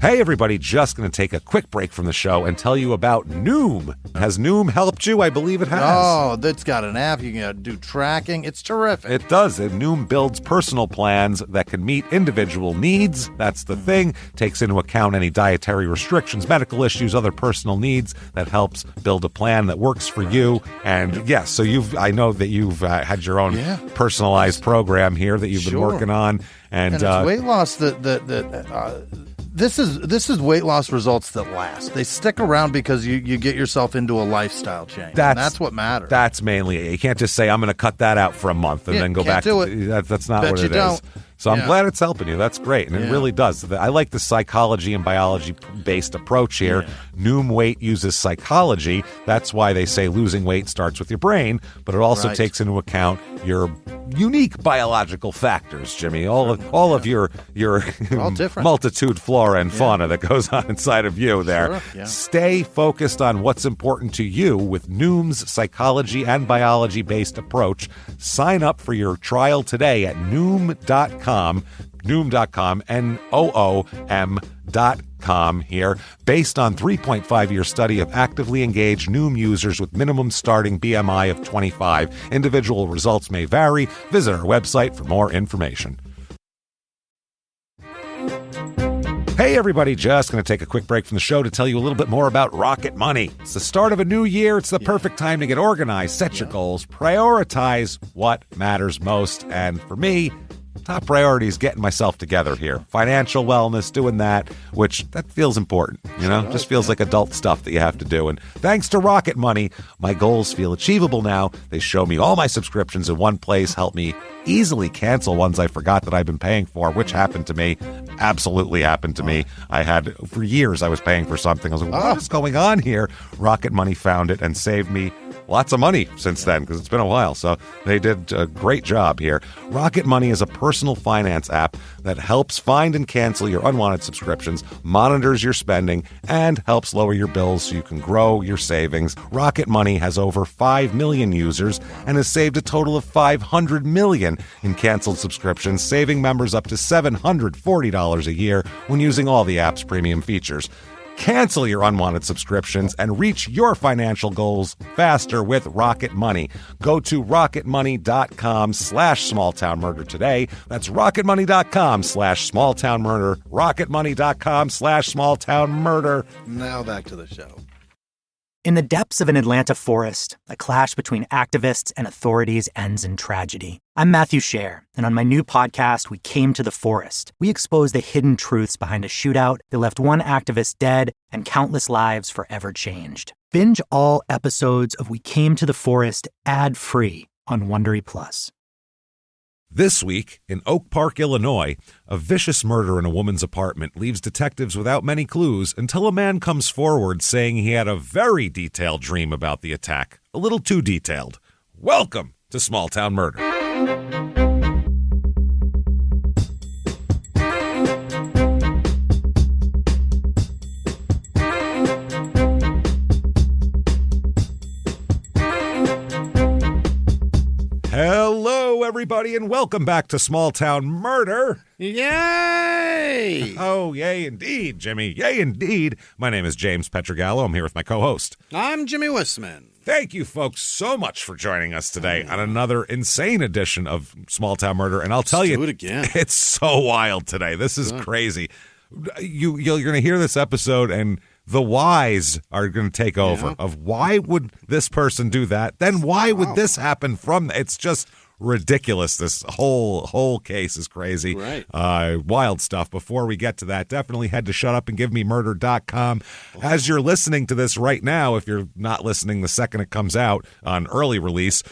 Hey everybody, just going to take a quick break from the show and tell you about Noom. Has Noom helped you? I believe it has. Oh, that's got an app. You can do tracking. It's terrific. It does. And Noom builds personal plans that can meet individual needs. That's the thing. Takes into account any dietary restrictions, medical issues, other personal needs. That helps build a plan that works for you. And yes, so I know that you've had your own personalized program here that you've been working on. And it's weight loss This is weight loss results that last. They stick around because you get yourself into a lifestyle change. That's what matters. That's mainly it. You can't just say, I'm going to cut that out for a month and then go back to it. That's not what it is. So I'm glad it's helping you. That's great. And it really does. I like the psychology and biology-based approach here. Yeah. Noom Weight uses psychology. That's why they say losing weight starts with your brain, but it also takes into account your unique biological factors, Jimmy. All of your multitude flora and fauna that goes on inside of you there. Sure. Yeah. Stay focused on what's important to you with Noom's psychology and biology-based approach. Sign up for your trial today at Noom.com, Noom.com here, based on 3.5-year study of actively engaged Noom users with minimum starting BMI of 25. Individual results may vary. Visit our website for more information. Hey everybody, just going to take a quick break from the show to tell you a little bit more about Rocket Money. It's the start of a new year. It's the perfect time to get organized, set your goals, prioritize what matters most. And for me, top priority is getting myself together here. Financial wellness, doing that, which that feels important, just feels like adult stuff that you have to do. And thanks to Rocket Money, my goals feel achievable now. They show me all my subscriptions in one place, help me easily cancel ones I forgot that I've been paying for, which happened to me, absolutely happened to me. For years, I was paying for something. I was like, what is going on here? Rocket Money found it and saved me lots of money since then, because it's been a while. So they did a great job here. Rocket Money is a personal finance app that helps find and cancel your unwanted subscriptions, monitors your spending, and helps lower your bills so you can grow your savings. Rocket Money has over 5 million users and has saved a total of $500 million in canceled subscriptions, saving members up to $740 a year when using all the app's premium features. Cancel your unwanted subscriptions and reach your financial goals faster with Rocket Money. Go to rocketmoney.com/smalltownmurder today. That's rocketmoney.com/smalltownmurder. rocketmoney.com/smalltownmurder. Now back to the show. In the depths of an Atlanta forest, a clash between activists and authorities ends in tragedy. I'm Matthew Scher, and on my new podcast, We Came to the Forest, we expose the hidden truths behind a shootout that left one activist dead and countless lives forever changed. Binge all episodes of We Came to the Forest ad-free on Wondery Plus. This week, in Oak Park, Illinois, a vicious murder in a woman's apartment leaves detectives without many clues until a man comes forward saying he had a very detailed dream about the attack. A little too detailed. Welcome to Small Town Murder. Hello, everybody, and welcome back to Small Town Murder. Yay! Oh, yay indeed, Jimmy. Yay indeed. My name is James Petrogallo. I'm here with my co-host. I'm Jimmy Wissman. Thank you, folks, so much for joining us today on another insane edition of Small Town Murder. And I'll tell you, do it again. It's so wild today. This is crazy. You're going to hear this episode, and the whys are going to take over of why would this person do that? Then why would this happen from? It's just ridiculous. This whole case is crazy. Right. Wild stuff. Before we get to that, definitely head to shutupandgivememurder.com. As you're listening to this right now, if you're not listening the second it comes out on early release,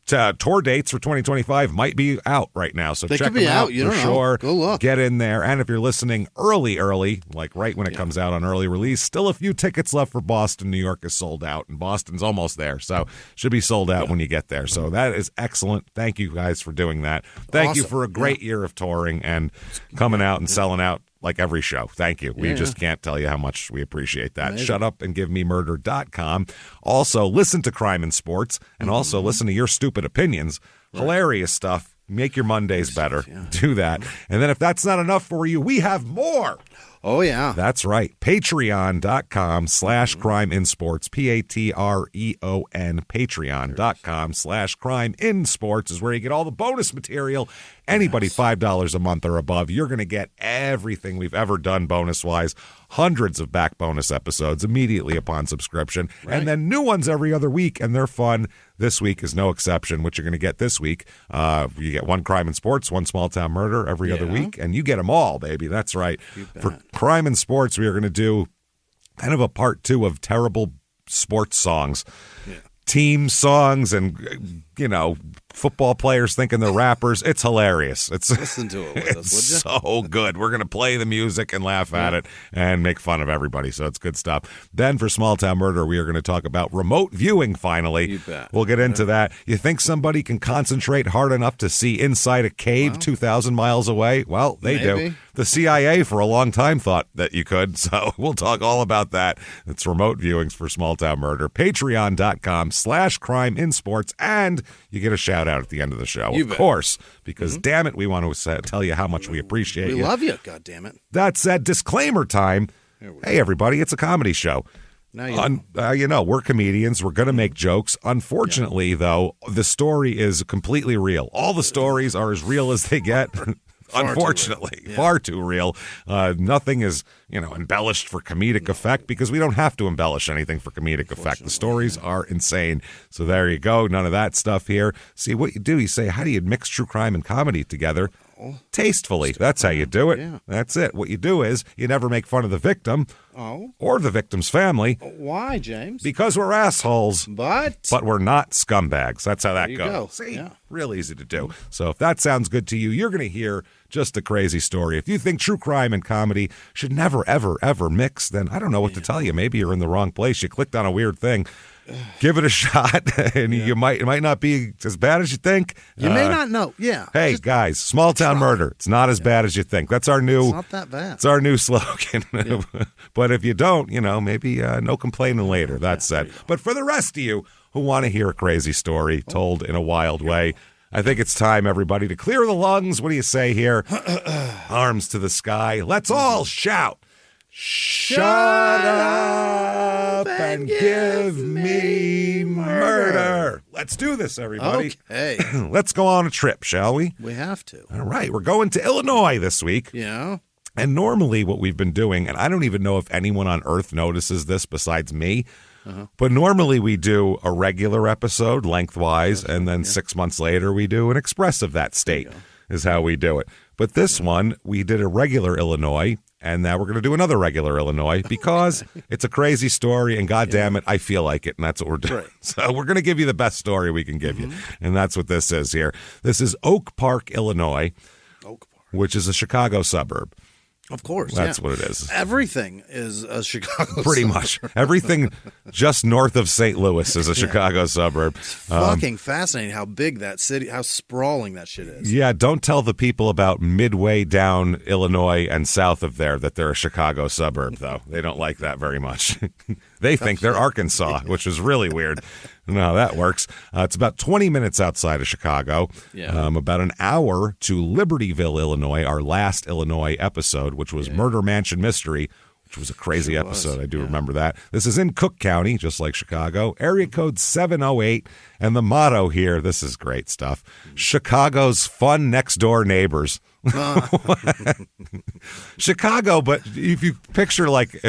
tour dates for 2025 might be out right now, so check them out for sure. Go look. Get in there. And if you're listening early, like right when it comes out on early release, still a few tickets left for Boston. New York is sold out, and Boston's almost there, so should be sold out when you get there. So that is excellent. Thank you guys for doing that. Thank you for a great year of touring and coming out and selling out like every show. Thank you. We just can't tell you how much we appreciate that. Amazing. Shutupandgivememurder.com. Also, listen to Crime and Sports, and also listen to Your Stupid Opinions. Hilarious stuff. Make your Mondays better. Yeah. Do that. And then if that's not enough for you, we have more. Oh, yeah. That's right. Patreon.com/CrimeInSports. Patreon. Patreon.com/CrimeInSports is where you get all the bonus material. Anybody $5 a month or above, you're going to get everything we've ever done bonus-wise. Hundreds of back bonus episodes immediately upon subscription. Right. And then new ones every other week, and they're fun. This week is no exception. What you're going to get this week, you get one Crime and Sports, one Small Town Murder every other week, and you get them all, baby. That's right. For Crime and Sports, we are going to do kind of a part 2 of terrible sports songs. Yeah. Team songs and, football players thinking they're rappers. It's hilarious. Listen to it with us, would you? So good. We're going to play the music and laugh at it and make fun of everybody. So it's good stuff. Then for Small Town Murder, we are going to talk about remote viewing finally. You bet. We'll get into that. You think somebody can concentrate hard enough to see inside a cave 2,000 miles away? Well, they do. The CIA for a long time thought that you could, so we'll talk all about that. It's remote viewings for Small Town Murder. Patreon.com/CrimeInSports, and you get a shout out at the end of the show, of course, because damn it, we want to tell you how much we appreciate you. We love you, God damn it. That said, disclaimer time. Hey, everybody, it's a comedy show. Now we're comedians. We're going to make jokes. Unfortunately, though, the story is completely real. All the stories are as real as they get. Unfortunately, far too real. Nothing is, embellished for comedic effect because we don't have to embellish anything for comedic effect. The stories are insane. So there you go. None of that stuff here. See, what you do, you say, how do you mix true crime and comedy together? Tastefully. That's how you do it. Yeah. That's it. What you do is you never make fun of the victim or the victim's family. Why, James? Because we're assholes. But we're not scumbags. That's how that goes. Go. See? Real easy to do. So if that sounds good to you, you're going to hear just a crazy story. If you think true crime and comedy should never, ever, ever mix, then I don't know what to tell you. Maybe you're in the wrong place. You clicked on a weird thing. Give it a shot, and it might not be as bad as you think. You may not know. Yeah. Hey, guys, Small Town Murder. It's not as bad as you think. That's our new. It's not that bad. It's our new slogan. Yeah. But if you don't, maybe no complaining later. That's said. But for the rest of you who want to hear a crazy story told in a wild way, I think it's time, everybody, to clear the lungs. What do you say here? Arms to the sky. Let's all shout. Shut up and give me murder. Let's do this, everybody. Okay. Let's go on a trip, shall we? We have to. All right. We're going to Illinois this week. Yeah. And normally what we've been doing, and I don't even know if anyone on Earth notices this besides me, but normally we do a regular episode lengthwise, and then 6 months later we do an express of that state is how we do it. But this one, we did a regular Illinois, and now we're going to do another regular Illinois because it's a crazy story, and God damn it, I feel like it, and that's what we're doing. Right. So we're going to give you the best story we can give you, and that's what this is here. This is Oak Park, Illinois, which is a Chicago suburb. Of course. That's what it is. Everything is a Chicago Pretty suburb. much. Everything just north of St. Louis is a Chicago suburb. It's fucking fascinating how big that city, how sprawling that shit is. Yeah, don't tell the people about midway down Illinois and south of there that they're a Chicago suburb, though. They don't like that very much. They think they're Arkansas, which is really weird. No, that works. It's about 20 minutes outside of Chicago, about an hour to Libertyville, Illinois, our last Illinois episode, which was Murder Mansion Mystery, which was a crazy episode. I do remember that. This is in Cook County, just like Chicago, area code 708. And the motto here, this is great stuff, Chicago's fun next door neighbors. Chicago, but if you picture like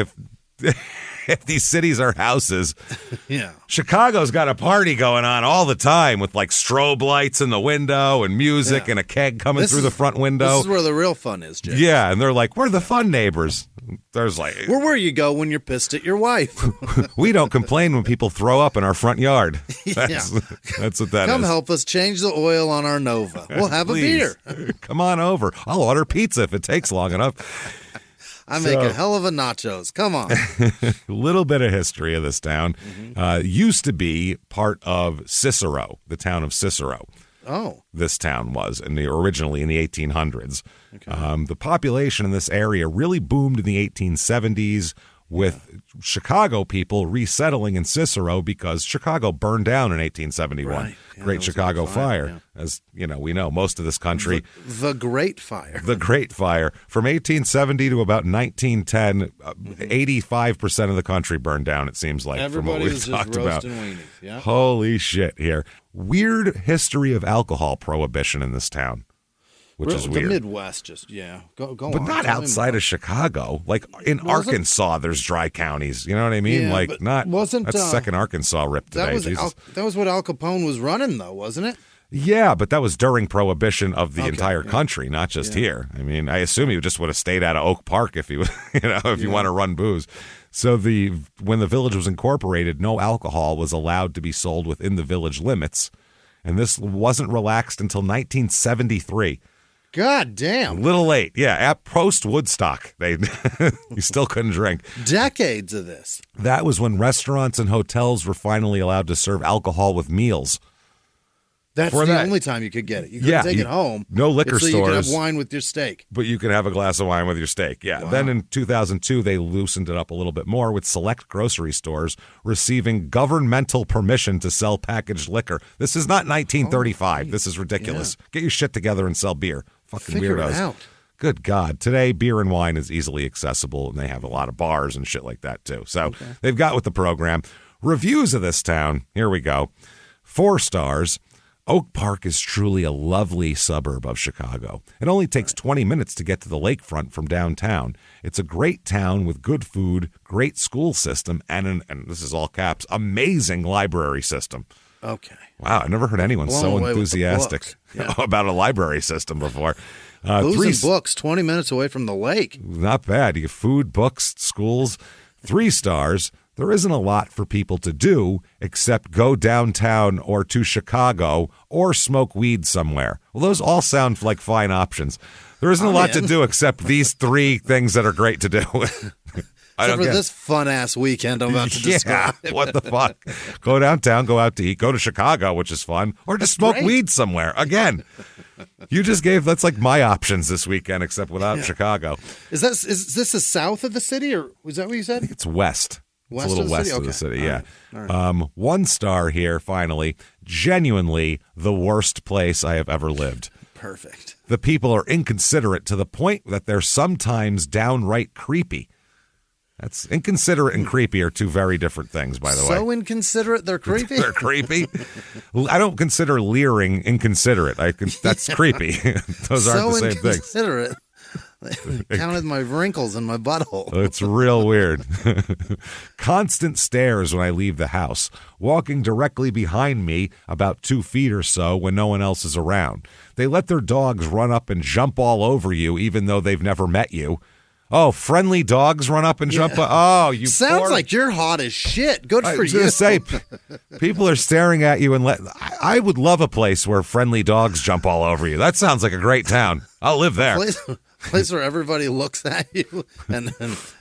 if these cities are houses, Chicago's got a party going on all the time with like strobe lights in the window and music and a keg coming through the front window. This is where the real fun is, Jay. Yeah, and they're like, we're the fun neighbors. There's like, where you go when you're pissed at your wife. We don't complain when people throw up in our front yard. That's what that Come is. help us change the oil on our Nova. We'll have a beer. Come on over. I'll order pizza if it takes long enough. I make a hell of a nachos. Come on. A little bit of history of this town. Used to be part of Cicero, the town of Cicero. Oh. This town was originally in the 1800s. Okay. The population in this area really boomed in the 1870s with Chicago people resettling in Cicero because Chicago burned down in 1871. Right. Yeah, Great Chicago Fire. As you know, we know most of this country. The Great Fire. The Great Fire. From 1870 to about 1910, 85% of the country burned down, it seems like, Everybody from what was we've just talked about. roasting weenies. Yeah. Holy shit here. Weird history of alcohol prohibition in this town. Which is weird. The Midwest, go on. But not outside of Chicago. Like in Arkansas, there's dry counties. You know what I mean? Yeah, like not. That's second Arkansas rip today. That was what Al Capone was running, though, wasn't it? Yeah, but that was during Prohibition of the entire country, not just here. I mean, I assume he just would have stayed out of Oak Park if he, if you want to run booze. So when the village was incorporated, no alcohol was allowed to be sold within the village limits, and this wasn't relaxed until 1973. God damn. A little late. Yeah, at post-Woodstock, you still couldn't drink. Decades of this. That was when restaurants and hotels were finally allowed to serve alcohol with meals. That's the only time you could get it. You couldn't take it home. No liquor stores. You could have wine with your steak. But you could have a glass of wine with your steak. Yeah. Wow. Then in 2002, they loosened it up a little bit more with select grocery stores receiving governmental permission to sell packaged liquor. This is not 1935. This is ridiculous. Yeah. Get your shit together and sell beer. Fucking Figure weirdos. It out. Good God. Today, beer and wine is easily accessible, and they have a lot of bars and shit like that, too. So they've got with the program. Reviews of this town. Here we go. 4 stars. Oak Park is truly a lovely suburb of Chicago. It only takes 20 minutes to get to the lakefront from downtown. It's a great town with good food, great school system, and this is all caps, amazing library system. Okay. Wow, I've never heard anyone so enthusiastic about a library system before. Booze and books, 20 minutes away from the lake. Not bad. You get food, books, schools. 3 stars. There isn't a lot for people to do except go downtown or to Chicago or smoke weed somewhere. Well, those all sound like fine options. There isn't a lot to do except these 3 things that are great to do. Except for this fun-ass weekend I'm about to describe. Yeah, what the fuck? Go downtown, go out to eat, go to Chicago, which is fun, or just smoke weed somewhere. Again, you just gave, that's like my options this weekend, except without Chicago. Is this the south of the city, or was that what you said? It's west. It's a little west of the city, yeah. All right. 1 star here, finally. Genuinely the worst place I have ever lived. Perfect. The people are inconsiderate to the point that they're sometimes downright creepy. That's inconsiderate and creepy are 2 very different things, by the way. So inconsiderate, they're creepy? They're creepy. I don't consider leering inconsiderate. That's creepy. Those aren't the same things. Inconsiderate. Counted my wrinkles in my butthole. It's real weird. Constant stares when I leave the house. Walking directly behind me about 2 feet or so when no one else is around. They let their dogs run up and jump all over you even though they've never met you. Oh, friendly dogs run up and jump. Oh, you sounds like you're hot as shit. Good for you. I was going to say, people are staring at you, and I would love a place where friendly dogs jump all over you. That sounds like a great town. I'll live there. Place where everybody looks at you and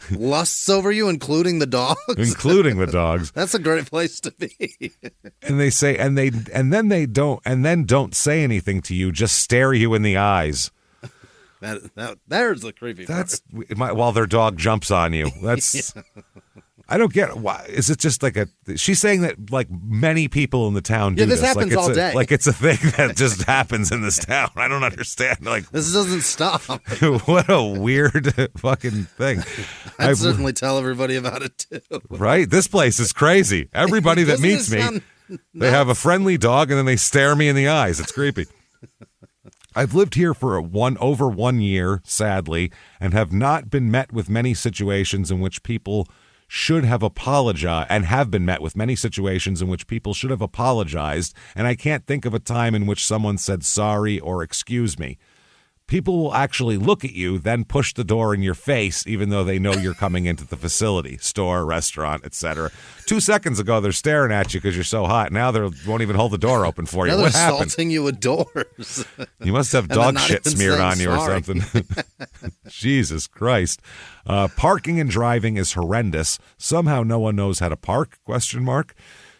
lusts over you, including the dogs. Including the dogs. That's a great place to be. And they say, and then don't say anything to you. Just stare you in the eyes. There's the creepy part. While their dog jumps on you. That's I don't get why. Is it just like she's saying that like many people in the town do this happens like all day. Like it's a thing that just happens in this town. I don't understand. Like this doesn't stop. What a weird fucking thing. I'd certainly tell everybody about it too. Right? This place is crazy. Everybody that meets me, they have a friendly dog and then they stare me in the eyes. It's creepy. I've lived here for over 1 year, sadly, and have not been met with many situations in which people should have apologized, and have been met with many situations in which people should have apologized, and I can't think of a time in which someone said sorry or excuse me. People will actually look at you, then push the door in your face, even though they know you're coming into the facility, store, restaurant, etc. 2 seconds ago, they're staring at you because you're so hot. Now they won't even hold the door open for you. Now what they're happened? Assaulting you with doors. You must have dog shit smeared on you sorry. or something. Jesus Christ. Parking and driving is horrendous. Somehow no one knows how to park, ?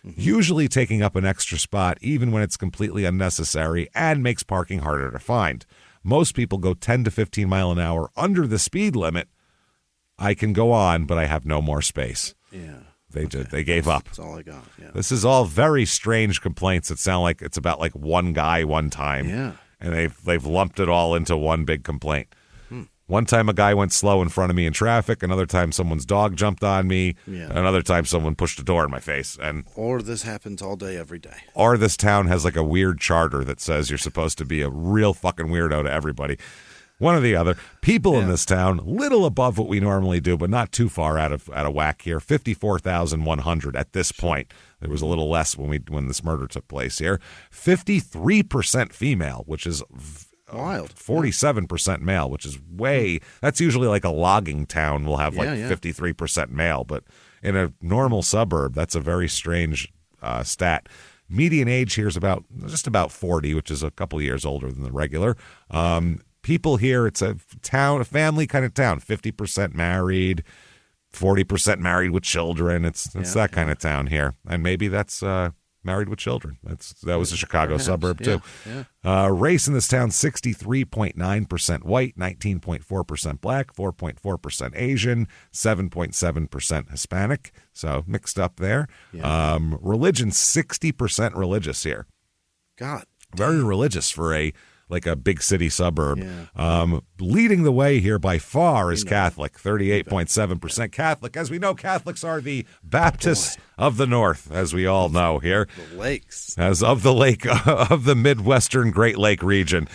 Usually taking up an extra spot, even when it's completely unnecessary, and makes parking harder to find. Most people go 10 to 15 mile an hour under the speed limit. I can go on, but I have no more space. Yeah. They gave up. That's all I got. Yeah. This is all very strange complaints that sound like it's about like one guy one time. Yeah. And they've lumped it all into one big complaint. One time a guy went slow in front of me in traffic. Another time someone's dog jumped on me. Yeah. Another time someone pushed a door in my face. Or this happens all day, every day. Or this town has like a weird charter that says you're supposed to be a real fucking weirdo to everybody. One or the other. People in this town, little above what we normally do, but not too far out of whack here. 54,100 at this point. There was a little less when this murder took place here. 53% female, which is wild. 47% male, which is that's usually like a logging town will have 53% male, but in a normal suburb, that's a very strange stat. Median age here is just about 40, which is a couple years older than the regular. People here, it's a family kind of town. 50% married, 40% married with children. It's that kind of town here, and maybe that's married with children. That was a Chicago suburb too. Yeah. Race in this town: 63.9% white, 19.4% black, 4.4% Asian, 7.7% Hispanic. So mixed up there. Yeah. Religion: 60% religious here. God, very religious for a big city suburb. Yeah. Leading the way here by far is Catholic, 38.7% Catholic. As we know, Catholics are the Baptists of the North, as we all know here. The lakes. As of the Midwestern Great Lake region.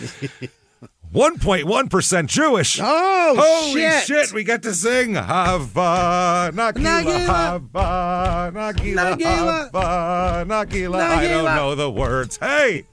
1.1% Jewish. Oh, holy shit! We get to sing Hava Nagila, Hava Nagila, Hava Nagila. I don't know the words. Hey.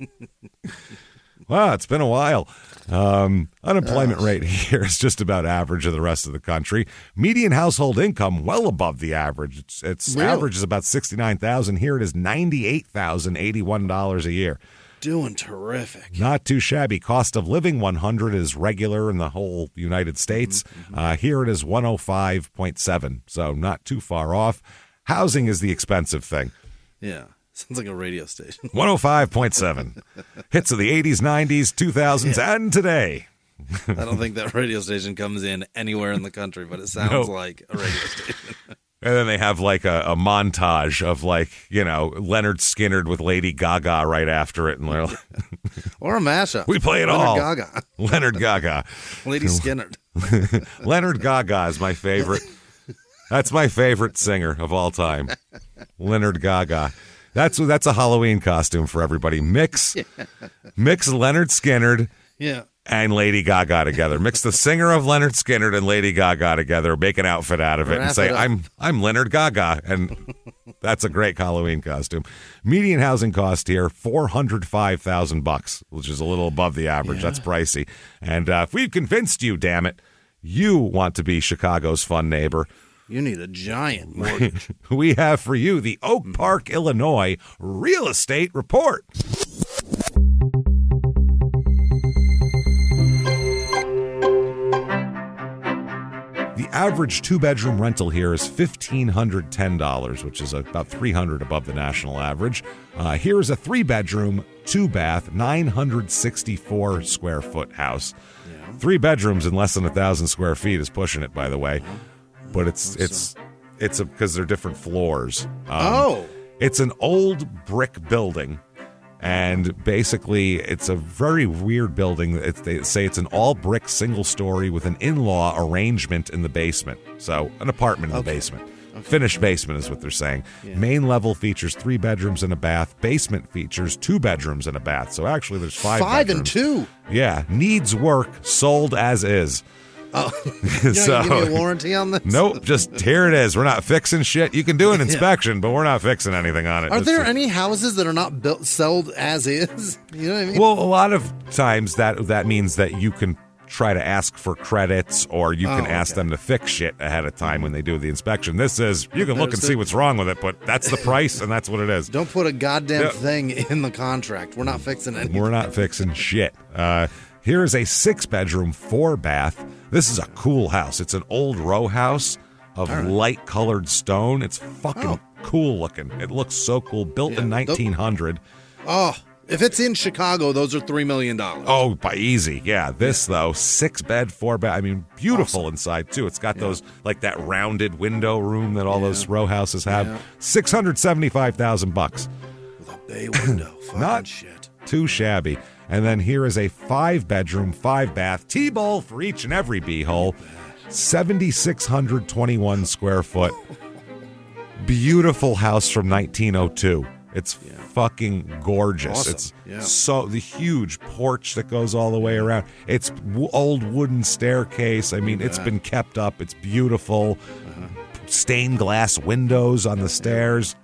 Wow, it's been a while. Unemployment rate here is just about average of the rest of the country. Median household income well above the average. Its really? Average is about $69,000. Here it is $98,081 a year. Doing terrific. Not too shabby. Cost of living, 100 is regular in the whole United States. Here it is 105.7, so not too far off. Housing is the expensive thing. Yeah. Sounds like a radio station. 105.7. Hits of the 80s, 90s, 2000s, and today. I don't think that radio station comes in anywhere in the country, but it sounds like a radio station. And then they have like a montage of Leonard Skinner with Lady Gaga right after it. And they're like, or a mashup. We play it Leonard all. Gaga. Leonard Gaga. Lady Skinner. Leonard Gaga is my favorite. That's my favorite singer of all time. Leonard Gaga. That's a Halloween costume for everybody. Mix Leonard Skinner and Lady Gaga together. Mix the singer of Leonard Skinner and Lady Gaga together. Make an outfit out of it and say, I'm Leonard Gaga. And that's a great Halloween costume. Median housing cost here, $405,000, which is a little above the average. Yeah. That's pricey. And if we've convinced you, damn it, you want to be Chicago's fun neighbor. You need a giant mortgage. We have for you the Oak Park, Illinois Real Estate Report. The average two-bedroom rental here is $1,510, which is about $300 above the national average. Here is a three-bedroom, two-bath, 964 square foot house. Yeah. 3 bedrooms in less than 1,000 square feet is pushing it, by the way. But it's because they're different floors. It's an old brick building, and basically it's a very weird building. They say it's an all brick single story with an in-law arrangement in the basement. So an apartment in the basement. Okay. Finished basement is what they're saying. Yeah. Main level features 3 bedrooms and a bath. Basement features 2 bedrooms and a bath. So actually there's 5 bedrooms. 5 and 2? Yeah. Needs work. Sold as is. Oh, you give me a warranty on this? Nope, just here it is. We're not fixing shit. You can do an inspection, but we're not fixing anything on it. Are there any houses that are not built sold as is? You know what I mean? Well, a lot of times that means that you can try to ask for credits, or you can ask them to fix shit ahead of time when they do the inspection. This is, you can look and see what's wrong with it, but that's the price, and that's what it is. Don't put a goddamn thing in the contract. We're not fixing anything. We're not fixing shit. Here is a 6-bedroom, 4-bath. This is a cool house. It's an old row house of light-colored stone. It's fucking cool looking. It looks so cool. Built in 1900. If it's in Chicago, those are $3 million. Oh, by easy. Yeah. This, though, 6-bed, 4-bed. I mean, beautiful inside, too. It's got those, like that rounded window room that all those row houses have. Yeah. $675,000. With a bay window. Fucking Not shit. Too shabby. And then here is a 5-bedroom, 5-bath, T-bowl for each and every b-hole. 7,621 square foot. Beautiful house from 1902. It's fucking gorgeous. Awesome. It's so the huge porch that goes all the way around. It's old wooden staircase. I mean, it's been kept up. It's beautiful. Stained glass windows on the stairs.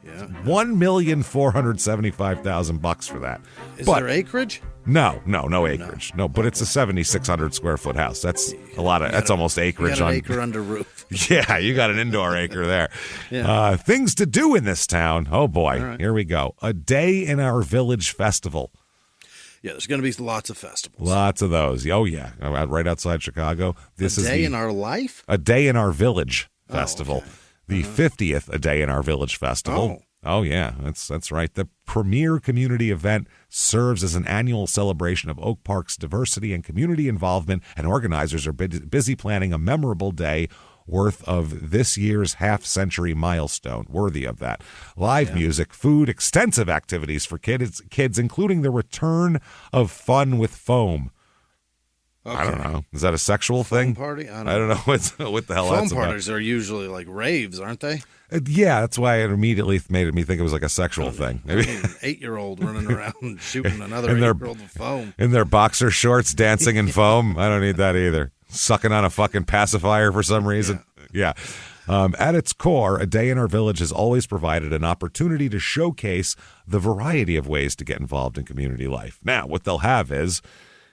$1,475,000 for that. Is there acreage? No acreage. No, but it's a 7,600 square foot house. That's a lot of. That's almost acreage. You got an acre under roof. Yeah, you got an indoor acre there. Yeah. Things to do in this town. Oh boy, right. Here we go. A day in our village festival. Yeah, there's going to be lots of festivals. Lots of those. Oh yeah, right outside Chicago. This a is day in our life. A day in our village festival. Okay. The 50th A Day in Our Village festival. Oh yeah, that's right. The premier community event serves as an annual celebration of Oak Park's diversity and community involvement, and organizers are busy planning a memorable day worth of this year's half-century milestone, worthy of that. Live music, food, extensive activities for kids, including the return of fun with foam. Okay. I don't know. Is that a sexual thing? Party? I don't know what the hell foam that's about. parties are usually like raves, aren't they? Yeah, that's why it immediately made me think it was like a sexual thing. Maybe an 8-year-old running around shooting another 8-year-old with foam. In their boxer shorts, dancing in foam. I don't need that either. Sucking on a fucking pacifier for some reason. Yeah. At its core, A Day in Our Village has always provided an opportunity to showcase the variety of ways to get involved in community life. Now, what they'll have is,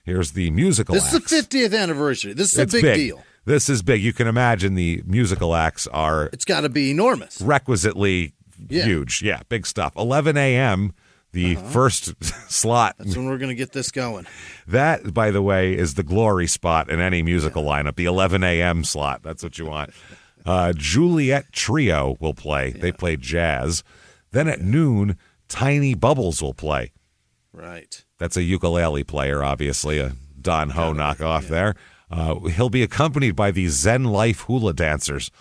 here's the musical acts. This is the 50th anniversary. This is a big deal. This is big. You can imagine the musical acts are... It's got to be enormous. Requisitely huge. Yeah, big stuff. 11 a.m., the first slot. That's when we're going to get this going. That, by the way, is the glory spot in any musical lineup, the 11 a.m. slot. That's what you want. Juliet Trio will play. They play jazz. Then at noon, Tiny Bubbles will play. Right. That's a ukulele player, obviously, a Don Ho knockoff there. He'll be accompanied by the Zen Life hula dancers.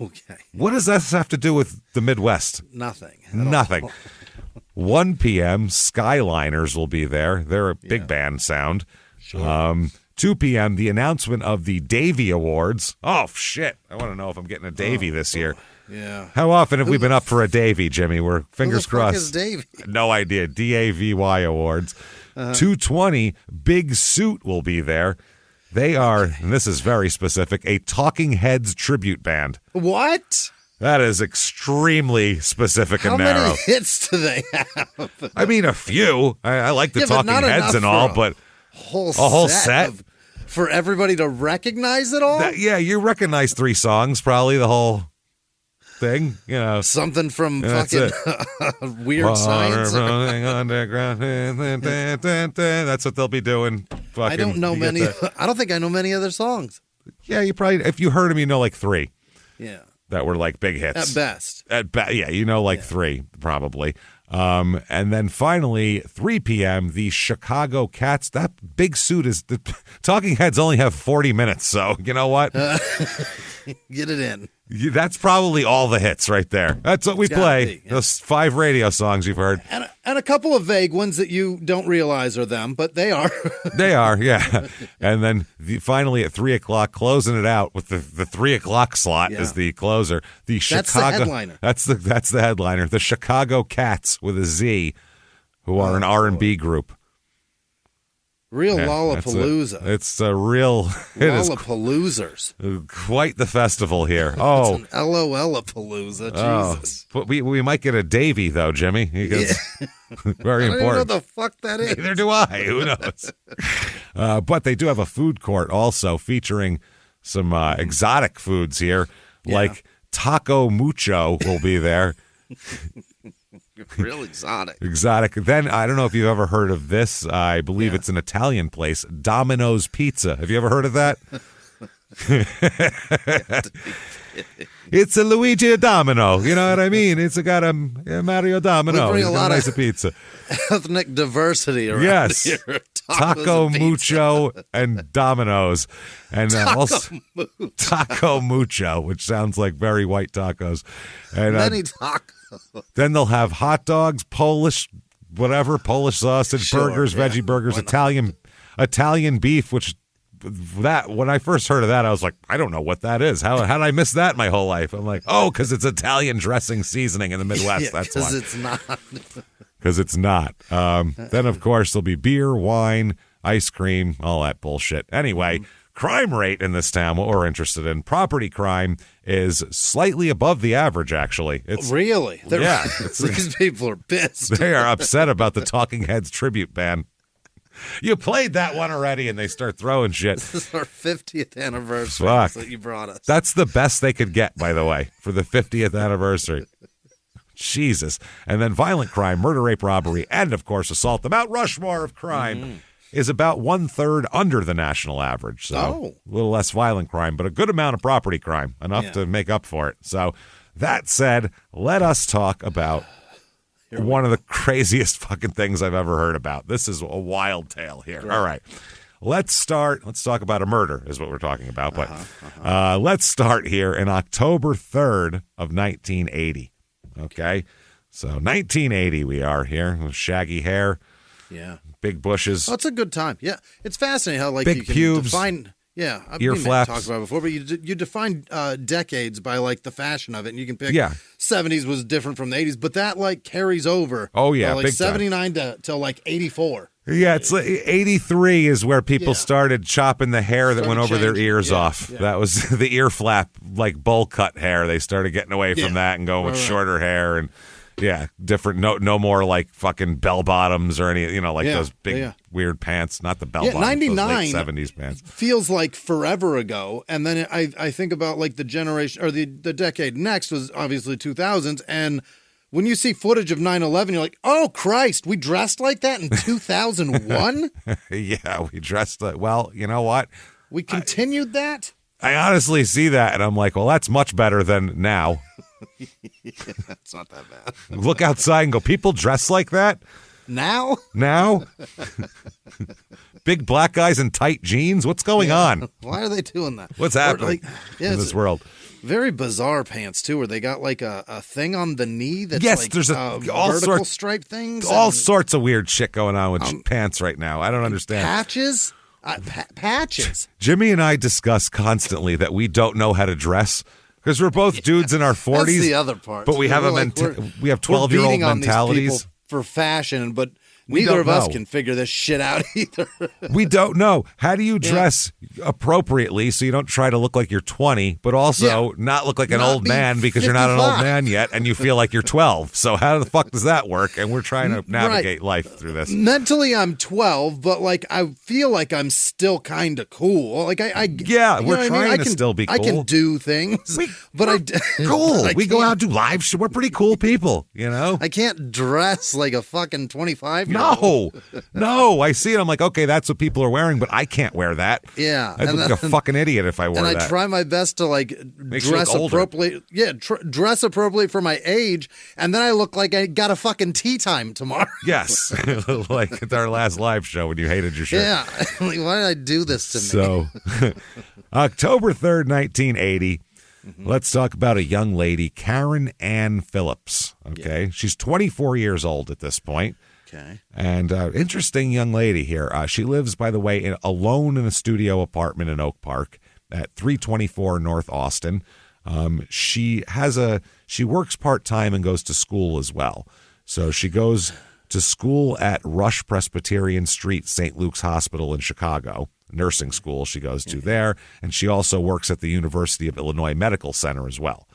Okay. What does that have to do with the Midwest? Nothing. Nothing. 1 p.m., Skyliners will be there. They're a big band sound. Sure. 2 p.m., the announcement of the Davy Awards. Oh, shit. I want to know if I'm getting a Davy this year. Yeah. How often have we been up for a Davy, Jimmy? We're fingers crossed. Who the fuck is Davy? No idea. DAVY Awards. 2:20, Big Suit will be there. They are, and this is very specific, a Talking Heads tribute band. What? That is extremely specific and narrow. How many hits do they have? I mean, a few. I like the Talking Heads and all, but a whole set? For everybody to recognize it all? You recognize 3 songs, probably the whole thing. You know, something from fucking Weird Science. Underground. That's what they'll be doing. I don't know many. I don't think I know many other songs. Yeah, you probably, if you heard them, you know like 3. Yeah. That were like big hits. At best. Yeah, you know like 3, probably. And then finally, 3 p.m., the Chicago Cats. That Big Suit is... The Talking Heads only have 40 minutes, so you know what? Get it in. That's probably all the hits right there. That's what we play. Those 5 radio songs you've heard. And a couple of vague ones that you don't realize are them, but they are. They are, yeah. And then finally at 3 o'clock, closing it out with the 3 o'clock slot is the closer. That's the headliner. That's the headliner. The Chicago Cats with a Z, who are an R&B group. Real Lollapalooza. It's a real... Lollapaloozers. Quite the festival here. Oh. It's an LOL-apalooza. Jesus. But we might get a Davy, though, Jimmy. Because very important. I don't know what the fuck that is. Neither do I. Who knows? But they do have a food court also featuring some exotic foods here. Like Taco Mucho will be there. Real exotic. Exotic. Then, I don't know if you've ever heard of this. I believe it's an Italian place. Domino's Pizza. Have you ever heard of that? It's a Luigi Domino. You know what I mean? It's got a Mario Domino. We bring a He's got lot nice of pizza. ethnic diversity around Yes. here. Taco and pizza. Mucho and Domino's. And Taco also Taco Mucho, which sounds like very white tacos. And Many tacos. then they'll have hot dogs, Polish sausage, Sure, burgers, yeah. veggie burgers, Why not? Italian beef, which that when I first heard of that, I was like, I don't know what that is. How did I miss that my whole life? I'm like, oh, because it's Italian dressing seasoning in the Midwest. Yeah, That's why. it's not. Because it's not. Then, of course, there'll be beer, wine, ice cream, all that bullshit. Anyway, crime rate in this town, what we're interested in, property crime is slightly above the average, actually. It's Really? Yeah. These people are pissed. They are upset about the Talking Heads tribute band. You played that one already, and they start throwing shit. This is our 50th anniversary Fuck. that you brought us. That's the best they could get, by the way, for the 50th anniversary. Jesus. And then violent crime, murder, rape, robbery, and, of course, assault. The Mount Rushmore of crime is about 1/3 under the national average. So a little less violent crime, but a good amount of property crime, enough to make up for it. So that said, let us talk about one of the craziest fucking things I've ever heard about. This is a wild tale here. Right. All right. Let's talk about a murder is what we're talking about. But let's start here in October 3rd of 1980. Okay. So 1980 we are here with shaggy hair. Yeah. Big bushes. Oh, it's a good time. Yeah. It's fascinating how Big you can pubes, define ear flaps. Talked about it before, but you define decades by like the fashion of it, and you can pick. 70s was different from the 80s, but that like carries over. Oh yeah, like big 79 to like 84. Yeah, it's like 83 is where people started chopping the hair that went over their ears off. Yeah. That was the ear flap, like bowl cut hair. They started getting away from that and going with shorter hair and different. No more like fucking bell bottoms or any, like those big weird pants. Not the bell bottoms. 99 those late 70s pants. Feels like forever ago, and then I think about like the generation or the decade next was obviously 2000s, and when you see footage of 9/11, you're like, oh Christ, we dressed like that in 2001. Yeah, we dressed well. You know what? We continued that. I honestly see that, and I'm like, well, that's much better than now. It's not that bad. Look outside and go, people dress like that? Now? Big black guys in tight jeans? What's going on? Why are they doing that? What's happening in this world? Very bizarre pants, too, where they got like a thing on the knee that's like there's all vertical stripe things. All sorts of weird shit going on with pants right now. I don't understand. Patches? Patches. Jimmy and I discuss constantly that we don't know how to dress. Because we're both dudes in our 40s. That's the other part. But we have we have 12-year-old mentalities. For fashion, but We neither don't of us know. can figure this shit out either. We don't know. How do you dress appropriately so you don't try to look like you're 20, but also not look like an Not old be man because you're not an old 55. man yet and you feel like you're 12. So how the fuck does that work? And we're trying to navigate life through this. Mentally, I'm 12, but like I feel like I'm still kind of cool. Like we're you know what I mean? trying I to can, still be cool. I can do things, but Cool. I We go can't- out, do live shit. We're pretty cool people, you know? I can't dress like a fucking 25-year-old. No. I see it. I'm like, okay, that's what people are wearing, but I can't wear that. Yeah, I'd look like a fucking idiot if I wore and that. I try my best to like Makes you look dress older. appropriately. Yeah, dress appropriately for my age, and then I look like I got a fucking tea time tomorrow. Yes. Like at our last live show when you hated your shirt. Yeah, like, why did I do this to me? So, October 3rd, 1980. Let's talk about a young lady, Karen Ann Phillips. Okay. She's 24 years old at this point. Okay. And interesting young lady here. She lives, by the way, alone in a studio apartment in Oak Park at 324 North Austin. She works part-time and goes to school as well. So she goes to school at Rush Presbyterian Street, St. Luke's Hospital in Chicago. Nursing school she goes to there. And she also works at the University of Illinois Medical Center as well.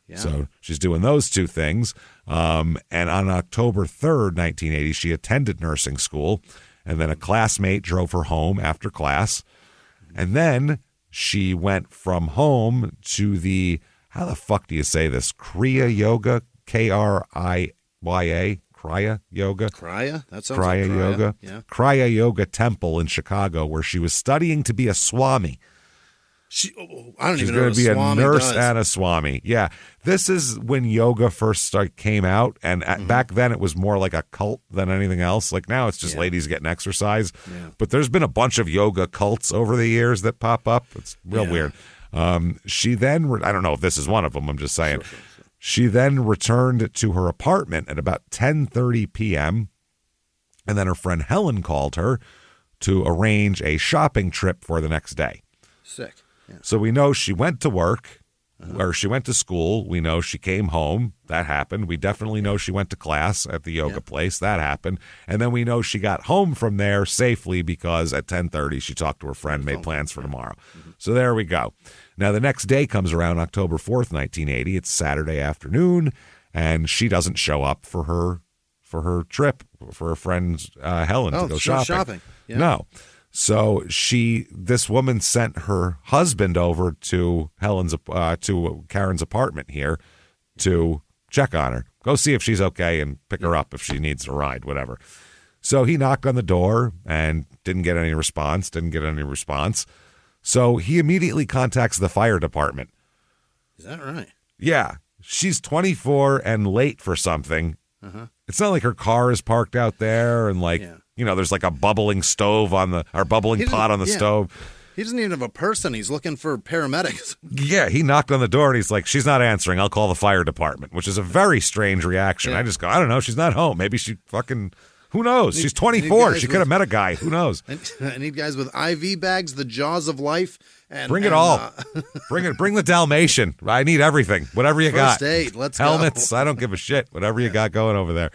Yeah. So she's doing those two things. And on October 3rd, 1980, she attended nursing school. And then a classmate drove her home after class. And then she went from home to the, how the fuck do you say this? Kriya Yoga, Kriya, Kriya Yoga. Kriya? That sounds Kriya like Kriya. Yoga. Yeah. Kriya Yoga Temple in Chicago, where she was studying to be a Swami. I don't She's even know going to be a nurse does. and a swami. Yeah. This is when yoga first came out. And back then it was more like a cult than anything else. Like now it's just ladies getting exercise. Yeah. But there's been a bunch of yoga cults over the years that pop up. It's real weird. She then, I don't know if this is one of them. I'm just saying. Sure. She then returned to her apartment at about 10:30 p.m. And then her friend Helen called her to arrange a shopping trip for the next day. Sick. Yeah. So we know she went to work, or she went to school. We know she came home. That happened. We definitely know she went to class at the yoga place. That happened. And then we know she got home from there safely because at 10:30 she talked to her friend, made plans for tomorrow. So there we go. Now the next day comes around October 4th, 1980. It's Saturday afternoon, and she doesn't show up for her trip for her friend Helen to go shopping. Yeah. No. So this woman sent her husband over to to Karen's apartment here to check on her, go see if she's okay and pick her up if she needs a ride, whatever. So he knocked on the door and didn't get any response. So he immediately contacts the fire department. Is that right? Yeah. She's 24 and late for something. It's not like her car is parked out there and there's like a bubbling stove bubbling pot on the stove. He doesn't even have a person. He's looking for paramedics. Yeah, he knocked on the door and he's like, she's not answering. I'll call the fire department, which is a very strange reaction. Yeah. I just go, I don't know. She's not home. Maybe she who knows? She's 24. She could have met a guy. Who knows? I need guys with IV bags, the jaws of life. Bring it all. Bring the Dalmatian. I need everything. Whatever you got. First aid. Let's Helmets. go. I don't give a shit. Whatever you got going over there.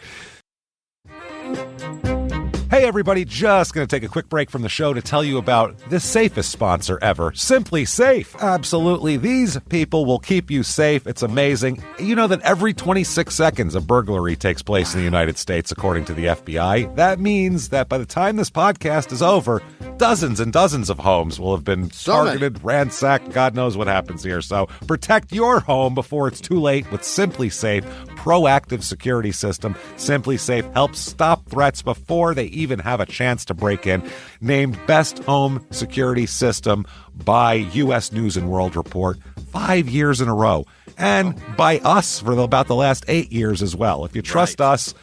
Hey, everybody, just going to take a quick break from the show to tell you about the safest sponsor ever, Simply Safe. Absolutely. These people will keep you safe. It's amazing. You know that every 26 seconds a burglary takes place in the United States, according to the FBI. That means that by the time this podcast is over, dozens and dozens of homes will have been targeted, ransacked. God knows what happens here. So protect your home before it's too late with Simply Safe proactive security system. Simply Safe helps stop threats before they even have a chance to break in. Named Best Home Security System by U.S. News and World Report 5 years in a row. And by us for about the last 8 years as well. If you trust us,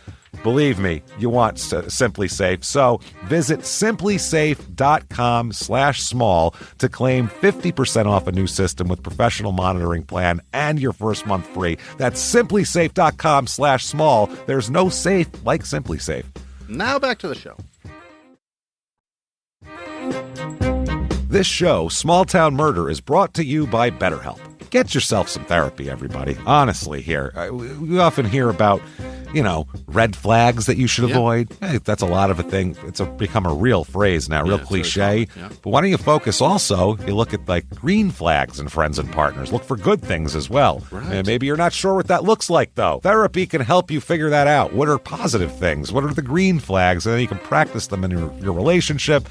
believe me, you want Simply Safe. So visit simplysafe.com/small to claim 50% off a new system with professional monitoring plan and your first month free. That's simplysafe.com/small. There's no safe like Simply Safe. Now back to the show. This show, Small Town Murder, is brought to you by BetterHelp. Get yourself some therapy, everybody. Honestly, here. We often hear about, red flags that you should avoid. Hey, that's a lot of a thing. It's become a real phrase now, real cliche. But why don't you focus also, you look at green flags in friends and partners. Look for good things as well. Right. And maybe you're not sure what that looks like, though. Therapy can help you figure that out. What are positive things? What are the green flags? And then you can practice them in your relationship.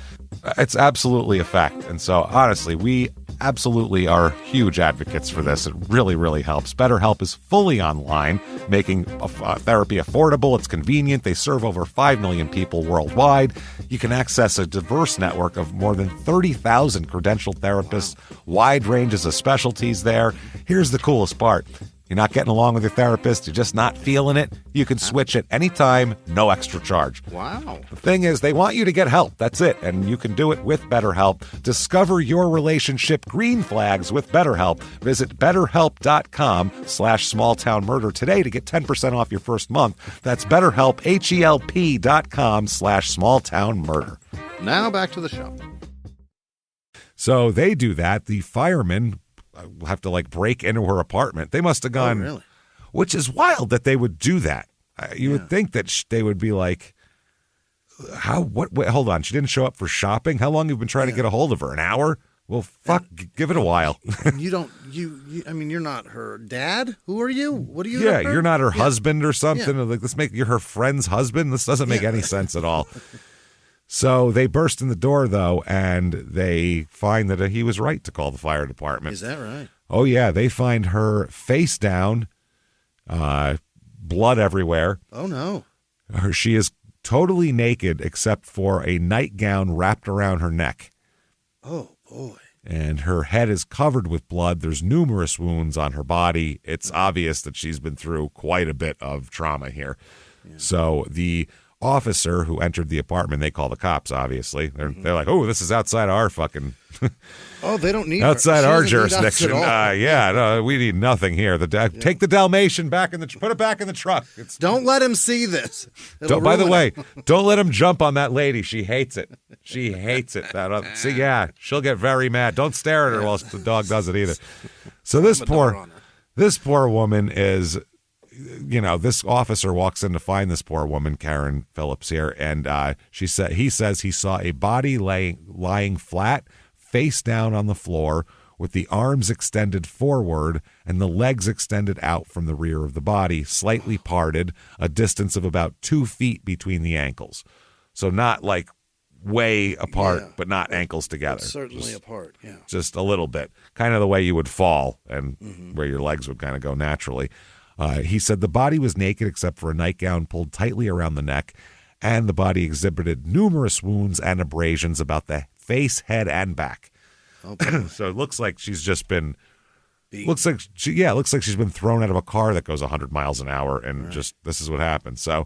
It's absolutely a fact. And so, honestly, we absolutely are huge advocates for this. It really, really helps. BetterHelp is fully online, making therapy affordable. It's convenient. They serve over 5 million people worldwide. You can access a diverse network of more than 30,000 credentialed therapists, wide ranges of specialties there. Here's the coolest part. You're not getting along with your therapist, you're just not feeling it, you can switch at any time, no extra charge. Wow. The thing is, they want you to get help. That's it. And you can do it with BetterHelp. Discover your relationship green flags with BetterHelp. Visit BetterHelp.com/smalltownmurder today to get 10% off your first month. That's BetterHelp, HELP.com/smalltownmurder. Now back to the show. So they do that. The firemen have to break into her apartment. They must have gone, really? Which is wild that they would do that. You would think that they would be like, wait, hold on. She didn't show up for shopping. How long have you been trying to get a hold of her? An hour? Well, give it a while. You're not her dad. Who are you? What are you? Yeah, you're not her husband or something. Yeah. You're her friend's husband. This doesn't make any sense at all. So they burst in the door, though, and they find that he was right to call the fire department. Is that right? Oh, yeah. They find her face down, blood everywhere. Oh, no. She is totally naked except for a nightgown wrapped around her neck. Oh, boy. and her head is covered with blood. There's numerous wounds on her body. It's obvious that she's been through quite a bit of trauma here. Yeah. So the officer who entered the apartment, they call the cops, obviously. They're like, oh, this is outside our fucking... Oh, they don't need outside our jurisdiction. No, we need nothing here. Take the Dalmatian back put it back in the truck. Don't let him see this. By the way, don't let him jump on that lady. She hates it. She hates it. She'll get very mad. Don't stare at her while the dog does it either. So this poor woman is, this officer walks in to find this poor woman, Karen Phillips here, and he says he saw a body lying flat, face down on the floor, with the arms extended forward and the legs extended out from the rear of the body, slightly parted, a distance of about 2 feet between the ankles. So not like way apart, but not ankles together. Certainly apart, yeah. Just a little bit. Kind of the way you would fall and where your legs would kind of go naturally. He said the body was naked except for a nightgown pulled tightly around the neck, and the body exhibited numerous wounds and abrasions about the face, head, and back. Okay. So it looks like she's just been beaten. Looks like she's been thrown out of a car that goes 100 miles an hour, and just this is what happened. So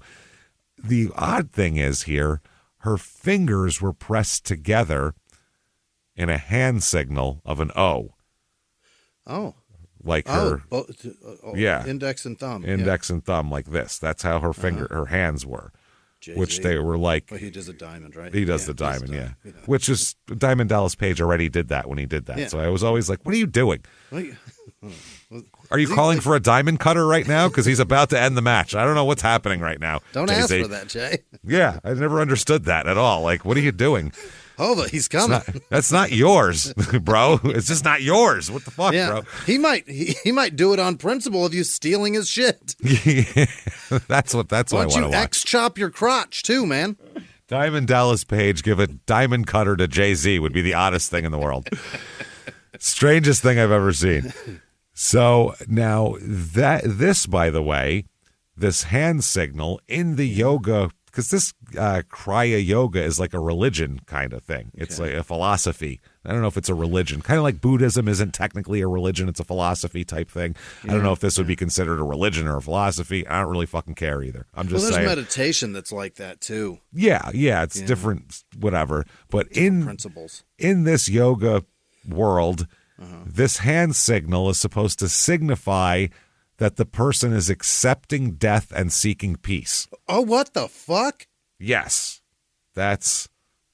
the odd thing is here, her fingers were pressed together in a hand signal of an O. Oh. Like her, index and thumb. And thumb, like this. That's how her hands were. Jay-Z. Which they were like. Well, he does a diamond, right? He does the diamond, yeah. Which is Diamond Dallas Page already did that when he did that. Yeah. So I was always like, "What are you doing? Are you calling for a diamond cutter right now? Because he's about to end the match. I don't know what's happening right now." Don't Jay-Z. ask for that, Jay. Yeah, I never understood that at all. Like, what are you doing? Hold on, he's coming. That's not yours, bro. It's just not yours. What the fuck, bro? He might do it on principle of you stealing his shit. That's what I want to watch. X-chop your crotch too, man. Diamond Dallas Page give a diamond cutter to Jay-Z would be the oddest thing in the world. Strangest thing I've ever seen. So now this, by the way, this hand signal in the yoga. Because this Kriya yoga is like a religion kind of thing. It's like a philosophy. I don't know if it's a religion. Kind of like Buddhism isn't technically a religion. It's a philosophy type thing. Yeah. I don't know if this would be considered a religion or a philosophy. I don't really fucking care either. I'm just saying. There's meditation that's like that too. Yeah. It's different, whatever. But different principles. In this yoga world, this hand signal is supposed to signify that the person is accepting death and seeking peace. Oh, what the fuck? Yes. That's...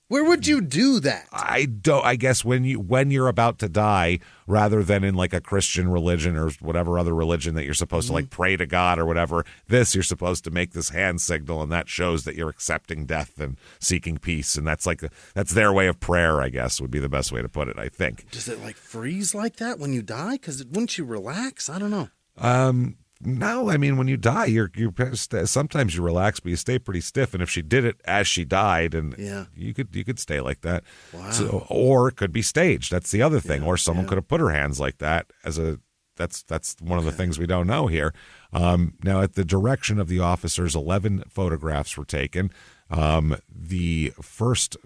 Where would you do that? I guess when you're about to die, rather than in like a Christian religion or whatever other religion that you're supposed to like pray to God or whatever, you're supposed to make this hand signal, and that shows that you're accepting death and seeking peace, and that's their way of prayer, I guess, would be the best way to put it, I think. Does it like freeze like that when you die? Because wouldn't you relax? I don't know. No, I mean, when you die, you sometimes you relax, but you stay pretty stiff. And if she did it as she died, and you could stay like that. Wow. So, or it could be staged. That's the other thing. Or someone could have put her hands like that that's one of the things we don't know here. Now, at the direction of the officers, 11 photographs were taken. The first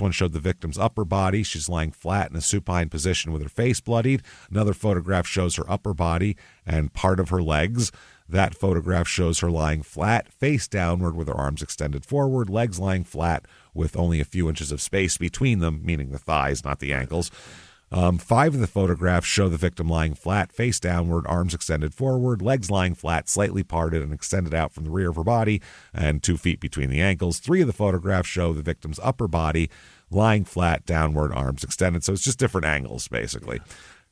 one showed the victim's upper body. She's lying flat in a supine position with her face bloodied. Another photograph shows her upper body and part of her legs. That photograph shows her lying flat, face downward with her arms extended forward, legs lying flat with only a few inches of space between them, meaning the thighs, not the ankles. 5 of the photographs show the victim lying flat, face downward, arms extended forward, legs lying flat, slightly parted and extended out from the rear of her body, and 2 feet between the ankles. 3 of the photographs show the victim's upper body lying flat, downward, arms extended. So it's just different angles, basically.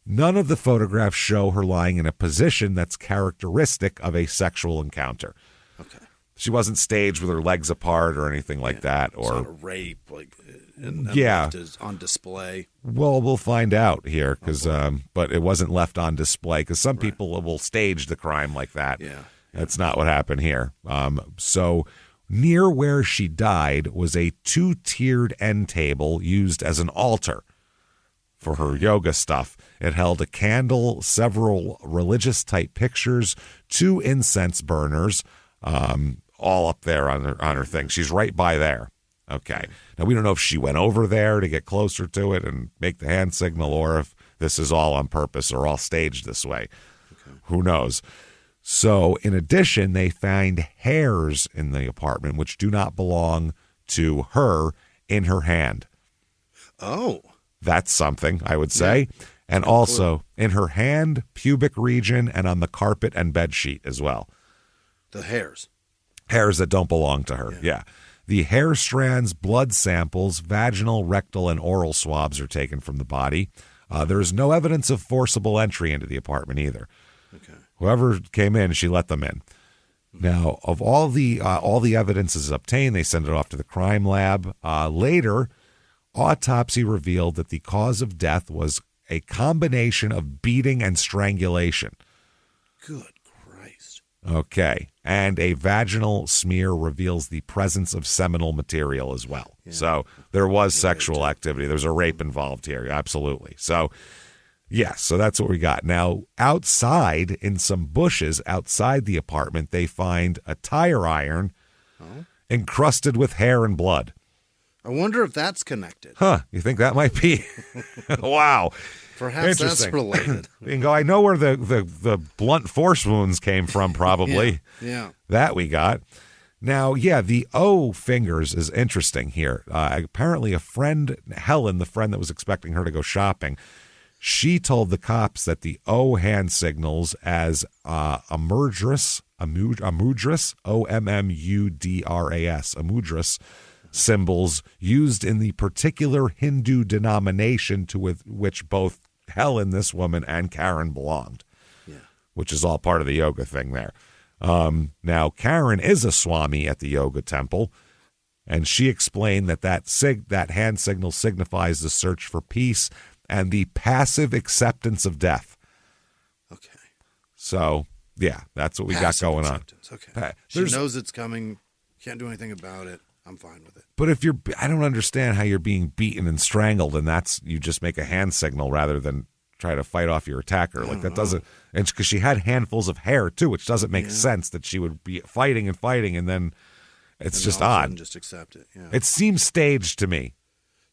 None of the photographs show her lying in a position that's characteristic of a sexual encounter. Okay. She wasn't staged with her legs apart or anything like that. Or it's not a rape, like... And left is on display. Well, we'll find out here, because but it wasn't left on display, because some people will stage the crime like that. Yeah, that's not what happened here. So near where she died was a 2-tiered end table used as an altar for her yoga stuff. It held a candle, several religious type pictures, 2 incense burners, all up there on her thing. She's right by there. Okay. Now, we don't know if she went over there to get closer to it and make the hand signal, or if this is all on purpose or all staged this way. Okay. Who knows? So, in addition, they find hairs in the apartment which do not belong to her in her hand. Oh. That's something, I would say. Yeah. And also in her hand, pubic region, and on the carpet and bed sheet as well. The hairs. Hairs that don't belong to her, yeah. The hair strands, blood samples, vaginal, rectal, and oral swabs are taken from the body. There is no evidence of forcible entry into the apartment either. Okay. Whoever came in, she let them in. Now, of all the evidence is obtained, they send it off to the crime lab. Later, autopsy revealed that the cause of death was a combination of beating and strangulation. Good Christ. Okay. And a vaginal smear reveals the presence of seminal material as well. Yeah. So there was sexual activity. There's a rape involved here. Absolutely. So, yes, so that's what we got. Now, outside, in some bushes outside the apartment, they find a tire iron encrusted with hair and blood. I wonder if that's connected. Huh. You think that might be? Wow. Perhaps that's related. You can go, I know where the blunt force wounds came from, probably. Yeah. That we got. Now, yeah, the O fingers is interesting here. Apparently a friend, Helen, the friend that was expecting her to go shopping, she told the cops that the O hand signals as amudras, O-M-M-U-D-R-A-S, amudras, symbols used in the particular Hindu denomination to which both Helen, this woman, and Karen belonged, which is all part of the yoga thing there. Now, Karen is a Swami at the yoga temple, and she explained that hand signal signifies the search for peace and the passive acceptance of death. Okay. So, yeah, that's what we got going acceptance. On. Okay. She knows it's coming, can't do anything about it. I'm fine with it. But if I don't understand how you're being beaten and strangled, and you just make a hand signal rather than try to fight off your attacker. Like that doesn't, and because she had handfuls of hair too, which doesn't make sense that she would be fighting, and then it's just odd. Just accept it. Yeah. It seems staged to me.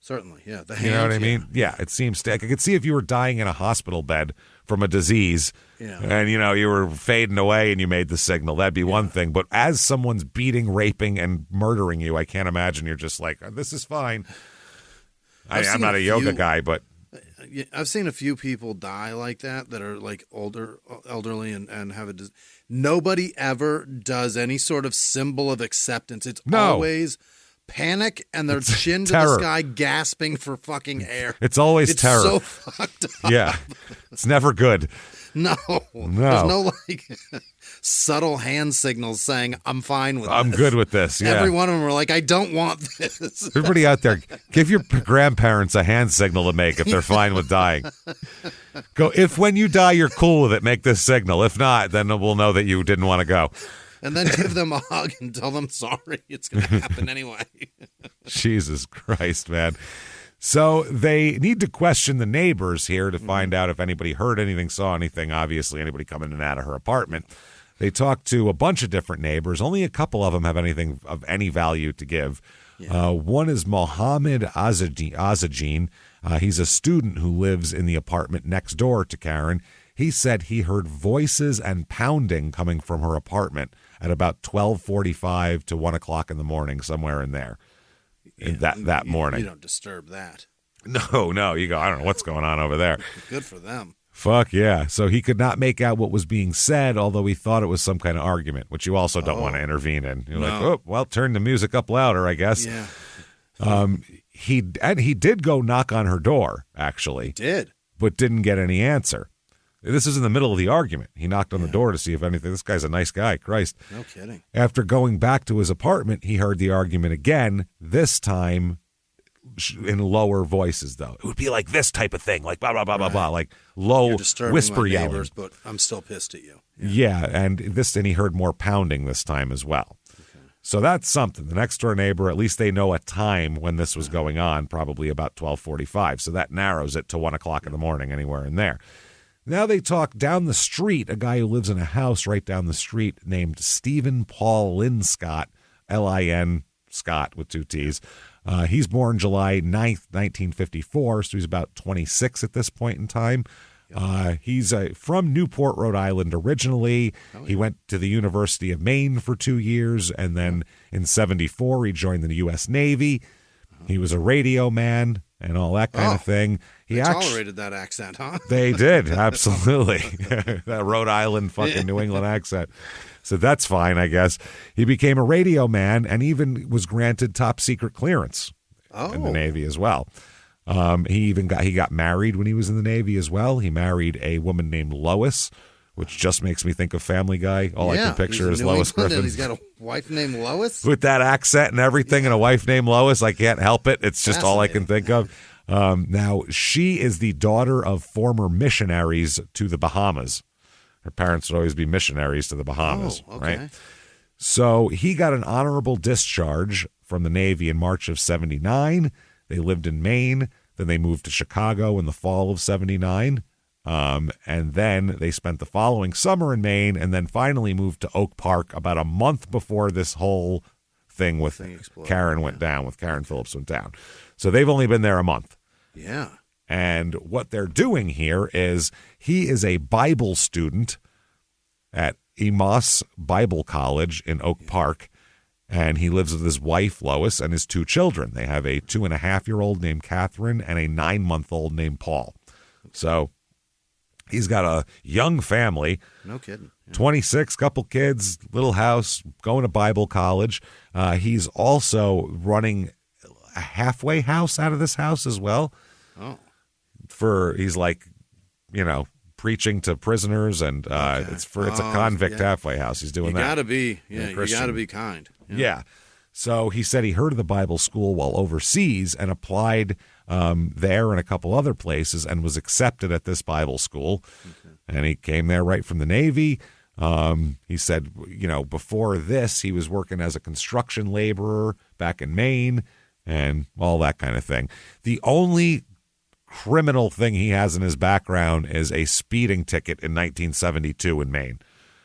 Certainly, yeah. The hands, you know what I mean? Yeah, it seems staged. I could see if you were dying in a hospital bed from a disease, and you were fading away and you made the signal. That'd be one thing. But as someone's beating, raping, and murdering you, I can't imagine you're just like, this is fine. I'm not a yoga guy, but I've seen a few people die like that are like elderly and have a disease. Nobody ever does any sort of symbol of acceptance. It's always panic and their chin to the sky gasping for fucking air. It's always terror. It's so fucked up. Yeah. It's never good. No. There's no subtle hand signals saying, I'm fine with this. I'm good with this. Yeah. Every one of them were like, I don't want this. Everybody out there, give your grandparents a hand signal to make if they're fine with dying. Go, if when you die, you're cool with it, make this signal. If not, then we'll know that you didn't want to go. And then give them a hug and tell them sorry. It's going to happen anyway. Jesus Christ, man. So they need to question the neighbors here to find out if anybody heard anything, saw anything, obviously anybody coming in and out of her apartment. They talked to a bunch of different neighbors. Only a couple of them have anything of any value to give. Yeah. One is Mohammed Azajin. He's a student who lives in the apartment next door to Karen. He said he heard voices and pounding coming from her apartment at about 12:45 to 1 o'clock in the morning, somewhere in there. That morning. You don't disturb that. No. You go, I don't know what's going on over there. Good for them. Fuck yeah. So he could not make out what was being said, although he thought it was some kind of argument, which you also don't want to intervene in. You're like, oh, well, turn the music up louder, I guess. Yeah. He did go knock on her door, actually. He did. But didn't get any answer. This is in the middle of the argument. He knocked on the door to see if anything. This guy's a nice guy. Christ. No kidding. After going back to his apartment, he heard the argument again, this time in lower voices, though. It would be like this type of thing, like blah, blah, blah, blah, blah, like low whisper yelling. Neighbors, but I'm still pissed at you. Yeah, and he heard more pounding this time as well. Okay. So that's something. The next door neighbor, at least they know a time when this was going on, probably about 12:45. So that narrows it to 1 o'clock in the morning, anywhere in there. Now they talk down the street, a guy who lives in a house right down the street named Stephen Paul Linscott, Linscott, Scott with two T's. He's born July 9th, 1954, so he's about 26 at this point in time. He's from Newport, Rhode Island originally. He went to the University of Maine for 2 years, and then in 74 he joined the U.S. Navy. He was a radio man and all that kind of thing. They tolerated that accent, huh? They did, absolutely. That Rhode Island fucking New England accent. So that's fine, I guess. He became a radio man and even was granted top secret clearance in the Navy as well. He got married when he was in the Navy as well. He married a woman named Lois, which just makes me think of Family Guy. All I can picture is Lois Griffin. He's got a wife named Lois? With that accent and everything, and a wife named Lois. I can't help it. It's just all I can think of. Now, she is the daughter of former missionaries to the Bahamas. Her parents would always be missionaries to the Bahamas, right? So he got an honorable discharge from the Navy in March of 79. They lived in Maine. Then they moved to Chicago in the fall of 79. And then they spent the following summer in Maine and then finally moved to Oak Park about a month before this whole thing with Karen went down, with Karen Phillips went down. So they've only been there a month. Yeah. And what they're doing here is he is a Bible student at Emos Bible College in Oak Park. And he lives with his wife, Lois, and his two children. They have a 2.5-year-old named Catherine and a 9-month-old named Paul. So he's got a young family. No kidding. Yeah. 26, couple kids, little house, going to Bible college. He's also running a halfway house out of this house as well. Oh. He's like, preaching to prisoners, and it's a convict halfway house. He's doing that. You gotta be kind. Yeah. So he said he heard of the Bible school while overseas and applied there and a couple other places and was accepted at this Bible school. Okay. And he came there right from the Navy. He said, before this, he was working as a construction laborer back in Maine and all that kind of thing. The only criminal thing he has in his background is a speeding ticket in 1972 in Maine.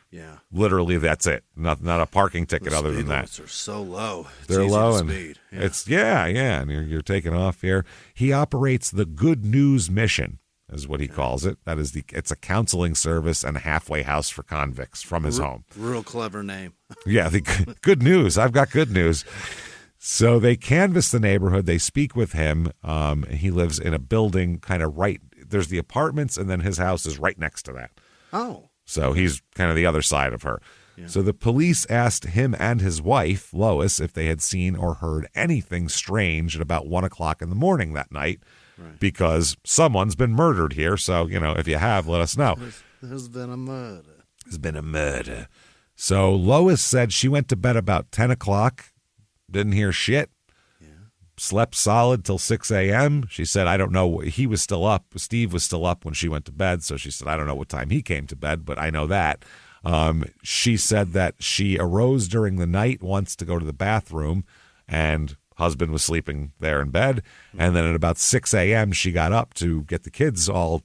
Yeah. Literally, that's it. Not a parking ticket other than that. The speed limits are so low. They're low, and speed. Yeah. It's and you're taking off here. He operates the Good News Mission, is what he calls it. That is it's a counseling service and a halfway house for convicts from his home. Real clever name. Yeah, the good news. I've got good news. So they canvass the neighborhood. They speak with him. He lives in a building kind of right. There's the apartments, and then his house is right next to that. Oh. So he's kind of the other side of her. Yeah. So the police asked him and his wife, Lois, if they had seen or heard anything strange at about 1 o'clock in the morning that night, because someone's been murdered here. So, if you have, let us know. There's been a murder. There's been a murder. So Lois said she went to bed about 10 o'clock, didn't hear shit. Slept solid till 6 a.m. She said, I don't know. He was still up. Steve was still up when she went to bed. So she said, I don't know what time he came to bed, but I know that. She said that she arose during the night once to go to the bathroom, and husband was sleeping there in bed. And then at about 6 a.m., she got up to get the kids all,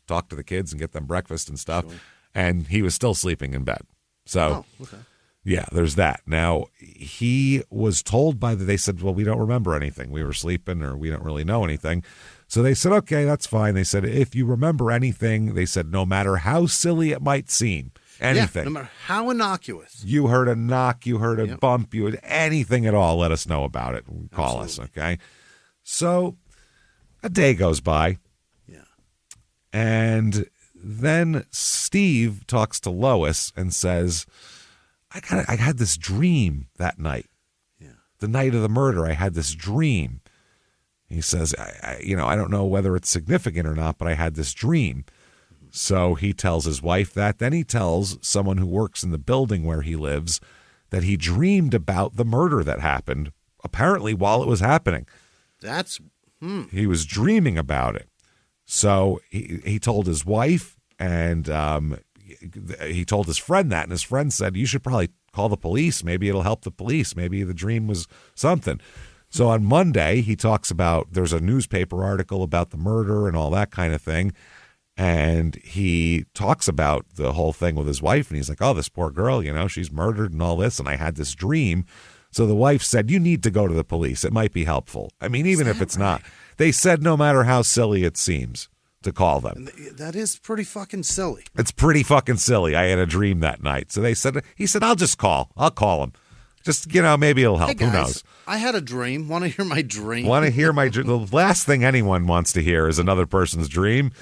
talk to the kids and get them breakfast and stuff. Sure. And he was still sleeping in bed. So... Oh, okay. Yeah, there's that. Now, he was told they said, well, we don't remember anything. We were sleeping, or we don't really know anything. So they said, okay, that's fine. They said, if you remember anything, they said, no matter how silly it might seem, anything. Yeah, no matter how innocuous. You heard a knock, you heard a bump, you heard anything at all, let us know about it. Call us, okay? So a day goes by. Yeah. And then Steve talks to Lois and says, I had this dream that night. Yeah. The night of the murder, I had this dream. He says, I don't know whether it's significant or not, but I had this dream. So he tells his wife that. Then he tells someone who works in the building where he lives that he dreamed about the murder that happened, apparently while it was happening. He was dreaming about it. So he told his wife, and he told his friend that, and his friend said, you should probably call the police. Maybe it'll help the police. Maybe the dream was something. So on Monday, he talks about, there's a newspaper article about the murder and all that kind of thing. And he talks about the whole thing with his wife. And he's like, oh, this poor girl, she's murdered and all this. And I had this dream. So the wife said, you need to go to the police. It might be helpful. I mean, even if it's not. They said no matter how silly it seems to call them. That is pretty fucking silly. It's pretty fucking silly. I had a dream that night. So he said, I'll just call. I'll call him. Just, maybe it'll help. Hey guys, who knows? I had a dream. Want to hear my dream? The last thing anyone wants to hear is another person's dream.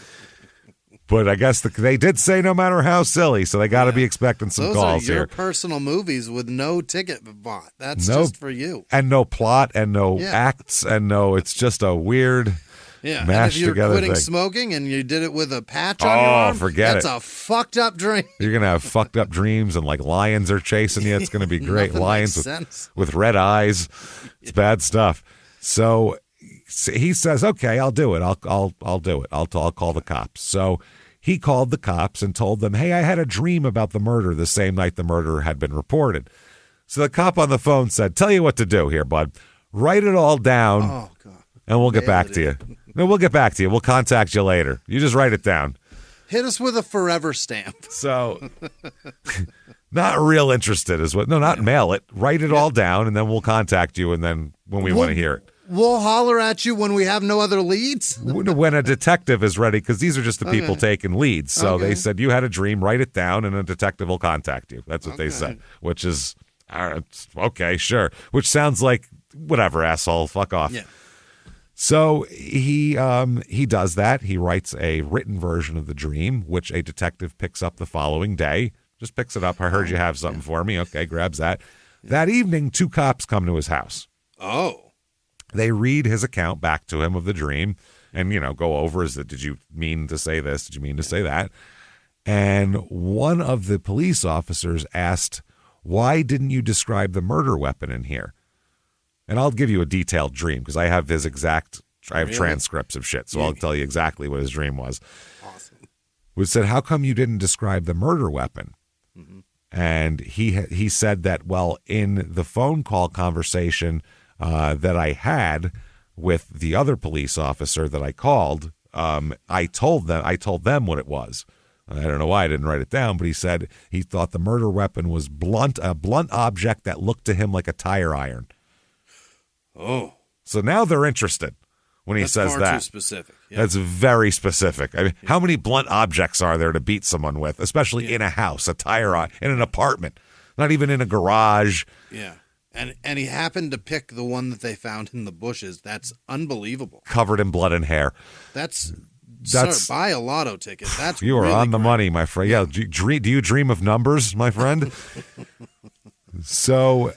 But I guess they did say no matter how silly, so they got to be expecting some calls here. Those are your here. personal movies with no ticket bought. That's just for you. And no plot and no acts and it's just a weird mashed together thing. And if you're quitting smoking and you did it with a patch on your arm, forget it. That's a fucked up dream. You're going to have fucked up dreams and like lions are chasing you. It's going to be great. Lions with red eyes. It's bad stuff. So he says, okay, I'll do it. I'll do it. I'll call the cops. So he called the cops and told them, hey, I had a dream about the murder the same night the murder had been reported. So the cop on the phone said, tell you what to do here, bud. Write it all down. Oh, God. And we'll get back to you. No, we'll get back to you. We'll contact you later. You just write it down. Hit us with a forever stamp. So not real interested is what. No, not mail it. Write it all down and then we'll contact you and then when we want to hear it. We'll holler at you when we have no other leads? When a detective is ready, because these are just the people taking leads. So they said, you had a dream, write it down, and a detective will contact you. That's what they said, which is, okay, sure. Which sounds like, whatever, asshole, fuck off. Yeah. So he does that. He writes a written version of the dream, which a detective picks up the following day. Just picks it up. I heard you have something for me. Okay, grabs that. That evening, 2 cops come to his house. Oh. They read his account back to him of the dream and, go over, did you mean to say this? Did you mean to say that? And one of the police officers asked, why didn't you describe the murder weapon in here? And I'll give you a detailed dream because I have transcripts of shit. So I'll tell you exactly what his dream was. Awesome. We said, how come you didn't describe the murder weapon? Mm-hmm. And he said that, well, in the phone call conversation that I had with the other police officer that I called, I told them what it was. I don't know why I didn't write it down, but he said he thought the murder weapon was a blunt object that looked to him like a tire iron. Oh. So now they're interested when he says that. That's far too specific. Yeah. That's very specific. I mean, how many blunt objects are there to beat someone with, especially in a house, a tire iron, in an apartment, not even in a garage? Yeah. And he happened to pick the one that they found in the bushes. That's unbelievable. Covered in blood and hair. Sir, buy a lotto ticket. That's you are really on the great. money, my friend. Yeah. Do you dream of numbers, my friend? So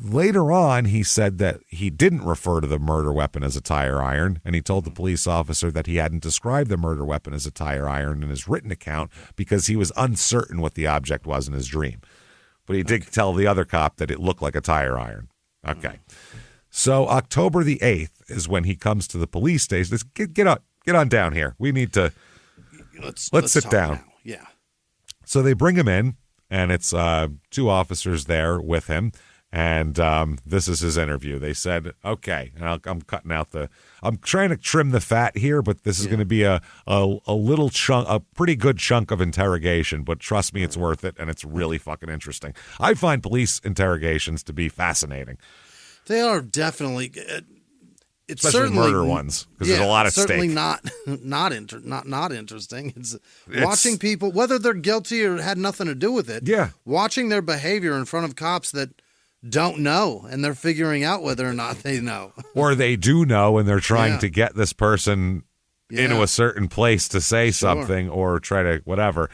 later on, he said that he didn't refer to the murder weapon as a tire iron, and he told the police officer that he hadn't described the murder weapon as a tire iron in his written account because he was uncertain what the object was in his dream. But he did tell the other cop that it looked like a tire iron. Okay. So October the 8th is when he comes to the police station. Get on down here. We need to let's sit down. Now. Yeah. So they bring him in, and it's 2 officers there with him. And this is his interview. They said, okay, and I'm cutting out I'm trying to trim the fat here, but this is going to be a little chunk, a pretty good chunk of interrogation. But trust me, it's worth it, and it's really fucking interesting. I find police interrogations to be fascinating. They are definitely. It's especially certainly murder ones because there's a lot at certainly stake. not interesting. It's watching people, whether they're guilty or had nothing to do with it. Yeah, watching their behavior in front of cops that don't know, and they're figuring out whether or not they know. Or they do know, and they're trying to get this person into a certain place to say something or try to whatever.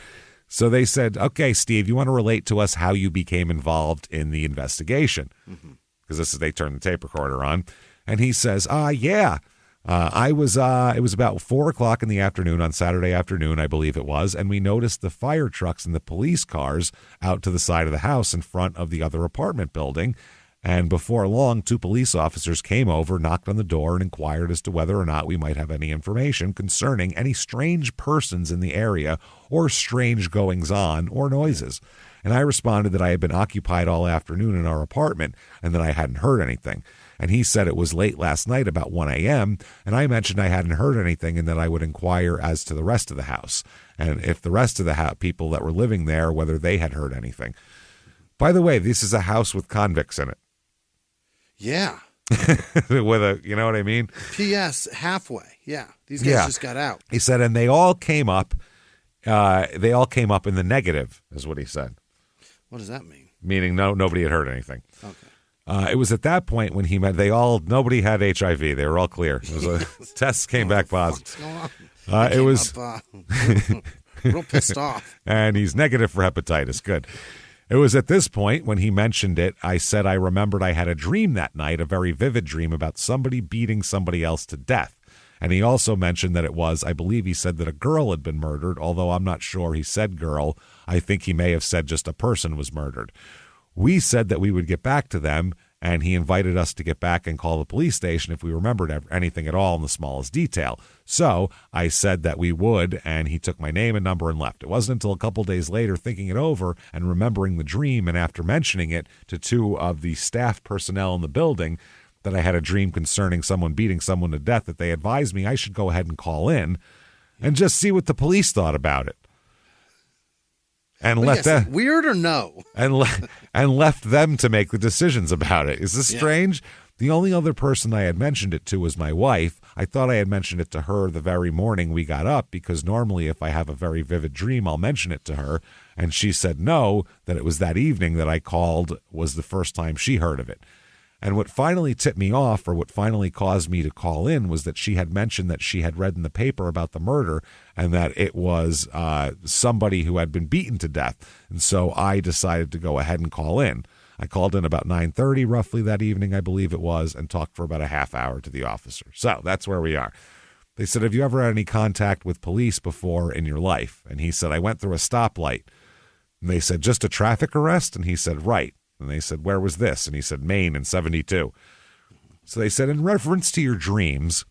So they said, okay, Steve, you want to relate to us how you became involved in the investigation? Because they turned the tape recorder on. And he says, yeah. It was about 4:00 in the afternoon on Saturday afternoon, I believe it was, and we noticed the fire trucks and the police cars out to the side of the house in front of the other apartment building. And before long, 2 police officers came over, knocked on the door, and inquired as to whether or not we might have any information concerning any strange persons in the area or strange goings-on or noises. And I responded that I had been occupied all afternoon in our apartment and that I hadn't heard anything. And he said it was late last night, about 1 a.m., and I mentioned I hadn't heard anything and that I would inquire as to the rest of the house, and if the rest of the people that were living there, whether they had heard anything. By the way, this is a house with convicts in it. Yeah. With a, you know what I mean? P.S. halfway. Yeah. These guys just got out. He said, and they all came up. They all came up in the negative, is what he said. What does that mean? Meaning nobody had heard anything. Okay. It was at that point when nobody had HIV. They were all clear. It was tests came back positive. What's going on? It was real pissed off. And he's negative for hepatitis. Good. It was at this point when he mentioned it, I said I remembered I had a dream that night, a very vivid dream about somebody beating somebody else to death. And he also mentioned that it was, I believe he said that a girl had been murdered, although I'm not sure he said girl. I think he may have said just a person was murdered. We said that we would get back to them, and he invited us to get back and call the police station if we remembered anything at all in the smallest detail. So I said that we would, and he took my name and number and left. It wasn't until a couple days later, thinking it over and remembering the dream, and after mentioning it to two of the staff personnel in the building, that I had a dream concerning someone beating someone to death, that they advised me I should go ahead and call in and just see what the police thought about it. And let them weird or no? And left them to make the decisions about it. Is this strange? The only other person I had mentioned it to was my wife. I thought I had mentioned it to her the very morning we got up, because normally if I have a very vivid dream, I'll mention it to her. And she said no, that it was that evening that I called was the first time she heard of it. And what finally tipped me off, or what finally caused me to call in, was that she had mentioned that she had read in the paper about the murder and that it was somebody who had been beaten to death. And so I decided to go ahead and call in. I called in about 9:30 roughly that evening, I believe it was, and talked for about a half hour to the officer. So that's where we are. They said, have you ever had any contact with police before in your life? And he said, I went through a stoplight. And they said, just a traffic arrest? And he said, right. And they said, where was this? And he said, Maine in 72. So they said, in reference to your dreams,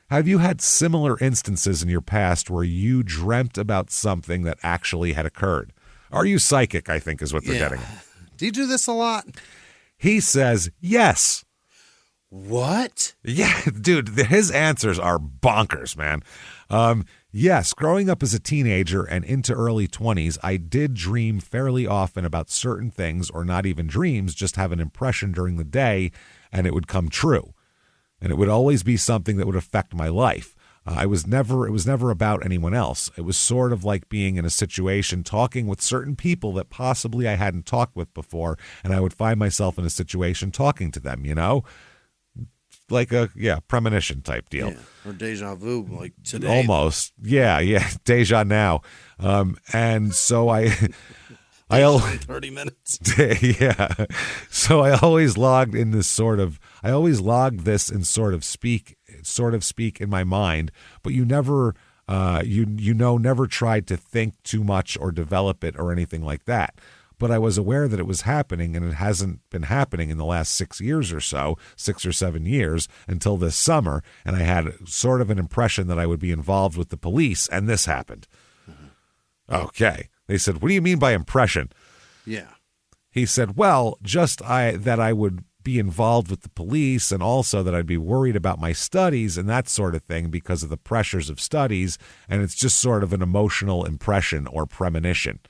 have you had similar instances in your past where you dreamt about something that actually had occurred? Are you psychic, I think is what they're getting at. Do you do this a lot? He says, yes. What? Yeah, dude, his answers are bonkers, man. Yes, growing up as a teenager and into early 20s, I did dream fairly often about certain things, or not even dreams, just have an impression during the day, and it would come true. And it would always be something that would affect my life. It was never about anyone else. It was sort of like being in a situation, talking with certain people that possibly I hadn't talked with before, and I would find myself in a situation talking to them, you know? Like a premonition type deal, or deja vu, like today. Almost, deja now, and so I 30 minutes. So I always logged in this this and sort of speak in my mind, but you never, never tried to think too much or develop it or anything like that. But I was aware that it was happening, and it hasn't been happening in the last 6 years or so, 6 or 7 years, until this summer. And I had sort of an impression that I would be involved with the police, and this happened. Mm-hmm. Okay. They said, what do you mean by impression? Yeah. He said, well, that I would be involved with the police, and also that I'd be worried about my studies and that sort of thing because of the pressures of studies. And it's just sort of an emotional impression or premonition.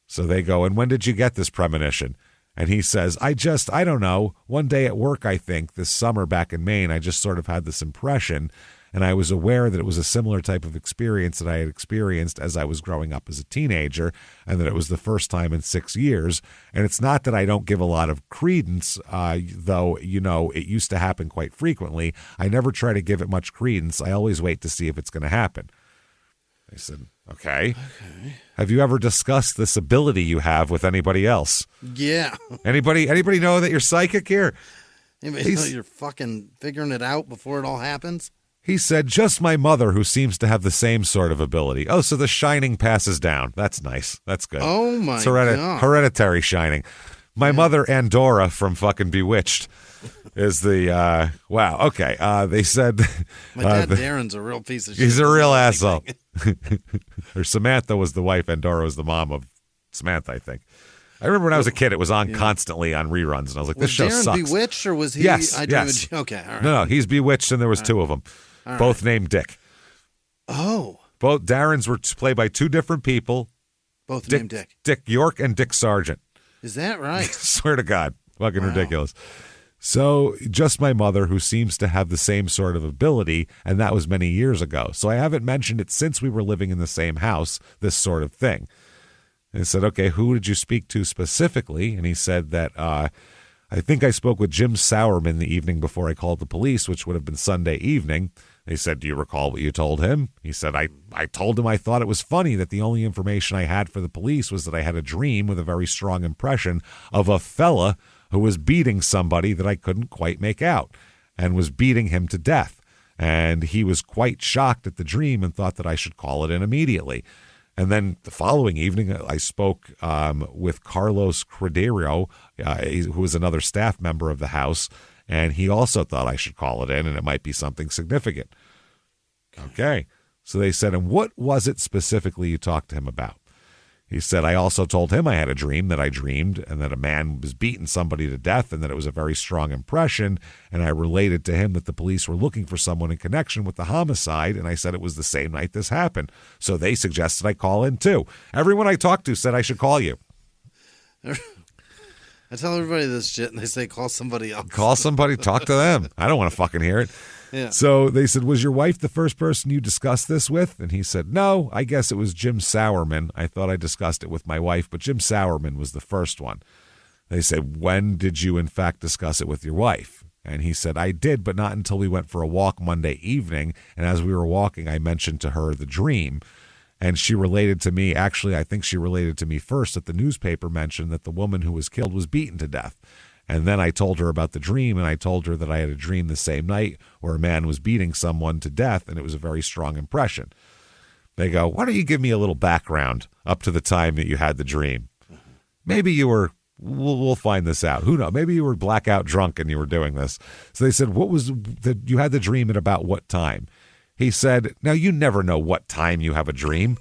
So they go, and when did you get this premonition? And he says, I don't know. One day at work, I think, this summer back in Maine, I just sort of had this impression, and I was aware that it was a similar type of experience that I had experienced as I was growing up as a teenager, and that it was the first time in 6 years. And it's not that I don't give a lot of credence, though, it used to happen quite frequently. I never try to give it much credence. I always wait to see if it's going to happen. I said, okay. Have you ever discussed this ability you have with anybody else? Yeah. Anybody know that you're psychic here? Anybody know you're fucking figuring it out before it all happens? He said, just my mother, who seems to have the same sort of ability. Oh, so the shining passes down. That's nice. That's good. Oh, my God. Hereditary shining. My mother, Andorra, from fucking Bewitched, is the, wow. Okay. They said. My dad, Darren's a real piece of shit. He's a real asshole. Or Samantha was the wife. Andorra was the mom of Samantha, I think. I remember when I was a kid, it was on constantly on reruns, and I was like, this show Darren sucks. Bewitched, or was he? Yes. Okay, all right. No, he's Bewitched, and there was two of them, both named Dick. Oh. Both Darrens were played by two different people. Both named Dick. Dick York and Dick Sargent. Is that right? Swear to God. Fucking ridiculous. So just my mother, who seems to have the same sort of ability, and that was many years ago. So I haven't mentioned it since we were living in the same house, this sort of thing. And I said, okay, who did you speak to specifically? And he said that I think I spoke with Jim Sauerman the evening before I called the police, which would have been Sunday evening. They said, do you recall what you told him? He said, I told him I thought it was funny that the only information I had for the police was that I had a dream with a very strong impression of a fella who was beating somebody that I couldn't quite make out and was beating him to death. And he was quite shocked at the dream and thought that I should call it in immediately. And then the following evening, I spoke with Carlos Credero, who was another staff member of the house, and he also thought I should call it in and it might be something significant. Okay. So they said, and what was it specifically you talked to him about? He said, I also told him I had a dream that I dreamed and that a man was beating somebody to death and that it was a very strong impression. And I related to him that the police were looking for someone in connection with the homicide. And I said it was the same night this happened. So they suggested I call in too. Everyone I talked to said I should call you. I tell everybody this shit and they say, call somebody else. Call somebody, talk to them. I don't want to fucking hear it. Yeah. So they said, was your wife the first person you discussed this with? And he said, no, I guess it was Jim Sauerman. I thought I discussed it with my wife, but Jim Sauerman was the first one. They said, when did you in fact discuss it with your wife? And he said, I did, but not until we went for a walk Monday evening. And as we were walking, I mentioned to her the dream. And she related to me, actually, I think she related to me first that the newspaper mentioned that the woman who was killed was beaten to death. And then I told her about the dream, and I told her that I had a dream the same night where a man was beating someone to death, and it was a very strong impression. They go, why don't you give me a little background up to the time that you had the dream? Maybe you were, we'll find this out. Who knows? Maybe you were blackout drunk and you were doing this. So they said, you had the dream at about what time? He said, now you never know what time you have a dream.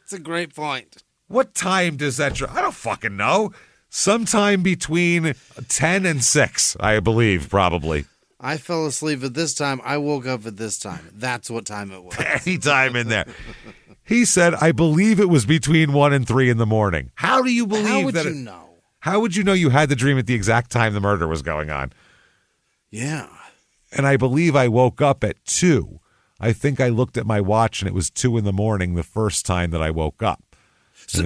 It's a great point. What time does that I don't fucking know. Sometime between 10 and 6, I believe, probably. I fell asleep at this time. I woke up at this time. That's what time it was. Any time in there. He said, I believe it was between 1 and 3 in the morning. How do you believe How would that? You know? How would you know you had the dream at the exact time the murder was going on? Yeah. And I believe I woke up at 2. I think I looked at my watch and it was 2 in the morning the first time that I woke up. So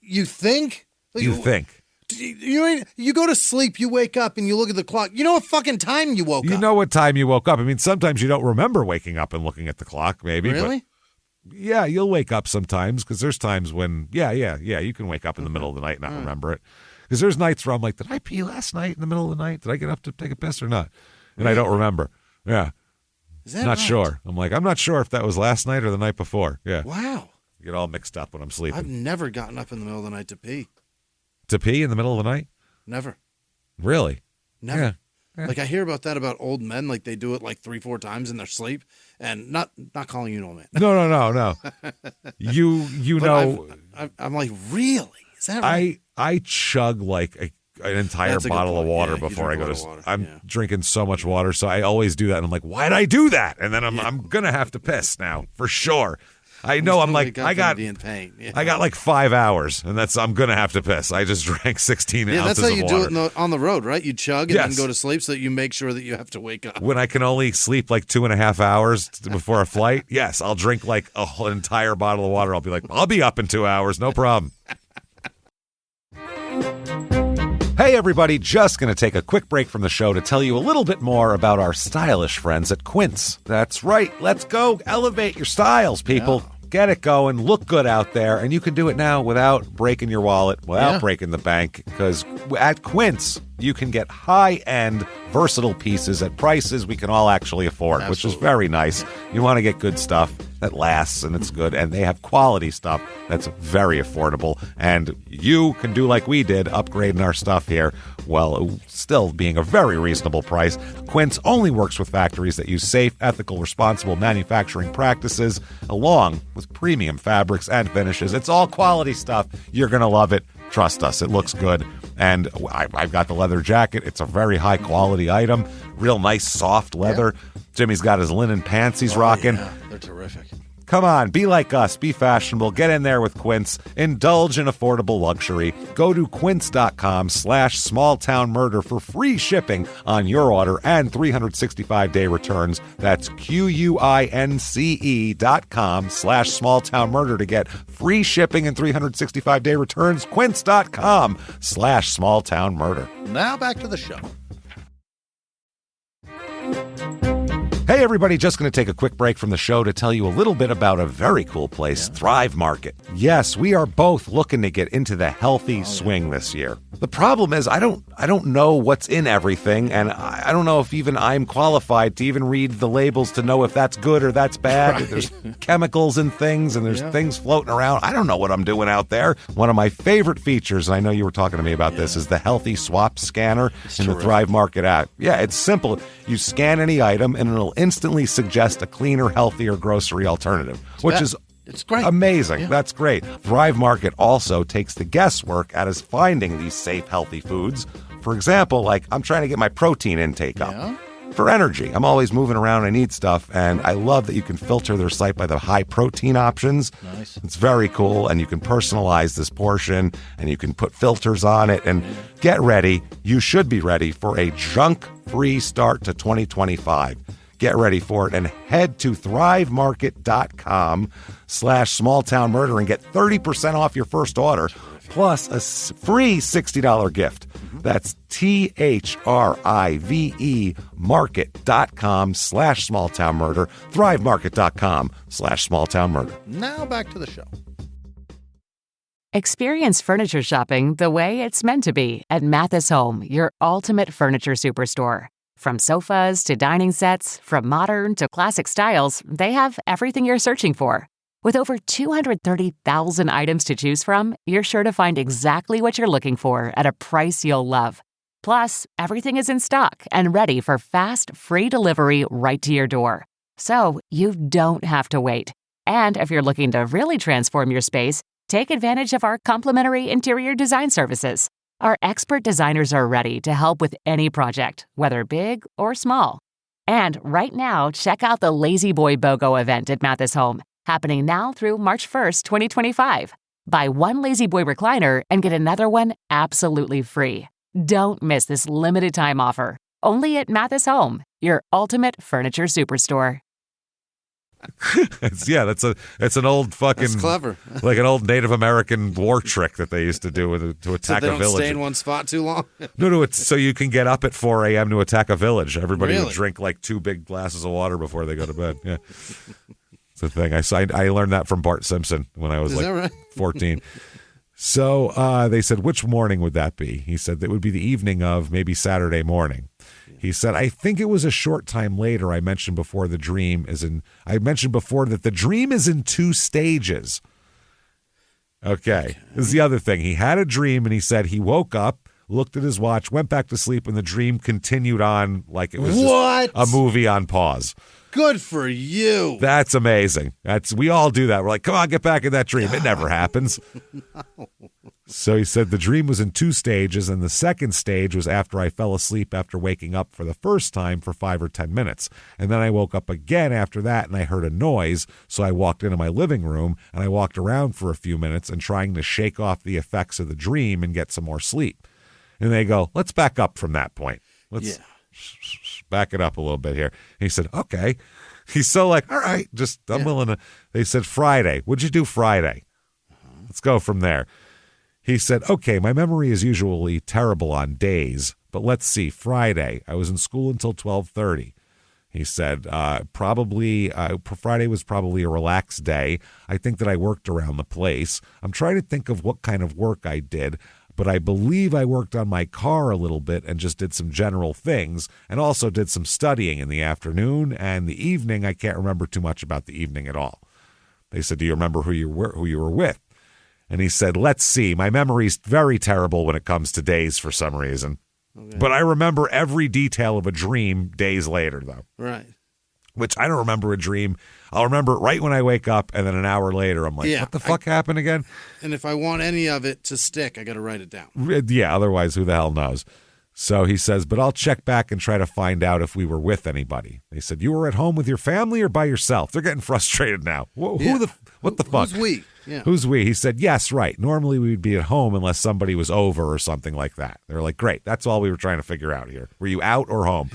you think? You think. You go to sleep, you wake up, and you look at the clock. You know what fucking time you woke up. You know what time you woke up. I mean, sometimes you don't remember waking up and looking at the clock, maybe. Really? But yeah, you'll wake up sometimes because there's times when, you can wake up in the middle of the night and not remember it. Because there's nights where I'm like, did I pee last night in the middle of the night? Did I get up to take a piss or not? And I don't remember. Yeah. Is that not right? sure. I'm like, I'm not sure if that was last night or the night before. Yeah. Wow. I get all mixed up when I'm sleeping. I've never gotten up in the middle of the night to pee. To pee in the middle of the night? Never. Really? Never. Yeah. Like I hear about that about old men, like they do it like 3-4 times in their sleep, and not calling you an old man. No. You know. I'm like, really? Is that right? I chug like an entire bottle of water before I go to sleep. I'm drinking so much water, so I always do that. And I'm like, why'd I do that? And then I'm gonna have to piss now for sure. I know. I'm like, I got like 5 hours, and I'm gonna have to piss. I just drank 16 ounces of water. That's how you do it on the road, right? You chug and then go to sleep so that you make sure that you have to wake up. When I can only sleep like 2.5 hours before a flight, yes, I'll drink like an entire bottle of water. I'll be like, I'll be up in 2 hours, no problem. Hey everybody, just going to take a quick break from the show to tell you a little bit more about our stylish friends at Quince. That's right, let's go elevate your styles, people. Yeah. Get it going, look good out there, and you can do it now without breaking your wallet, without breaking the bank, because at Quince, you can get high-end, versatile pieces at prices we can all actually afford, which is very nice. You want to get good stuff that lasts and it's good, and they have quality stuff that's very affordable, and you can do like we did, upgrading our stuff here, while still being a very reasonable price. Quince only works with factories that use safe, ethical, responsible manufacturing practices, along with premium fabrics and finishes. It's all quality stuff. You're going to love it. Trust us, it looks good. And I've got the leather jacket. It's a very high-quality item. Real nice, soft leather. Yeah. Jimmy's got his linen pants he's rocking. Yeah. They're terrific. Come on, be like us, be fashionable, get in there with Quince, indulge in affordable luxury. Go to quince.com/smalltownmurder for free shipping on your order and 365-day returns. That's QUINCE.com/smalltownmurder to get free shipping and 365-day returns. Quince.com/smalltownmurder. Now back to the show. Hey, everybody, just going to take a quick break from the show to tell you a little bit about a very cool place, Thrive Market. Yes, we are both looking to get into the healthy swing this year. The problem is I don't know what's in everything, and I don't know if even I'm qualified to even read the labels to know if that's good or that's bad. Right. There's chemicals in things, and there's things floating around. I don't know what I'm doing out there. One of my favorite features, and I know you were talking to me about this, is the Healthy Swap Scanner in the Thrive Market app. Yeah, it's simple. You scan any item, and it'll instantly suggest a cleaner, healthier grocery alternative, which is it's great. Amazing. Yeah. That's great. Thrive Market also takes the guesswork out of finding these safe, healthy foods. For example, like I'm trying to get my protein intake up for energy. I'm always moving around. I need stuff. And I love that you can filter their site by the high protein options. Nice. It's very cool. And you can personalize this portion and you can put filters on it. And get ready. You should be ready for a junk-free start to 2025. Get ready for it and head to thrivemarket.com/smalltownmurder and get 30% off your first order plus a free $60 gift. That's THRIVE market.com/smalltownmurder, thrivemarket.com/smalltownmurder. Now back to the show. Experience furniture shopping the way it's meant to be at Mathis Home, your ultimate furniture superstore. From sofas to dining sets, from modern to classic styles, they have everything you're searching for. With over 230,000 items to choose from, you're sure to find exactly what you're looking for at a price you'll love. Plus, everything is in stock and ready for fast, free delivery right to your door. So you don't have to wait. And if you're looking to really transform your space, take advantage of our complimentary interior design services. Our expert designers are ready to help with any project, whether big or small. And right now, check out the Lazy Boy BOGO event at Mathis Home, happening now through March 1st, 2025. Buy one Lazy Boy recliner and get another one absolutely free. Don't miss this limited time offer. Only at Mathis Home, your ultimate furniture superstore. It's an old fucking That's clever. Like an old Native American war trick that they used to do to attack so they a don't village. stay in one spot too long. No, it's so you can get up at 4 a.m. to attack a village. Everybody Really? would drink like 2 big glasses of water before they go to bed. Yeah, it's a thing. I learned that from Bart Simpson when I was Is that right? 14. So they said, which morning would that be? He said that would be the evening of maybe Saturday morning. He said, I think it was a short time later. I mentioned before that the dream is in 2 stages. Okay. This is the other thing. He had a dream and he said he woke up, looked at his watch, went back to sleep, and the dream continued on like it was just a movie on pause. Good for you. That's amazing. We all do that. We're like, come on, get back in that dream. It never happens. No. So he said the dream was in 2 stages, and the second stage was after I fell asleep after waking up for the first time for 5 or 10 minutes. And then I woke up again after that, and I heard a noise, so I walked into my living room, and I walked around for a few minutes and trying to shake off the effects of the dream and get some more sleep. And they go, let's back up from that point. Let's back it up a little bit here. And he said, okay. He's so like, all right, I'm willing to. They said Friday. What'd you do Friday? Let's go from there. He said, okay, my memory is usually terrible on days, but let's see, Friday, I was in school until 12:30. He said, Friday was probably a relaxed day. I think that I worked around the place. I'm trying to think of what kind of work I did, but I believe I worked on my car a little bit and just did some general things and also did some studying in the afternoon, and the evening, I can't remember too much about the evening at all. They said, do you remember who you were with? And he said, let's see, my memory's very terrible when it comes to days for some reason. Okay. But I remember every detail of a dream days later, though. Right. Which I don't remember a dream. I'll remember it right when I wake up, and then an hour later, I'm like, what the fuck happened again? And if I want any of it to stick, I got to write it down. Yeah, otherwise, who the hell knows? So he says, but I'll check back and try to find out if we were with anybody. They said, you were at home with your family or by yourself? They're getting frustrated now. What the fuck? Who's we? Yeah. Who's we? He said, yes, right. Normally we'd be at home unless somebody was over or something like that. They're like, great. That's all we were trying to figure out here. Were you out or home?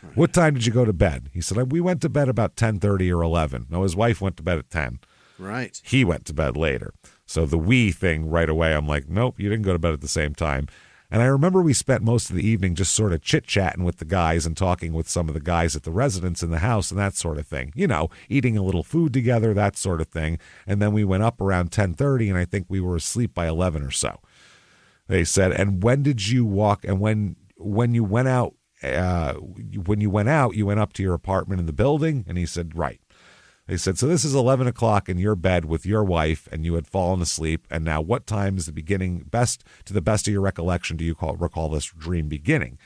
Right. What time did you go to bed? He said, we went to bed about 10:30 or 11. No, his wife went to bed at 10. Right. He went to bed later. So the we thing right away, I'm like, nope, you didn't go to bed at the same time. And I remember we spent most of the evening just sort of chit-chatting with the guys and talking with some of the guys at the residence in the house and that sort of thing. You know, eating a little food together, that sort of thing. And then we went up around 10:30, and I think we were asleep by 11 or so. They said, and when did you walk? And when you went out, you went up to your apartment in the building? And he said, right. They said, so this is 11 o'clock in your bed with your wife, and you had fallen asleep. And now what time is the beginning, to the best of your recollection, do you recall this dream beginning?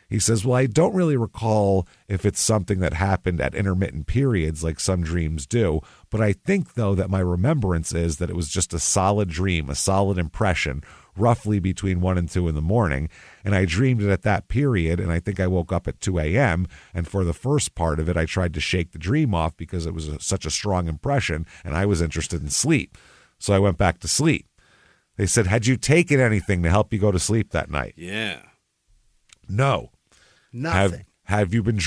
He says, well, I don't really recall if it's something that happened at intermittent periods like some dreams do. But I think, though, that my remembrance is that it was just a solid dream, a solid impression, roughly between 1 and 2 in the morning. And I dreamed it at that period, and I think I woke up at 2 a.m. And for the first part of it, I tried to shake the dream off because it was such a strong impression, and I was interested in sleep. So I went back to sleep. They said, had you taken anything to help you go to sleep that night? Yeah. No. Nothing. Had you been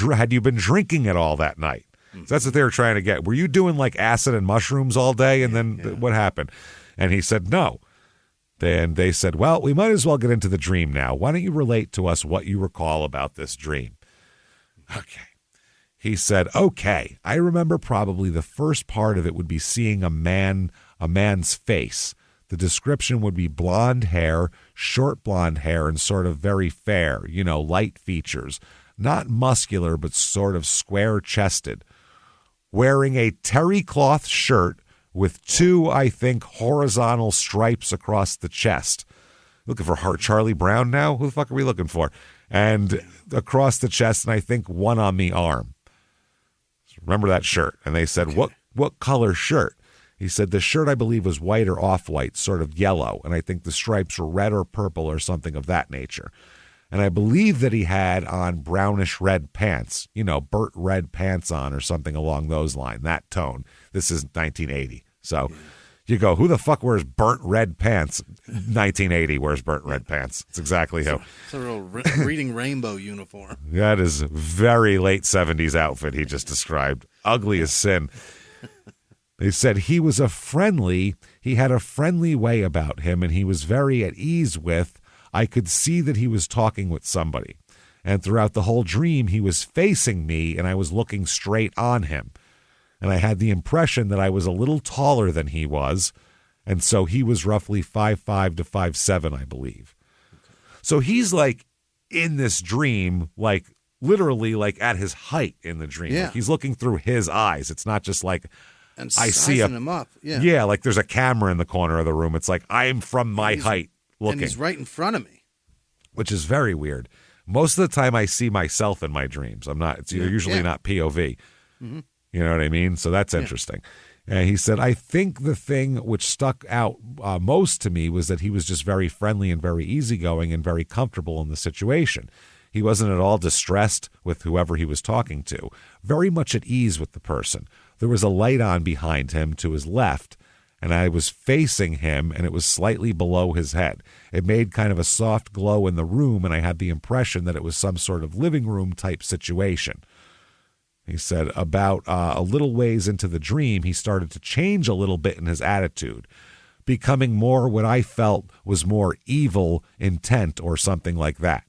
drinking at all that night? So that's what they were trying to get. Were you doing like acid and mushrooms all day? And then what happened? And he said, no. Then they said, well, we might as well get into the dream now. Why don't you relate to us what you recall about this dream? Okay. He said, okay, I remember probably the first part of it would be seeing a man's face. The description would be blonde hair, short blonde hair, and sort of very fair, light features. Not muscular, but sort of square-chested. Wearing a terry cloth shirt with 2, I think, horizontal stripes across the chest. Looking for Charlie Brown now? Who the fuck are we looking for? And across the chest, and I think one on the arm. Remember that shirt? And they said, what color shirt? He said the shirt, I believe, was white or off-white, sort of yellow, and I think the stripes were red or purple or something of that nature. And I believe that he had on brownish red pants, burnt red pants on or something along those lines, that tone. This is 1980. So you go, who the fuck wears burnt red pants? 1980 wears burnt red pants. It's exactly who. It's a real reading rainbow uniform. That is a very late 70s outfit he just described. Ugly as sin. They said he had a friendly way about him, and he was very at ease with. I could see that he was talking with somebody. And throughout the whole dream, he was facing me, and I was looking straight on him. And I had the impression that I was a little taller than he was, and so he was roughly 5'5" to 5'7", I believe. Okay. So he's like in this dream, like literally like at his height in the dream. Yeah. Like he's looking through his eyes. It's not just like and I see him up. Yeah, like there's a camera in the corner of the room. It's like I'm from my height looking. And he's right in front of me. Which is very weird. Most of the time I see myself in my dreams. It's usually not POV. Mm-hmm. You know what I mean? So that's interesting. And he said, I think the thing which stuck out most to me was that he was just very friendly and very easygoing and very comfortable in the situation. He wasn't at all distressed with whoever he was talking to, very much at ease with the person. There was a light on behind him to his left, and I was facing him, and it was slightly below his head. It made kind of a soft glow in the room, and I had the impression that it was some sort of living room type situation. He said about a little ways into the dream, he started to change a little bit in his attitude, becoming more what I felt was more evil intent or something like that.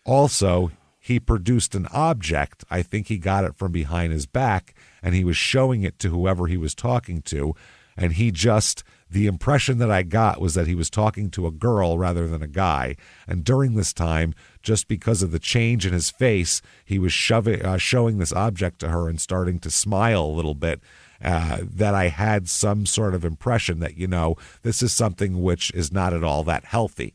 Also, he produced an object. I think he got it from behind his back, and he was showing it to whoever he was talking to. And the impression that I got was that he was talking to a girl rather than a guy. And during this time, just because of the change in his face, he was showing this object to her and starting to smile a little bit, that I had some sort of impression that, this is something which is not at all that healthy.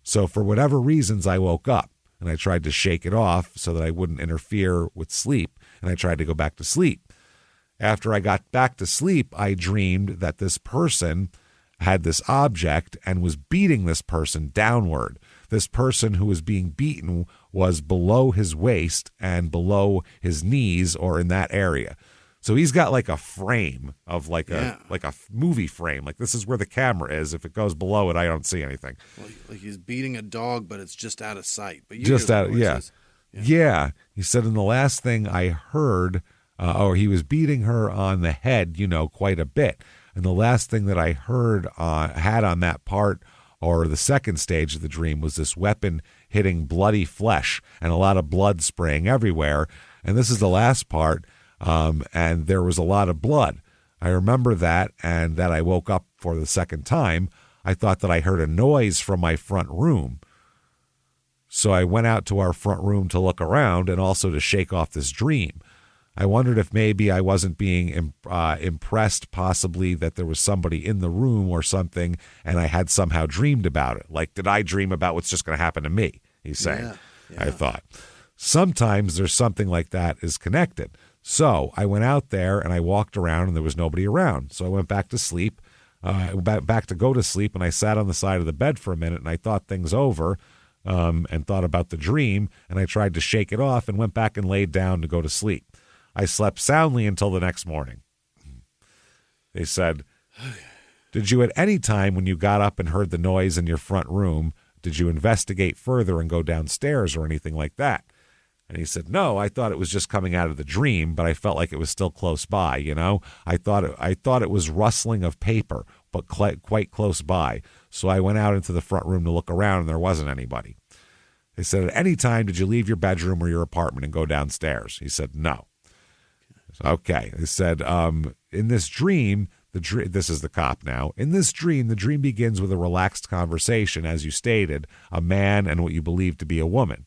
So for whatever reasons, I woke up and I tried to shake it off so that I wouldn't interfere with sleep. And I tried to go back to sleep. After I got back to sleep, I dreamed that this person had this object and was beating this person downward. this person who was being beaten was below his waist and below his knees or in that area. So he's got like a frame of like a movie frame. Like this is where the camera is. If it goes below it, I don't see anything. Well, like he's beating a dog, but it's just out of sight. But you just out, yeah. Yeah. He said, and the last thing I heard, he was beating her on the head, quite a bit. And the last thing that I heard had on that part or the second stage of the dream was this weapon hitting bloody flesh and a lot of blood spraying everywhere. And this is the last part. And there was a lot of blood. I remember that, and that I woke up for the second time. I thought that I heard a noise from my front room. So I went out to our front room to look around and also to shake off this dream. I wondered if maybe I wasn't being impressed, possibly that there was somebody in the room or something, and I had somehow dreamed about it. Like, did I dream about what's just going to happen to me? He's saying. Yeah. I thought. Sometimes there's something like that is connected. So I went out there and I walked around and there was nobody around. So I went back to sleep, back to go to sleep, and I sat on the side of the bed for a minute and I thought things over and thought about the dream, and I tried to shake it off and went back and laid down to go to sleep. I slept soundly until the next morning. They said, did you at any time when you got up and heard the noise in your front room, did you investigate further and go downstairs or anything like that? And he said, no, I thought it was just coming out of the dream, but I felt like it was still close by, I thought it was rustling of paper, but quite close by. So I went out into the front room to look around, and there wasn't anybody. They said, at any time, did you leave your bedroom or your apartment and go downstairs? He said, no. Okay. They said, in this dream, this is the cop now. In this dream, the dream begins with a relaxed conversation, as you stated, a man and what you believe to be a woman.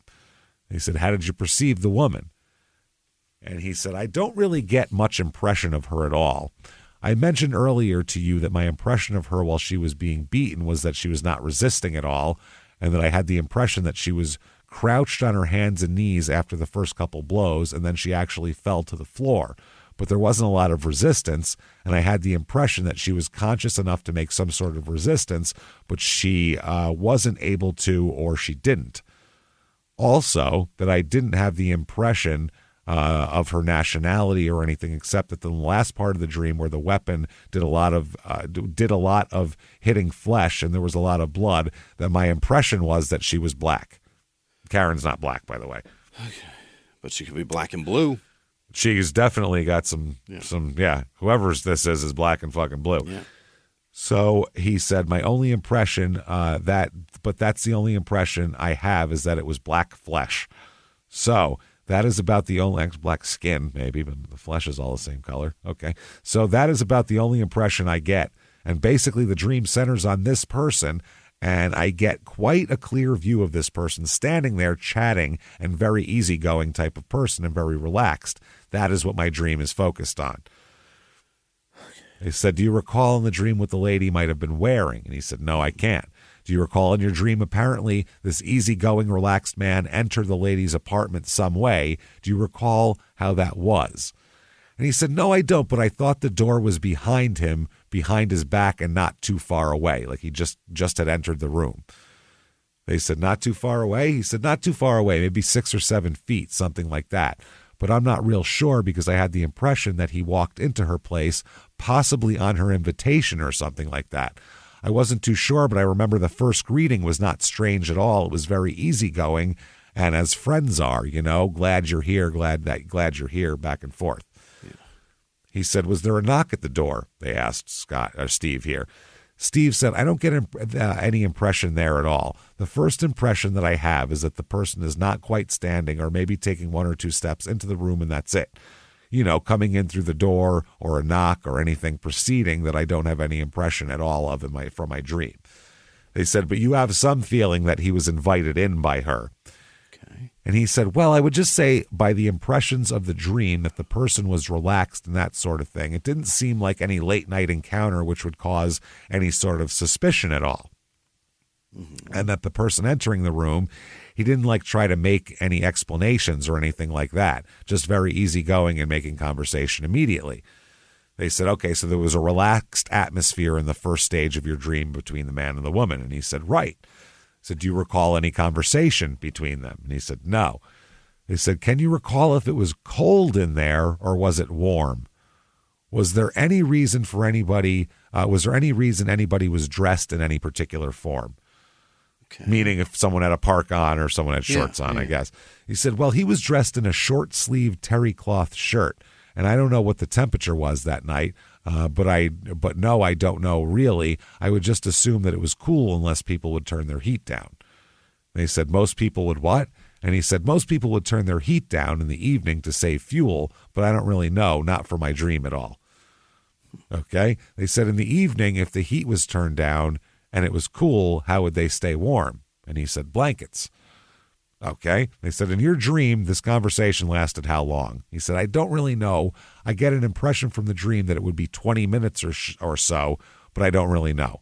He said, how did you perceive the woman? And he said, I don't really get much impression of her at all. I mentioned earlier to you that my impression of her while she was being beaten was that she was not resisting at all, and that I had the impression that she was crouched on her hands and knees after the first couple blows, and then she actually fell to the floor. But there wasn't a lot of resistance, and I had the impression that she was conscious enough to make some sort of resistance, but she wasn't able to, or she didn't. Also, that I didn't have the impression of her nationality or anything, except that the last part of the dream where the weapon did a lot of hitting flesh and there was a lot of blood, that my impression was that she was black. Karen's not black, by the way. Okay. But she could be black and blue. She's definitely got some, whoever this is black and fucking blue. Yeah. So he said, my only impression but that's the only impression I have is that it was black flesh. So that is about the only, black skin maybe, but the flesh is all the same color. Okay. So that is about the only impression I get. And basically the dream centers on this person, and I get quite a clear view of this person standing there chatting and very easygoing type of person and very relaxed. That is what my dream is focused on. They said, do you recall in the dream what the lady might have been wearing? And he said, no, I can't. Do you recall in your dream, apparently, this easygoing, relaxed man entered the lady's apartment some way? Do you recall how that was? And he said, no, I don't, but I thought the door was behind him, behind his back, and not too far away, like he just had entered the room. They said, not too far away? He said, not too far away, maybe 6 or 7 feet, something like that. But I'm not real sure because I had the impression that he walked into her place, possibly on her invitation or something like that. I wasn't too sure, but I remember the first greeting was not strange at all. It was very easygoing, and as friends are, glad you're here, glad you're here, back and forth. Yeah. He said, was there a knock at the door? They asked Steve here. Steve said, I don't get any impression there at all. The first impression that I have is that the person is not quite standing or maybe taking 1 or 2 steps into the room, and that's it. Coming in through the door or a knock or anything preceding that I don't have any impression at all of from my dream. They said, but you have some feeling that he was invited in by her. Okay. And he said, well, I would just say by the impressions of the dream that the person was relaxed and that sort of thing. It didn't seem like any late night encounter which would cause any sort of suspicion at all. Mm-hmm. And that the person entering the room, he didn't try to make any explanations or anything like that. Just very easygoing and making conversation immediately. They said, okay, so there was a relaxed atmosphere in the first stage of your dream between the man and the woman. And he said, right. said, do you recall any conversation between them? And he said, no. They said, can you recall if it was cold in there or was it warm? Was there any reason for anybody, anybody was dressed in any particular form? Okay. Meaning if someone had a park on or someone had shorts on, I guess. He said, well, he was dressed in a short-sleeved terry cloth shirt, and I don't know what the temperature was that night, but no, I don't know really. I would just assume that it was cool unless people would turn their heat down. They said, most people would what? And he said, most people would turn their heat down in the evening to save fuel, but I don't really know, not for my dream at all. Okay? They said in the evening, if the heat was turned down and it was cool, how would they stay warm? And he said, blankets. Okay. They said, in your dream, this conversation lasted how long? He said, I don't really know. I get an impression from the dream that it would be 20 minutes or so, but I don't really know.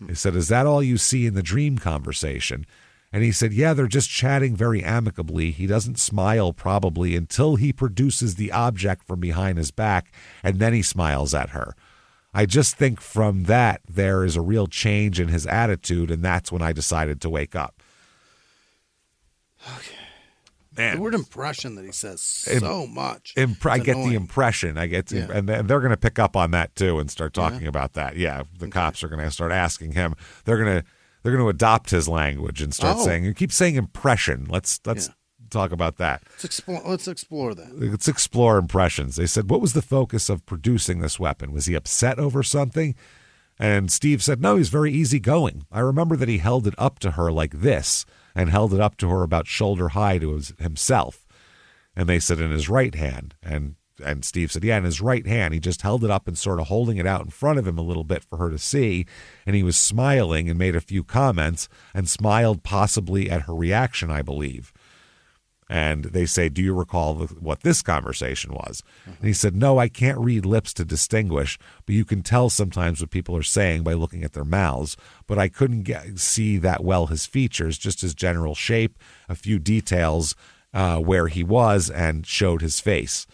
He said, is that all you see in the dream conversation? And he said, yeah, they're just chatting very amicably. He doesn't smile probably until he produces the object from behind his back, and then he smiles at her. I just think from that there is a real change in his attitude, and that's when I decided to wake up. Okay. Man. The word impression that he says so much. I get the impression. And they're going to pick up on that too and start talking about that. Yeah, the cops are going to start asking him. They're going to adopt his language and start saying, you keep saying impression. Let's talk about that. Let's explore that. Let's explore impressions. They said, what was the focus of producing this weapon? Was he upset over something? And Steve said, no, he's very easygoing. I remember that he held it up to her like this and held it up to her about shoulder high to himself. And they said, in his right hand. And Steve said, yeah, in his right hand. He just held it up and sort of holding it out in front of him a little bit for her to see. And he was smiling and made a few comments and smiled possibly at her reaction, I believe. And they say, do you recall what this conversation was? And he said, no, I can't read lips to distinguish, but you can tell sometimes what people are saying by looking at their mouths. But I couldn't see that well his features, just his general shape, a few details where he was, and showed his face.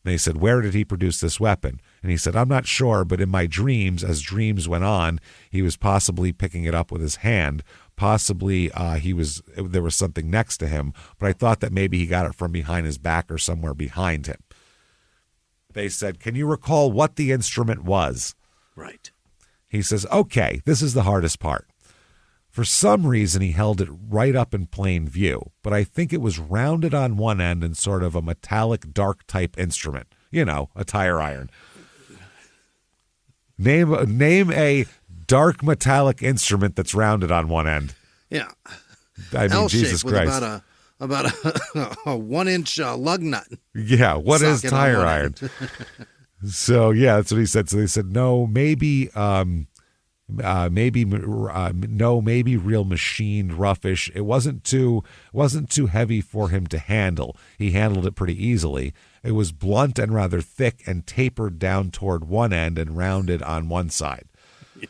And they said, where did he produce this weapon? And he said, I'm not sure, but in my dreams, as dreams went on, he was possibly picking it up with his hand. Possibly there was something next to him, but I thought that maybe he got it from behind his back or somewhere behind him. They said, can you recall what the instrument was? Right. He says, okay, this is the hardest part. For some reason, he held it right up in plain view, but I think it was rounded on one end and sort of a metallic dark type instrument. You know, a tire iron. Name a dark metallic instrument that's rounded on one end. Yeah. I mean, Jesus Christ. With about a 1-inch lug nut. Yeah. What is tire iron? So, yeah, that's what he said. So they said, no, maybe real machined, roughish. It wasn't too heavy for him to handle. He handled it pretty easily. It was blunt and rather thick and tapered down toward one end and rounded on one side. Yeah.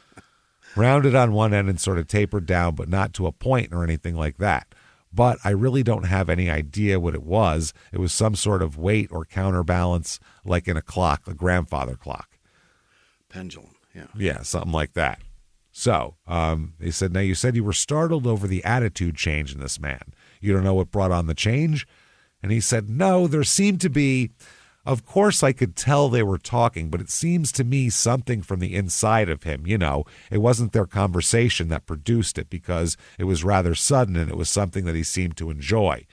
Rounded on one end and sort of tapered down, but not to a point or anything like that. But I really don't have any idea what it was. It was some sort of weight or counterbalance, like in a clock, a grandfather clock. Pendulum, yeah. Yeah, something like that. So they said, now you said you were startled over the attitude change in this man. You don't know what brought on the change? And he said, no, there seemed to be, of course I could tell they were talking, but it seems to me something from the inside of him. You know, it wasn't their conversation that produced it because it was rather sudden and it was something that he seemed to enjoy.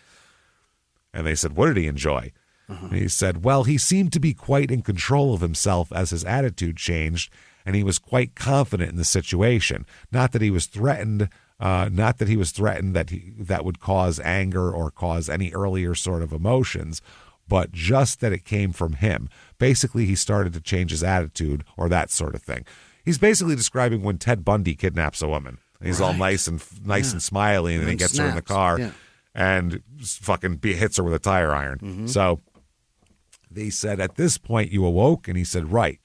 And they said, what did he enjoy? And he said, well, he seemed to be quite in control of himself as his attitude changed, and he was quite confident in the situation. Not that he was threatened, that would cause anger or cause any earlier sort of emotions, but just that it came from him. Basically, he started to change his attitude or that sort of thing. He's basically describing when Ted Bundy kidnaps a woman. He's all nice and smiling, and then he gets her in the car and fucking hits her with a tire iron. So they said, at this point, you awoke? And he said, right.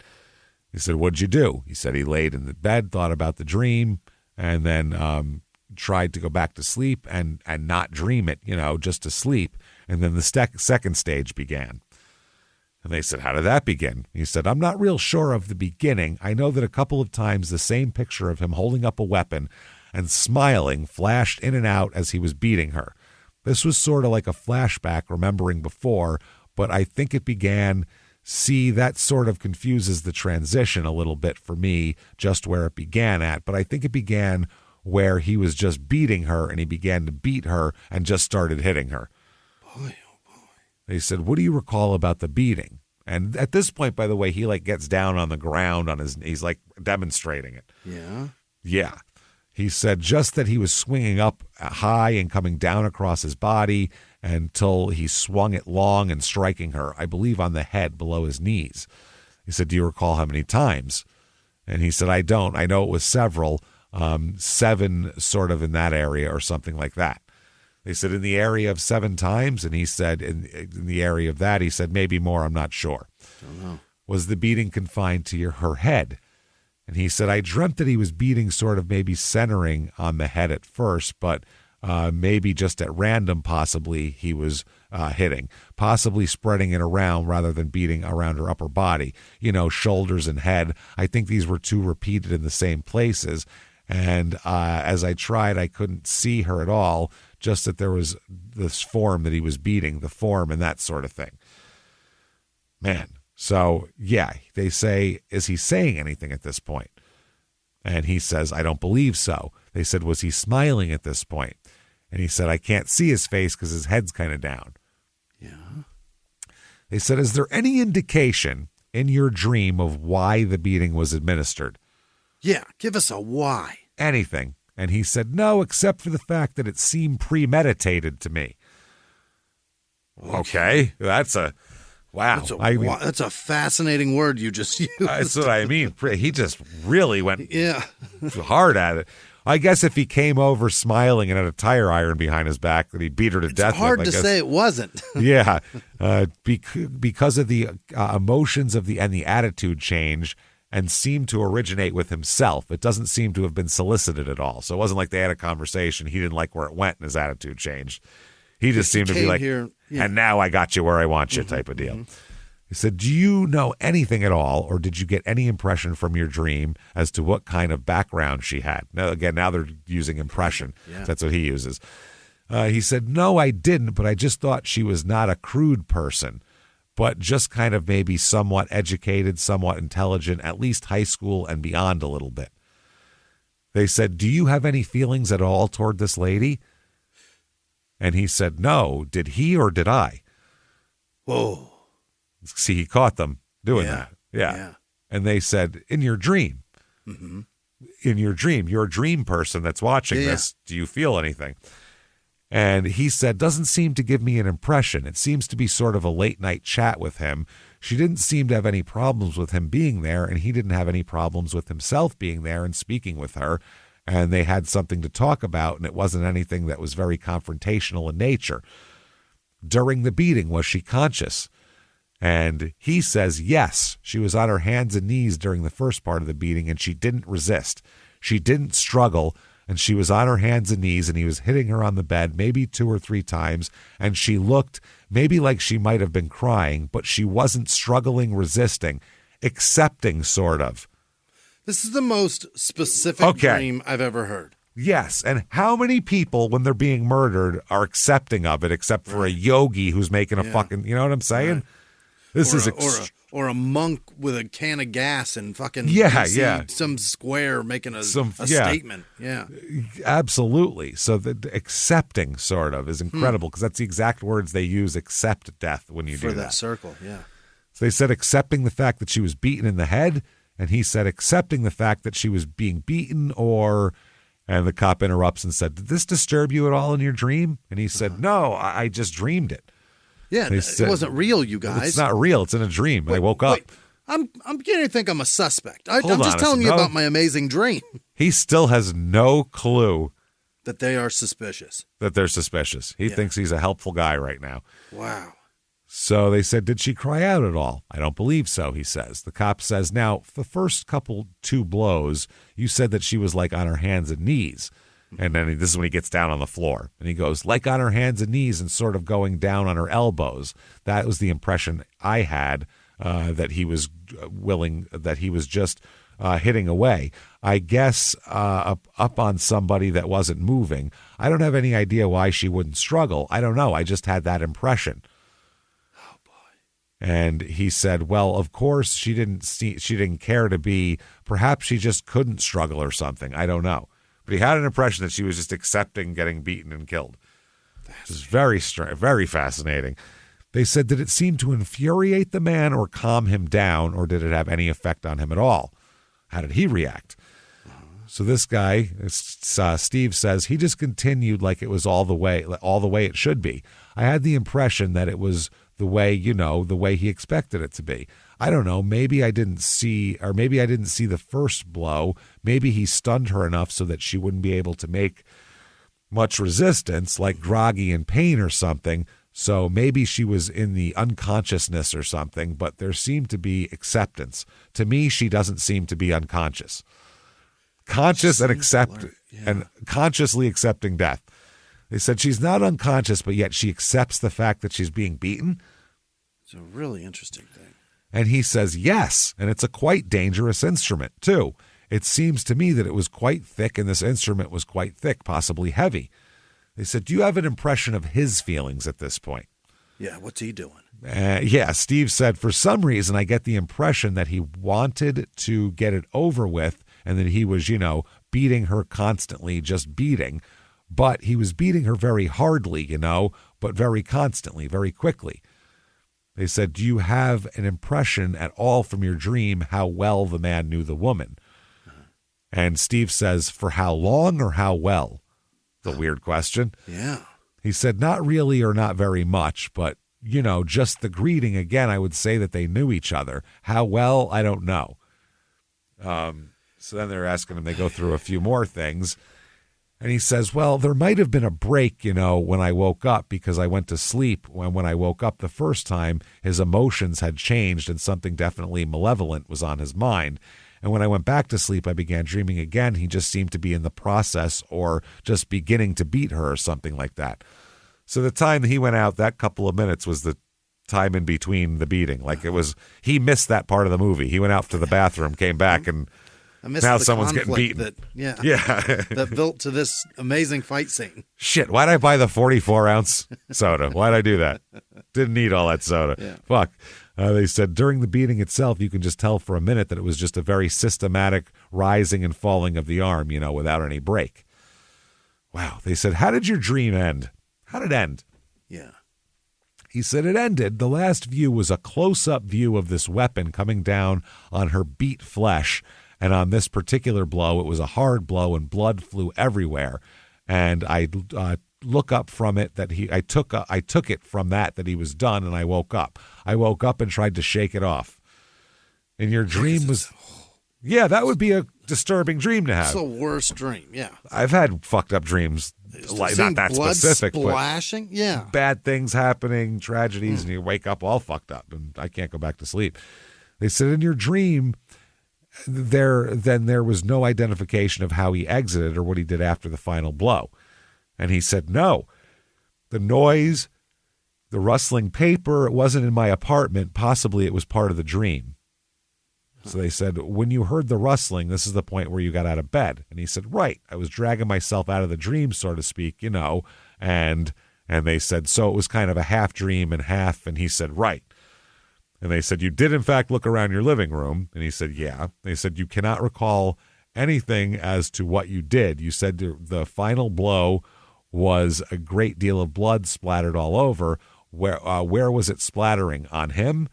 He said, what'd you do? He said he laid in the bed, thought about the dream, and then tried to go back to sleep and not dream it, just to sleep. And then the second stage began. And they said, how did that begin? He said, I'm not real sure of the beginning. I know that a couple of times the same picture of him holding up a weapon and smiling flashed in and out as he was beating her. This was sort of like a flashback, remembering before, but I think it began. See, that sort of confuses the transition a little bit for me, just where it began at. But I think it began where he was just beating her, and he began to beat her and just started hitting her. Boy, oh boy. They said, what do you recall about the beating? And at this point, by the way, he like gets down on the ground on his, he's like demonstrating it. Yeah. Yeah. He said just that he was swinging up high and coming down across his body until he swung it long and striking her, I believe, on the head below his knees. He said, do you recall how many times? And he said, I don't. I know it was several, 7 sort of in that area or something like that. They said, in the area of 7 times? And he said, in the area of that, he said, maybe more, I'm not sure. Don't know. Was the beating confined to her head? And he said, I dreamt that he was beating sort of maybe centering on the head at first, but maybe just at random possibly he was hitting, possibly spreading it around rather than beating around her upper body, shoulders and head. I think these were 2 repeated in the same places. And as I tried, I couldn't see her at all, just that there was this form that he was beating, the form and that sort of thing. Man. So, yeah, they say, is he saying anything at this point? And he says, I don't believe so. They said, was he smiling at this point? And he said, I can't see his face because his head's kind of down. Yeah. They said, is there any indication in your dream of why the beating was administered? Yeah, give us a why. Anything. And he said, no, except for the fact that it seemed premeditated to me. Okay, that's a... Wow. That's a fascinating word you just used. That's what I mean. He just really went hard at it. I guess if he came over smiling and had a tire iron behind his back that he beat her to death. It's hard to say it wasn't. Yeah. Because of the emotions of and the attitude change and seemed to originate with himself. It doesn't seem to have been solicited at all. So it wasn't like they had a conversation. He didn't like where it went and his attitude changed. He just seemed to be like, and now I got you where I want you type of deal. Mm-hmm. He said, do you know anything at all, or did you get any impression from your dream as to what kind of background she had? Now, again, now they're using impression. Yeah. That's what he uses. He said, no, I didn't, but I just thought she was not a crude person, but just kind of maybe somewhat educated, somewhat intelligent, at least high school and beyond a little bit. They said, do you have any feelings at all toward this lady? And he said, no. Did he or did I? Whoa. See, he caught them doing that. Yeah. And they said, in your dream. Mm-hmm. In your dream, you're a dream person that's watching this. Do you feel anything? And he said, doesn't seem to give me an impression. It seems to be sort of a late night chat with him. She didn't seem to have any problems with him being there, and he didn't have any problems with himself being there and speaking with her. And they had something to talk about, and it wasn't anything that was very confrontational in nature. During the beating, was she conscious? And he says, yes, she was on her hands and knees during the first part of the beating, and she didn't resist. She didn't struggle, and she was on her hands and knees, and he was hitting her on the bed maybe 2 or 3 times, and she looked maybe like she might have been crying, but she wasn't struggling, resisting, accepting, sort of. This is the most specific dream I've ever heard. Yes, and how many people, when they're being murdered, are accepting of it, except for a yogi who's making a fucking, you know what I'm saying? Right. This or a monk with a can of gas and fucking some square making a statement. Yeah, absolutely. So the accepting sort of is incredible because that's the exact words they use: accept death when you do that. For that circle, yeah. So they said accepting the fact that she was beaten in the head, and he said accepting the fact that she was being beaten, and the cop interrupts and said, "Did this disturb you at all in your dream?" And he said, "No, I just dreamed it." Yeah, it wasn't real, you guys. It's not real. It's in a dream. I woke up. I'm beginning to think I'm a suspect. I'm just telling you about my amazing dream. He still has no clue that they are suspicious. That they're suspicious. He thinks he's a helpful guy right now. Wow. So they said, did she cry out at all? I don't believe so, he says. The cop says, now, the first 2 blows, you said that she was like on her hands and knees. And then this is when he gets down on the floor. And he goes, like on her hands and knees and sort of going down on her elbows. That was the impression I had, that he was that he was just hitting away. I guess, up on somebody that wasn't moving. I don't have any idea why she wouldn't struggle. I don't know. I just had that impression. Oh, boy. And he said, well, of course she didn't care to be, perhaps she just couldn't struggle or something. I don't know. But he had an impression that she was just accepting getting beaten and killed. This is very strange, very fascinating. They said, did it seem to infuriate the man or calm him down, or did it have any effect on him at all? How did he react? So this guy, Steve, says he just continued like it was all the way it should be. I had the impression that it was the way he expected it to be. I don't know. Maybe I didn't see the first blow. Maybe he stunned her enough so that she wouldn't be able to make much resistance, like groggy in pain or something. So maybe she was in the unconsciousness or something, but there seemed to be acceptance. To me, she doesn't seem to be unconscious. Conscious and consciously accepting death. They said she's not unconscious, but yet she accepts the fact that she's being beaten. It's a really interesting thing. And he says yes, and it's a quite dangerous instrument, too. It seems to me that it was quite thick, and this instrument was quite thick, possibly heavy. They said, do you have an impression of his feelings at this point? Yeah, what's he doing? Steve said, for some reason, I get the impression that he wanted to get it over with, and that he was, beating her constantly, just beating. But he was beating her very hardly, but very constantly, very quickly. They said, do you have an impression at all from your dream how well the man knew the woman? And Steve says, for how long or how well? It's a weird question. Yeah. He said, not really or not very much, but, just the greeting. Again, I would say that they knew each other. How well, I don't know. So then they're asking him, they go through a few more things. And he says, well, there might have been a break, when I woke up because I went to sleep. When I woke up the first time, his emotions had changed and something definitely malevolent was on his mind. And when I went back to sleep, I began dreaming again. He just seemed to be in the process or just beginning to beat her or something like that. So the time he went out, that couple of minutes was the time in between the beating. Like he missed that part of the movie. He went out to the bathroom, came back, and now someone's getting beaten. That built to this amazing fight scene. Shit, why'd I buy the 44-ounce soda? Why'd I do that? Didn't need all that soda. Yeah. Fuck. They said during the beating itself, you can just tell for a minute that it was just a very systematic rising and falling of the arm, without any break. Wow. They said, how did your dream end? How did it end? Yeah. He said it ended. The last view was a close-up view of this weapon coming down on her beat flesh. And on this particular blow, it was a hard blow and blood flew everywhere. And I look up from it that I took it from that he was done, and I woke up. I woke up and tried to shake it off. And your dream was, that would be a disturbing dream to have. It's the worst dream. Yeah, I've had fucked up dreams, like not that blood specific, splashing. but bad things happening, tragedies, and you wake up all fucked up, and I can't go back to sleep. They said in your dream, there was no identification of how he exited or what he did after the final blow. And he said, no, the noise, the rustling paper, it wasn't in my apartment. Possibly it was part of the dream. So they said, when you heard the rustling, this is the point where you got out of bed. And he said, right, I was dragging myself out of the dream, so to speak, and they said, so it was kind of a half dream and half. And he said, right. And they said, you did, in fact, look around your living room. And he said, yeah. They said, you cannot recall anything as to what you did. You said the final blow was a great deal of blood splattered all over. Where was it splattering? On him?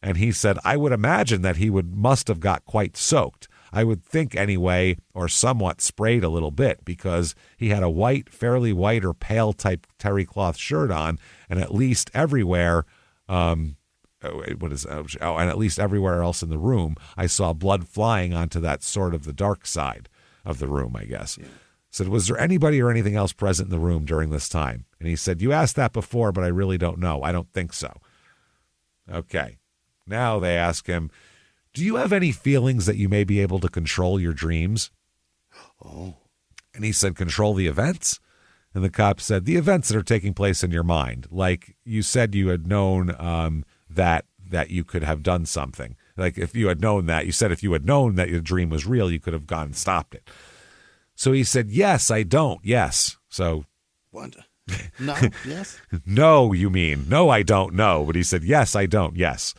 And he said, I would imagine that he must have got quite soaked. I would think anyway, or somewhat sprayed a little bit, because he had a fairly white or pale type terry cloth shirt on, and at least everywhere, and at least everywhere else in the room, I saw blood flying onto that sort of the dark side of the room, I guess. Yeah. Said, was there anybody or anything else present in the room during this time? And he said, you asked that before, but I really don't know. I don't think so. Okay. Now they ask him, do you have any feelings that you may be able to control your dreams? Oh. And he said, control the events? And the cop said, the events that are taking place in your mind. Like you said you had known that you could have done something. Like if you had known that, you said if you had known that your dream was real, you could have gone and stopped it. So he said, yes, I don't. Yes. So. What? No. Yes. No, you mean. No, I don't know. But he said, yes, I don't. Yes.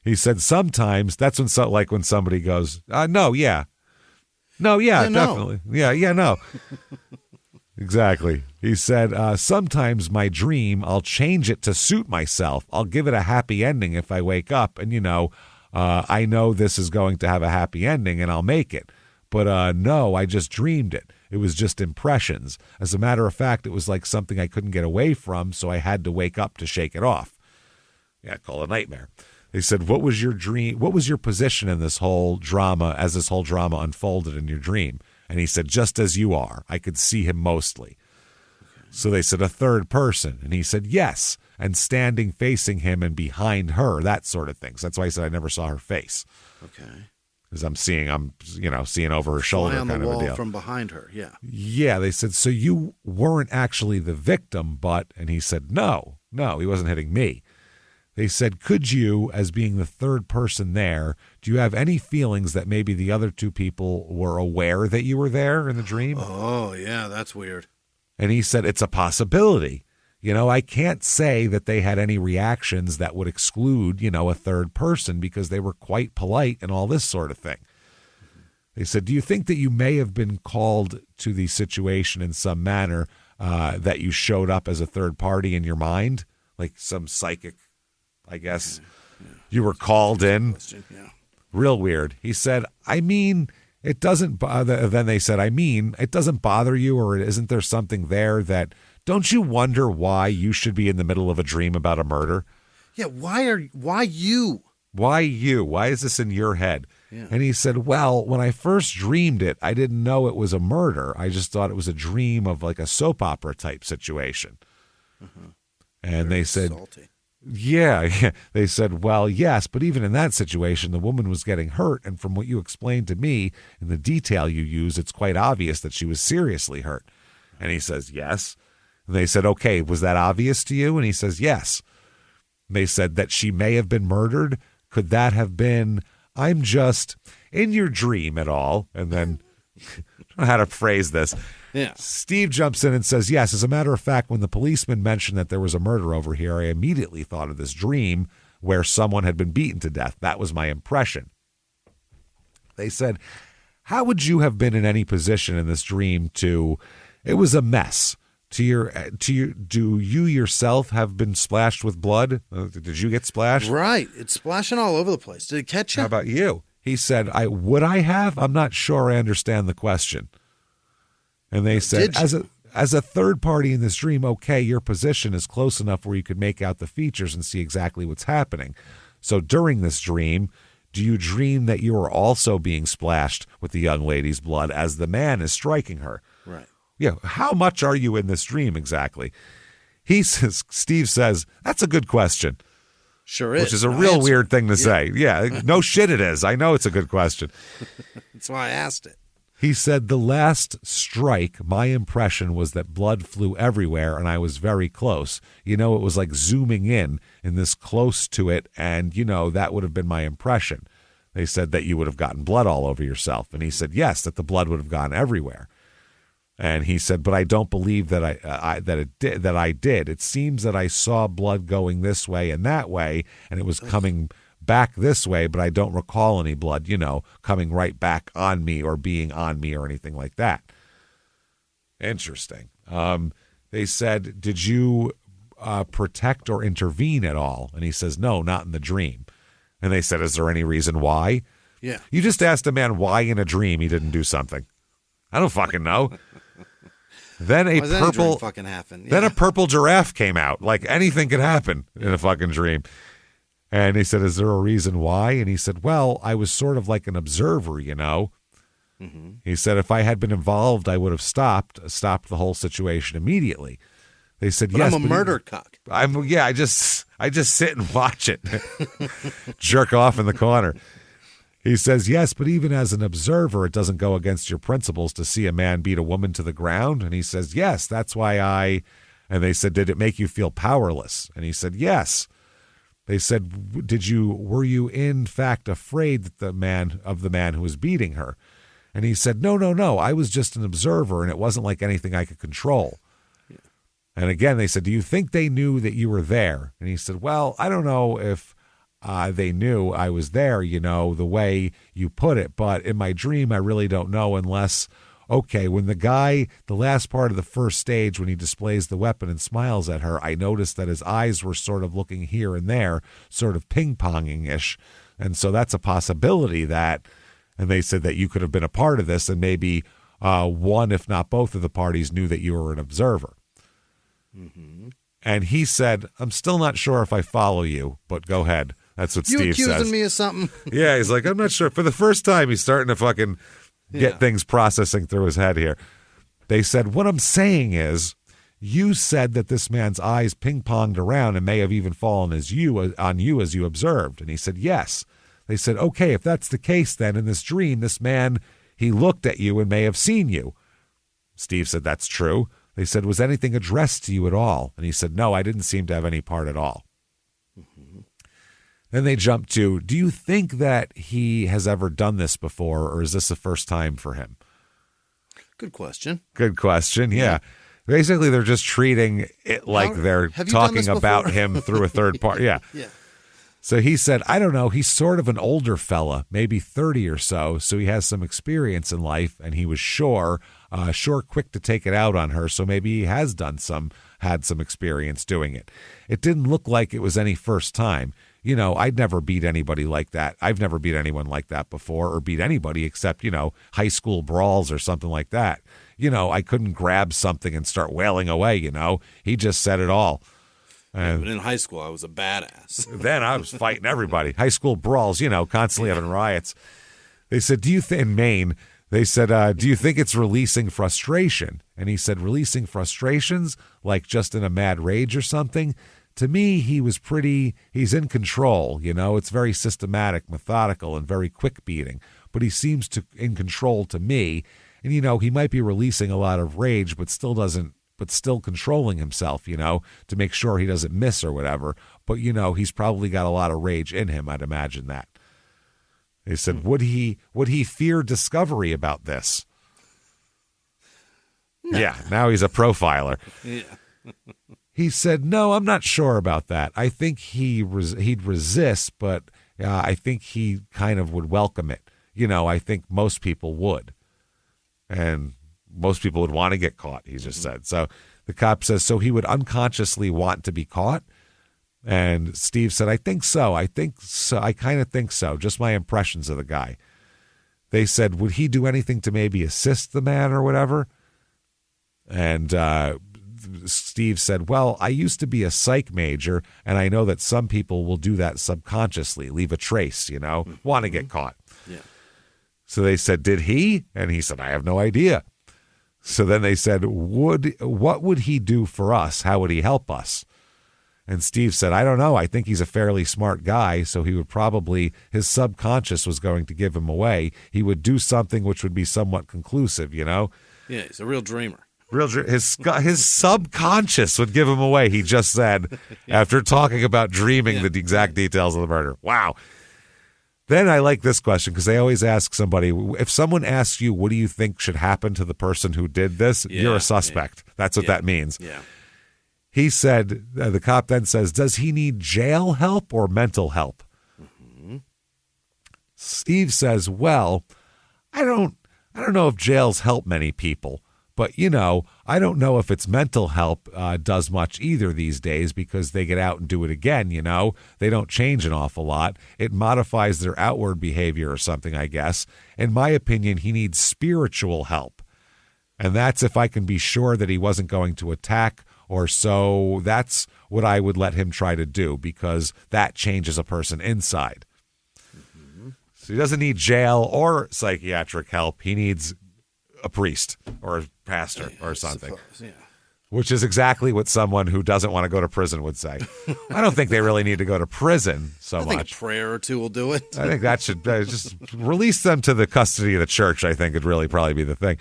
He said, sometimes that's when somebody goes, no, yeah. No, yeah, definitely. No. Yeah, no. Exactly. He said, sometimes my dream, I'll change it to suit myself. I'll give it a happy ending if I wake up. And, I know this is going to have a happy ending and I'll make it. But no, I just dreamed it. It was just impressions. As a matter of fact, it was like something I couldn't get away from, so I had to wake up to shake it off. Yeah, call it a nightmare. They said, what was your dream? What was your position in this whole drama as this whole drama unfolded in your dream? And he said, just as you are. I could see him mostly. Okay. So they said, a third person. And he said, yes. And standing facing him and behind her, that sort of thing. So that's why he said I never saw her face. Okay. Because I'm seeing over her shoulder on kind the of a wall deal. from behind her, yeah. Yeah, they said, so you weren't actually the victim, and he said, no, he wasn't hitting me. They said, could you, as being the third person there, do you have any feelings that maybe the other two people were aware that you were there in the dream? Oh, yeah, that's weird. And he said, it's a possibility. I can't say that they had any reactions that would exclude, a third person because they were quite polite and all this sort of thing. They said, do you think that you may have been called to the situation in some manner that you showed up as a third party in your mind? Like some psychic, I guess. Yeah. You were called in. Yeah. Real weird. He said, it doesn't bother. Then they said, it doesn't bother you, or isn't there something there that, don't you wonder why you should be in the middle of a dream about a murder? Yeah, why you? Why you? Why is this in your head? Yeah. And he said, well, when I first dreamed it, I didn't know it was a murder. I just thought it was a dream of like a soap opera type situation. Uh-huh. And they said, salty. Yeah. They said, well, yes, but even in that situation, the woman was getting hurt. And from what you explained to me in the detail you use, it's quite obvious that she was seriously hurt. And he says, yes. And they said, okay, was that obvious to you? And he says, yes. And they said that she may have been murdered. Could that have been, I'm just in your dream at all? And then, I don't know how to phrase this. Yeah. Steve jumps in and says, yes, as a matter of fact, when the policeman mentioned that there was a murder over here, I immediately thought of this dream where someone had been beaten to death. That was my impression. They said, how would you have been in any position in this dream it was a mess. Do you yourself have been splashed with blood? Did you get splashed? Right. It's splashing all over the place. Did it catch you? How about you? He said, would I have? I'm not sure I understand the question. And they said, as a third party in this dream, okay, your position is close enough where you could make out the features and see exactly what's happening. So during this dream, do you dream that you are also being splashed with the young lady's blood as the man is striking her? Right. Yeah. How much are you in this dream exactly? Steve says, that's a good question. Sure is. Which is a real weird thing to say. Yeah. No shit it is. I know it's a good question. That's why I asked it. He said, the last strike, my impression was that blood flew everywhere and I was very close. It was like zooming in this close to it. And, that would have been my impression. They said that you would have gotten blood all over yourself. And he said, yes, that the blood would have gone everywhere. And he said, but I don't believe that I did. It seems that I saw blood going this way and that way, and it was coming back this way, but I don't recall any blood, coming right back on me or being on me or anything like that. Interesting. They said, did you protect or intervene at all? And he says, no, not in the dream. And they said, is there any reason why? Yeah. You just asked a man why in a dream he didn't do something. I don't fucking know. Then a purple giraffe came out. Like anything could happen in a fucking dream. And he said, is there a reason why? And he said, well, I was sort of like an observer, Mm-hmm. He said, if I had been involved, I would have stopped the whole situation immediately. They said, yes. I'm a murder cuck. I just sit and watch it. Jerk off in the corner. He says, yes, but even as an observer, it doesn't go against your principles to see a man beat a woman to the ground. And he says, yes, that's why and they said, did it make you feel powerless? And he said, yes. They said, were you in fact afraid that the man who was beating her? And he said, no. I was just an observer, and it wasn't like anything I could control. Yeah. And again, they said, do you think they knew that you were there? And he said, well, I don't know if they knew I was there, the way you put it. But in my dream, I really don't know unless, okay, when the last part of the first stage, when he displays the weapon and smiles at her, I noticed that his eyes were sort of looking here and there, sort of ping-ponging-ish. And so that's a possibility that, and they said that you could have been a part of this, and maybe one, if not both of the parties knew that you were an observer. Mm-hmm. And he said, I'm still not sure if I follow you, but go ahead. That's what Steve says. You accusing me of something? Yeah, he's like, I'm not sure. For the first time, he's starting to fucking get things processing through his head here. They said, what I'm saying is, you said that this man's eyes ping-ponged around and may have even fallen on you as you observed. And he said, yes. They said, okay, if that's the case, then in this dream, this man, he looked at you and may have seen you. Steve said, that's true. They said, was anything addressed to you at all? And he said, no, I didn't seem to have any part at all. Mm-hmm. Then they jumped to, do you think that he has ever done this before, or is this the first time for him? Good question. Good question, yeah. Basically, they're just treating it like they're talking about him through a third party. Yeah. Yeah. So he said, I don't know, he's sort of an older fella, maybe 30 or so he has some experience in life, and he was quick to take it out on her, so maybe he has had some experience doing it. It didn't look like it was any first time. I'd never beat anybody like that. I've never beat anyone like that before, or beat anybody except, high school brawls or something like that. I couldn't grab something and start wailing away, He just said it all. But in high school, I was a badass. Then I was fighting everybody. High school brawls, constantly having riots. They said, in Maine, they said, do you think it's releasing frustration? And he said, releasing frustrations, like just in a mad rage or something? To me, he's in control, It's very systematic, methodical, and very quick beating. But he seems in control to me. And, he might be releasing a lot of rage, but still controlling himself, to make sure he doesn't miss or whatever. But, he's probably got a lot of rage in him, I'd imagine that. They said, would he fear discovery about this? No. Yeah, now he's a profiler. Yeah. He said, no, I'm not sure about that. I think he'd resist, but I think he kind of would welcome it. I think most people would. And most people would want to get caught, he just said. So the cop says, so he would unconsciously want to be caught? And Steve said, I think so. I kind of think so. Just my impressions of the guy. They said, would he do anything to maybe assist the man or whatever? And Steve said, well, I used to be a psych major, and I know that some people will do that subconsciously, leave a trace, want to get caught. Yeah. So they said, did he? And he said, I have no idea. So then they said, what would he do for us? How would he help us? And Steve said, I don't know. I think he's a fairly smart guy, so he would his subconscious was going to give him away. He would do something which would be somewhat conclusive, Yeah, he's a real dreamer. His subconscious would give him away, he just said, after talking about dreaming the exact details of the murder. Wow. Then I like this question because they always ask somebody, if someone asks you, what do you think should happen to the person who did this? You're a suspect. That's what that means. Yeah. He said, the cop then says, does he need jail help or mental help? Mm-hmm. Steve says, well, I don't know if jails help many people. But, I don't know if it's mental help does much either these days because they get out and do it again, They don't change an awful lot. It modifies their outward behavior or something, I guess. In my opinion, he needs spiritual help. And that's if I can be sure that he wasn't going to attack or so. That's what I would let him try to do because that changes a person inside. Mm-hmm. So he doesn't need jail or psychiatric help. He needs a priest or a pastor or something, which is exactly what someone who doesn't want to go to prison would say. I don't think they really need to go to prison so much. A prayer or two will do it. I think that should just release them to the custody of the church. I think would really probably be the thing.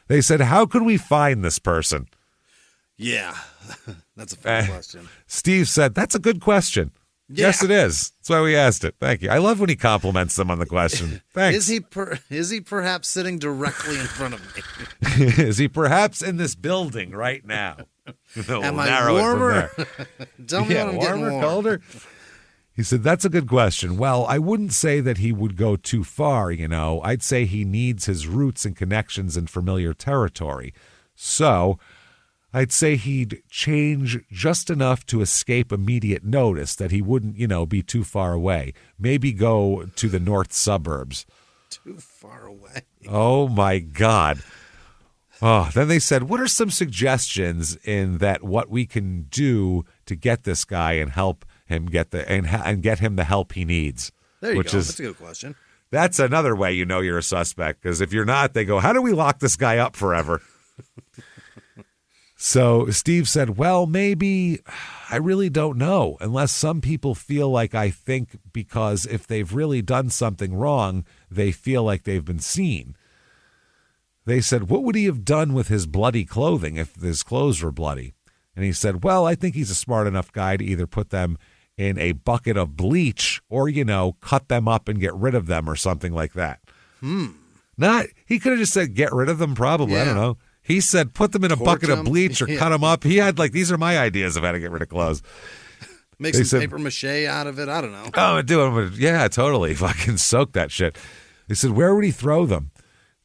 They said, how could we find this person? Yeah, that's a fun question. Steve said, that's a good question. Yes, it is. That's why we asked it. Thank you. I love when he compliments them on the question. Thanks. Is he perhaps sitting directly in front of me? Is he perhaps in this building right now? Am I warmer? Tell me when I'm getting warm. Colder? He said, that's a good question. Well, I wouldn't say that he would go too far, I'd say he needs his roots and connections in familiar territory. So I'd say he'd change just enough to escape immediate notice, that he wouldn't, be too far away. Maybe go to the north suburbs. Too far away. Oh, my God. Oh, then they said, what are some suggestions in that what we can do to get this guy and help him get and get him the help he needs? There you go. That's a good question. That's another way you're a suspect, because if you're not, they go, how do we lock this guy up forever? So Steve said, well, maybe, I really don't know, unless some people feel like I think, because if they've really done something wrong, they feel like they've been seen. They said, what would he have done with his bloody clothing if his clothes were bloody? And he said, well, I think he's a smart enough guy to either put them in a bucket of bleach or, cut them up and get rid of them or something like that. He could have just said, get rid of them, probably. Yeah. I don't know. He said, put them in a bucket of bleach or cut them up. He had these are my ideas of how to get rid of clothes. Make some paper mache out of it. I don't know. Oh, yeah, totally. Fucking soak that shit. They said, where would he throw them?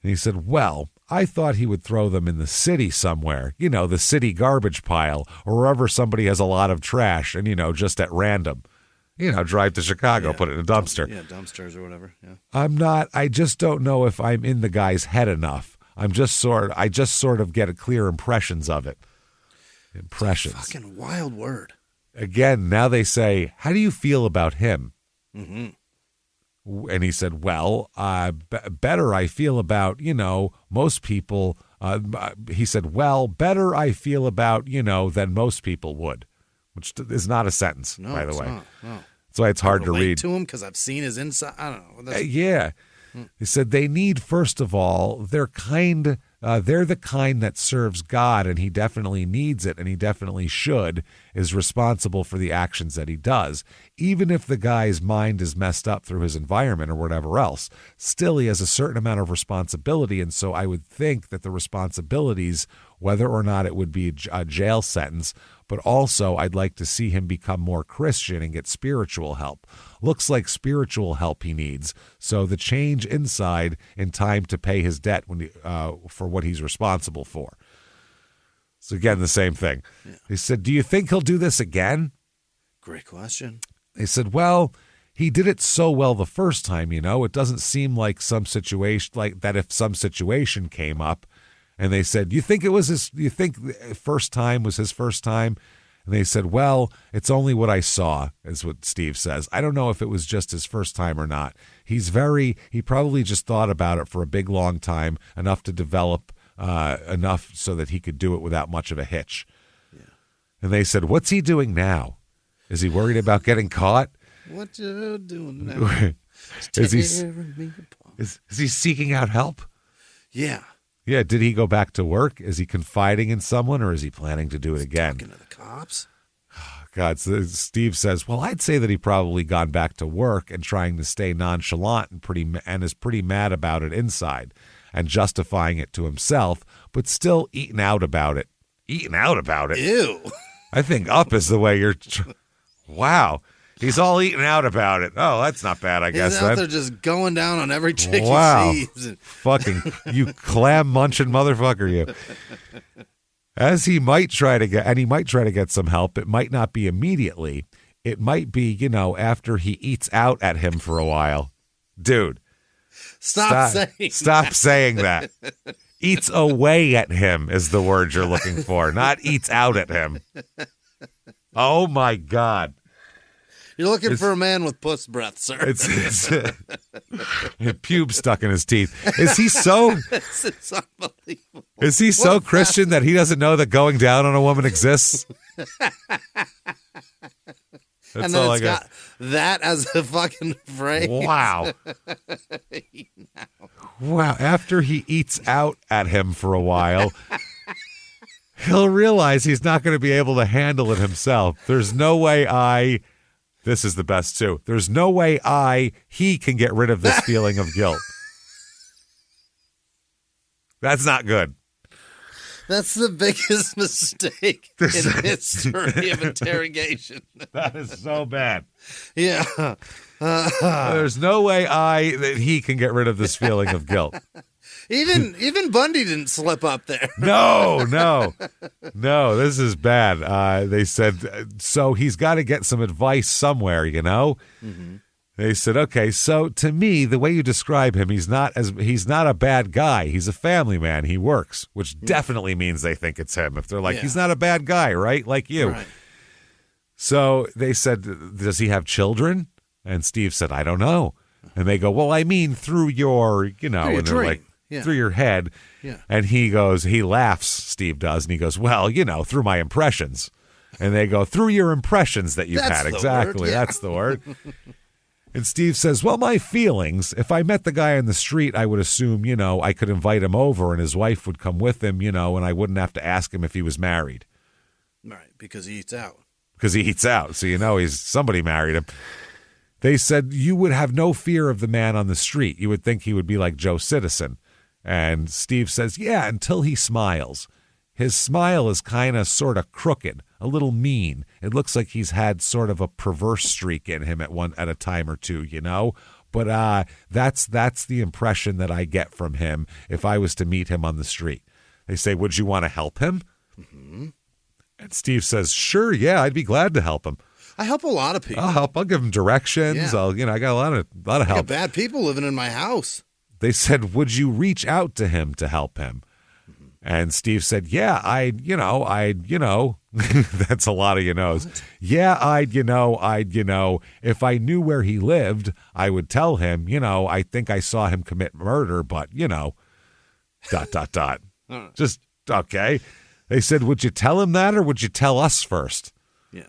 And he said, well, I thought he would throw them in the city somewhere, the city garbage pile, or wherever somebody has a lot of trash and, just at random. Drive to Chicago, put it in a dumpster. Yeah, dumpsters or whatever. Yeah. I just don't know if I'm in the guy's head enough. I just sort of get clear impressions of it. Impressions. It's a fucking wild word. Again, now they say, how do you feel about him? Mm-hmm. And he said, well, better I feel about, most people. He said, well, better I feel about, than most people would, which is not a sentence, by the way. Not, no. That's why it's hard to read. To him because I've seen his inside. I don't know. Yeah. He said they need, first of all, they're the kind that serves God, and he definitely needs it, and he definitely is responsible for the actions that he does. Even if the guy's mind is messed up through his environment or whatever else, still he has a certain amount of responsibility, and so I would think that the responsibilities, whether or not it would be a jail sentence, but also I'd like to see him become more Christian and get spiritual help. Looks like spiritual help he needs. So the change inside in time to pay his debt for what he's responsible for. So again, the same thing. Yeah. He said, do you think he'll do this again? Great question. They said, well, he did it so well the first time, it doesn't seem like some situation like that. If some situation came up, and they said, you think the first time was his first time? And they said, well, it's only what I saw, is what Steve says. I don't know if it was just his first time or not. He probably just thought about it for a big, long time, enough to develop enough so that he could do it without much of a hitch. Yeah. And they said, what's he doing now? Is he worried about getting caught? What you doing now? Is he seeking out help? Yeah. Yeah, did he go back to work? Is he confiding in someone, or is he planning to do it again? Talking to the cops? God, so Steve says, well, I'd say that he probably gone back to work and trying to stay nonchalant and is pretty mad about it inside and justifying it to himself, but still eating out about it. Eating out about it? Ew. I think up is the way you're... Wow. He's all eating out about it. Oh, that's not bad, I guess. He's out there just going down on every chick he sees. Fucking, you clam munching motherfucker, you. As he might try to get some help, it might not be immediately. It might be, after he eats out at him for a while. Dude. Stop saying that. Eats away at him is the word you're looking for, not eats out at him. Oh, my God. You're looking for a man with puss breath, sir. It's pubes stuck in his teeth. Is he so? It's unbelievable. Is he so Christian that he doesn't know that going down on a woman exists? And then it's got that as a fucking phrase. Wow. Wow. After he eats out at him for a while, he'll realize he's not going to be able to handle it himself. There's no way This is the best, too. There's no way he can get rid of this feeling of guilt. That's not good. That's the biggest mistake in history of interrogation. That is so bad. Yeah. There's no way that he can get rid of this feeling of guilt. Even Bundy didn't slip up there. No, this is bad. They said, so he's got to get some advice somewhere, Mm-hmm. They said, okay, so to me, the way you describe him, he's not a bad guy. He's a family man. He works, which definitely means they think it's him. If they're like, he's not a bad guy, right? Like you. Right. So they said, does he have children? And Steve said, I don't know. And they go, well, I mean, through your, through your and they're dream. like, through your head. Yeah. And he laughs, Steve does, and he goes, well, through my impressions. And they go, through your impressions that you've had. Exactly. That's the word. And Steve says, well, my feelings, if I met the guy on the street, I would assume, I could invite him over and his wife would come with him, and I wouldn't have to ask him if he was married. Right, because he eats out. So somebody married him. They said you would have no fear of the man on the street. You would think he would be like Joe Citizen. And Steve says, yeah, until he smiles. His smile is kind of sort of crooked, a little mean. It looks like he's had sort of a perverse streak in him at a time or two, But that's the impression that I get from him if I was to meet him on the street. They say, would you want to help him? Mm-hmm. And Steve says, sure, yeah, I'd be glad to help him. I help a lot of people. I'll give him directions. Yeah. I got a lot of help. I got bad people living in my house. They said, would you reach out to him to help him? And Steve said, yeah, I'd, that's a lot of knows. What? Yeah, I'd, if I knew where he lived, I would tell him, I think I saw him commit murder, but, Just, okay. They said, would you tell him that or would you tell us first? Yeah.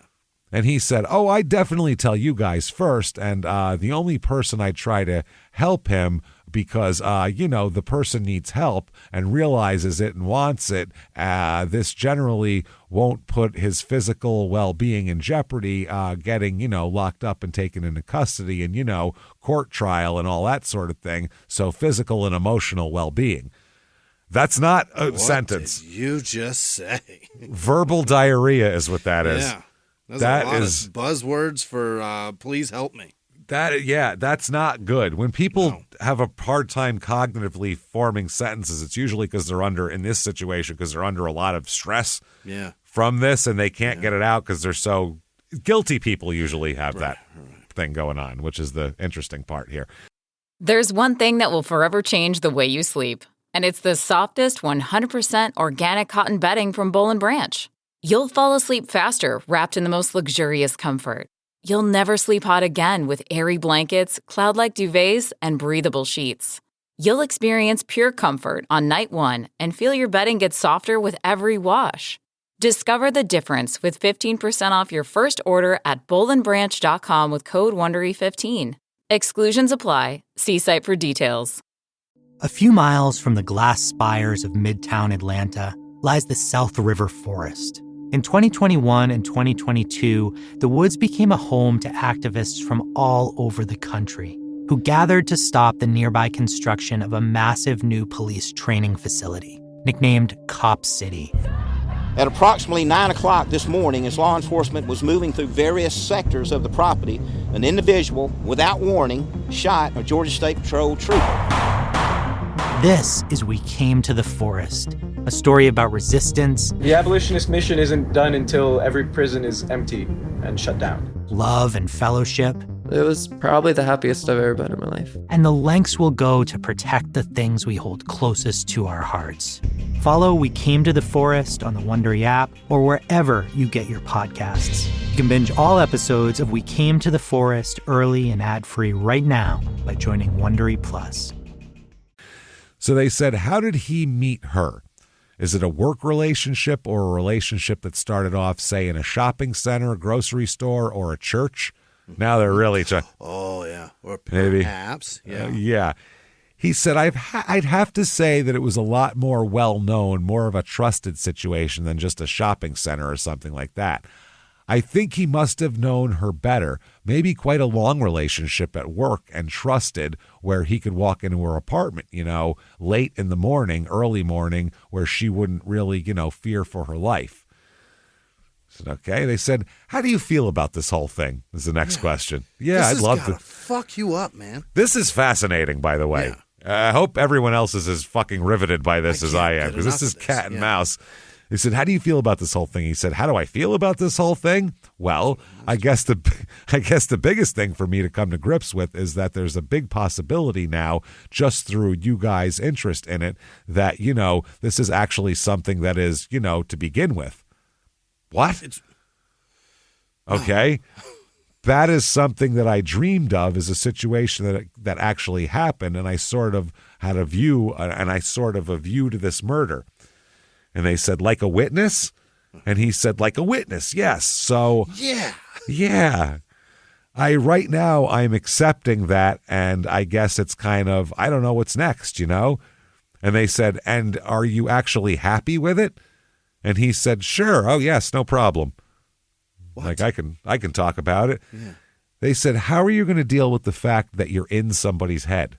And he said, oh, I'd definitely tell you guys first. And the only person I try to help him because, the person needs help and realizes it and wants it. This generally won't put his physical well-being in jeopardy, getting, locked up and taken into custody and, court trial and all that sort of thing. So physical and emotional well-being. That's not a sentence. What did you just say? Verbal diarrhea is what that is. Yeah. That is buzzwords for please help me. That's not good. When people have a hard time cognitively forming sentences, it's usually because they're under a lot of stress from this and they can't get it out because they're so guilty. People usually have that thing going on, which is the interesting part here. There's one thing that will forever change the way you sleep, and it's the softest 100% organic cotton bedding from Boll & Branch. You'll fall asleep faster wrapped in the most luxurious comfort. You'll never sleep hot again with airy blankets, cloud-like duvets, and breathable sheets. You'll experience pure comfort on night one and feel your bedding get softer with every wash. Discover the difference with 15% off your first order at bollandbranch.com with code WONDERY15. Exclusions apply. See site for details. A few miles from the glass spires of Midtown Atlanta lies the South River Forest. In 2021 and 2022, the woods became a home to activists from all over the country who gathered to stop the nearby construction of a massive new police training facility, nicknamed Cop City. At approximately 9 o'clock this morning, as law enforcement was moving through various sectors of the property, an individual, without warning, shot a Georgia State Patrol trooper. This is We Came to the Forest, a story about resistance. The abolitionist mission isn't done until every prison is empty and shut down. Love and fellowship. It was probably the happiest I've ever been in my life. And the lengths we'll go to protect the things we hold closest to our hearts. Follow We Came to the Forest on the Wondery app or wherever you get your podcasts. You can binge all episodes of We Came to the Forest early and ad-free right now by joining Wondery Plus. So they said, how did he meet her? Is it a work relationship or a relationship that started off, say, in a shopping center, a grocery store, or a church? Now they're really trying. Oh, yeah. Or perhaps. Maybe. Yeah. He said, I'd have to say that it was a lot more well-known, more of a trusted situation than just a shopping center or something like that. I think he must have known her better, maybe quite a long relationship at work and trusted where he could walk into her apartment, late in the morning, early morning, where she wouldn't really, fear for her life. I said, okay. They said, how do you feel about this whole thing? Is the next question. Yeah, I'd love to. Fuck you up, man. This is fascinating, by the way. I hope everyone else is as fucking riveted by this as I am, because this is cat and mouse. He said, how do you feel about this whole thing? He said, how do I feel about this whole thing? Well, I guess the biggest thing for me to come to grips with is that there's a big possibility now, just through you guys' interest in it, that, this is actually something that is, to begin with. What? Okay. That is something that I dreamed of, is a situation that actually happened, and I sort of had a view, a view to this murder. And they said, like a witness? And he said, like a witness, yes. So, yeah. Right now, I'm accepting that, and I guess it's kind of, I don't know what's next, And they said, and are you actually happy with it? And he said, sure. Oh, yes, no problem. What? Like, I can talk about it. Yeah. They said, how are you going to deal with the fact that you're in somebody's head?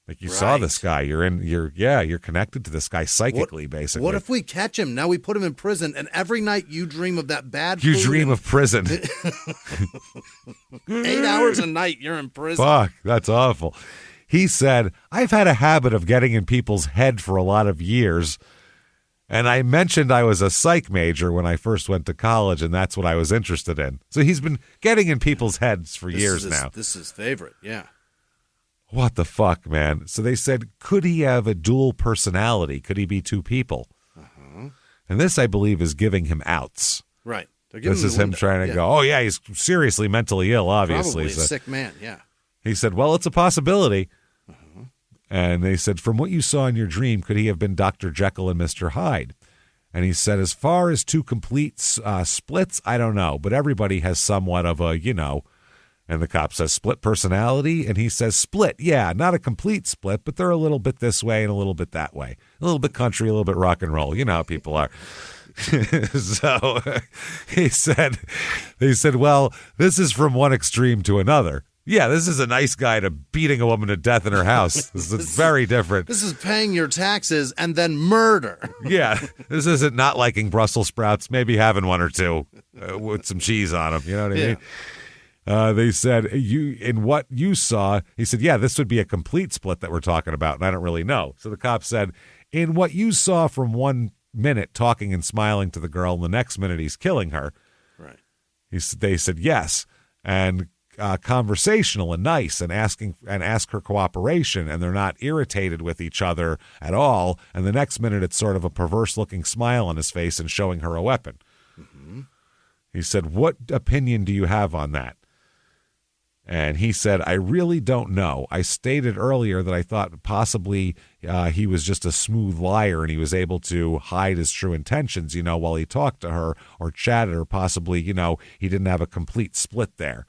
Like, you saw this guy. You're connected to this guy psychically, basically. What if we catch him? Now we put him in prison, and every night you dream of that bad You dream of prison. 8 hours a night, you're in prison. Fuck, that's awful. He said, I've had a habit of getting in people's head for a lot of years. And I mentioned I was a psych major when I first went to college, and that's what I was interested in. So he's been getting in people's heads for years now. This is his favorite, yeah. What the fuck, man? So they said, could he have a dual personality? Could he be two people? Uh-huh. And this, I believe, is giving him outs. Right. This is him trying to go, oh, yeah, he's seriously mentally ill, obviously. Probably a sick man, yeah. He said, well, it's a possibility. And they said, from what you saw in your dream, could he have been Dr. Jekyll and Mr. Hyde? And he said, as far as two complete splits, I don't know. But everybody has somewhat of a, And the cop says, split personality? And he says, split. Yeah, not a complete split, but they're a little bit this way and a little bit that way. A little bit country, a little bit rock and roll. You know how people are. So they said, well, this is from one extreme to another. Yeah, this is a nice guy to beating a woman to death in her house. This is very different. This is paying your taxes and then murder. Yeah, this isn't not liking Brussels sprouts, maybe having one or two with some cheese on them. You know what I mean? They said, in what you saw, he said, yeah, this would be a complete split that we're talking about, and I don't really know. So the cop said, in what you saw from 1 minute talking and smiling to the girl, and the next minute he's killing her. Right. They said, yes, and conversational and nice, and ask her cooperation, and they're not irritated with each other at all. And the next minute, it's sort of a perverse-looking smile on his face and showing her a weapon. Mm-hmm. He said, what opinion do you have on that? And he said, I really don't know. I stated earlier that I thought possibly he was just a smooth liar and he was able to hide his true intentions, while he talked to her or chatted, or possibly, he didn't have a complete split there.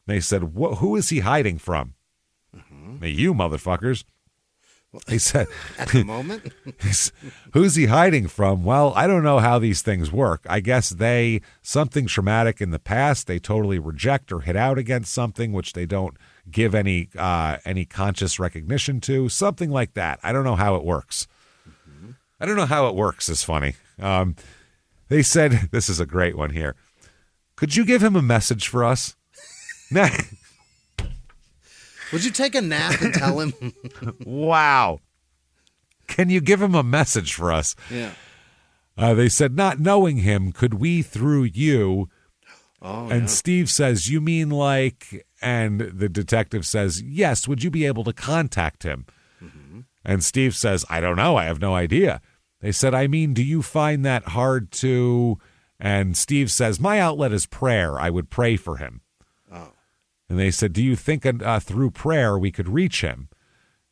They said, who is he hiding from? Mm-hmm. You motherfuckers. He said, at the moment? Who's he hiding from? Well, I don't know how these things work. I guess something traumatic in the past, they totally reject or hit out against something which they don't give any conscious recognition to, something like that. I don't know how it works. Mm-hmm. I don't know how it works is funny. They said, this is a great one here. Could you give him a message for us? Would you take a nap and tell him? Wow. Can you give him a message for us? Yeah. They said, not knowing him, could we through you? Oh, and Steve says, you mean like, and the detective says, yes, would you be able to contact him? Mm-hmm. And Steve says, I don't know. I have no idea. They said, I mean, do you find that hard to? And Steve says, my outlet is prayer. I would pray for him. And they said, do you think through prayer we could reach him?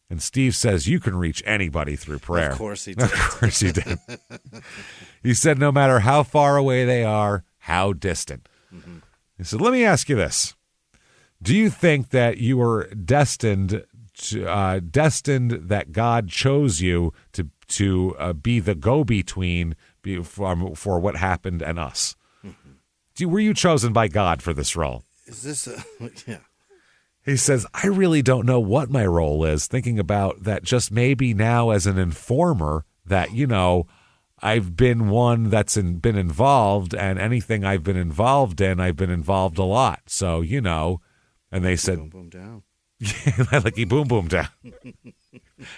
And Steve says, you can reach anybody through prayer. Of course he did. Of course he did. He said, no matter how far away they are, how distant. Mm-hmm. He said, let me ask you this. Do you think that you were destined that God chose you to be the go-between for what happened and us? Mm-hmm. were you chosen by God for this role? Is this yeah. He says, I really don't know what my role is, thinking about that just maybe now as an informer that, I've been one that's been involved, and anything I've been involved in, I've been involved a lot. So, and they said, boom, boom down. Yeah, like he boom, boom down.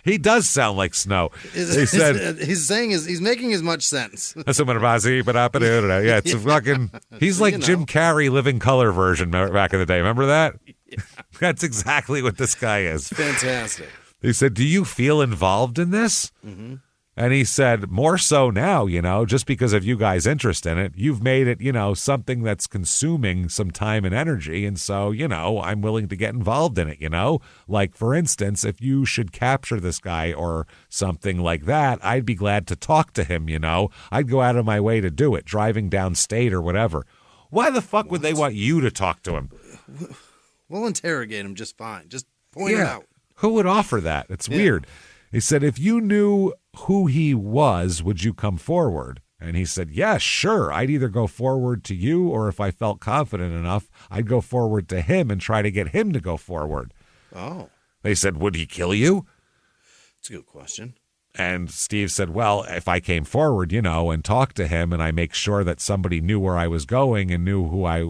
He does sound like Snow. He said, he's making as much sense. Yeah, it's a fucking, he's like Jim Carrey living color version back in the day. Remember that? Yeah. That's exactly what this guy is. Fantastic. He said, do you feel involved in this? Mm-hmm. And he said, more so now, just because of you guys' interest in it. You've made it, something that's consuming some time and energy. And so, I'm willing to get involved in it, Like, for instance, if you should capture this guy or something like that, I'd be glad to talk to him, I'd go out of my way to do it, driving downstate or whatever. Why the fuck would they want you to talk to him? We'll interrogate him just fine. Just point it out. Who would offer that? It's weird. He said, if you knew who he was, would you come forward? And he said, yeah, sure. I'd either go forward to you, or if I felt confident enough, I'd go forward to him and try to get him to go forward. Oh. They said, would he kill you? That's a good question. And Steve said, well, if I came forward, and talked to him, and I make sure that somebody knew where I was going and knew who I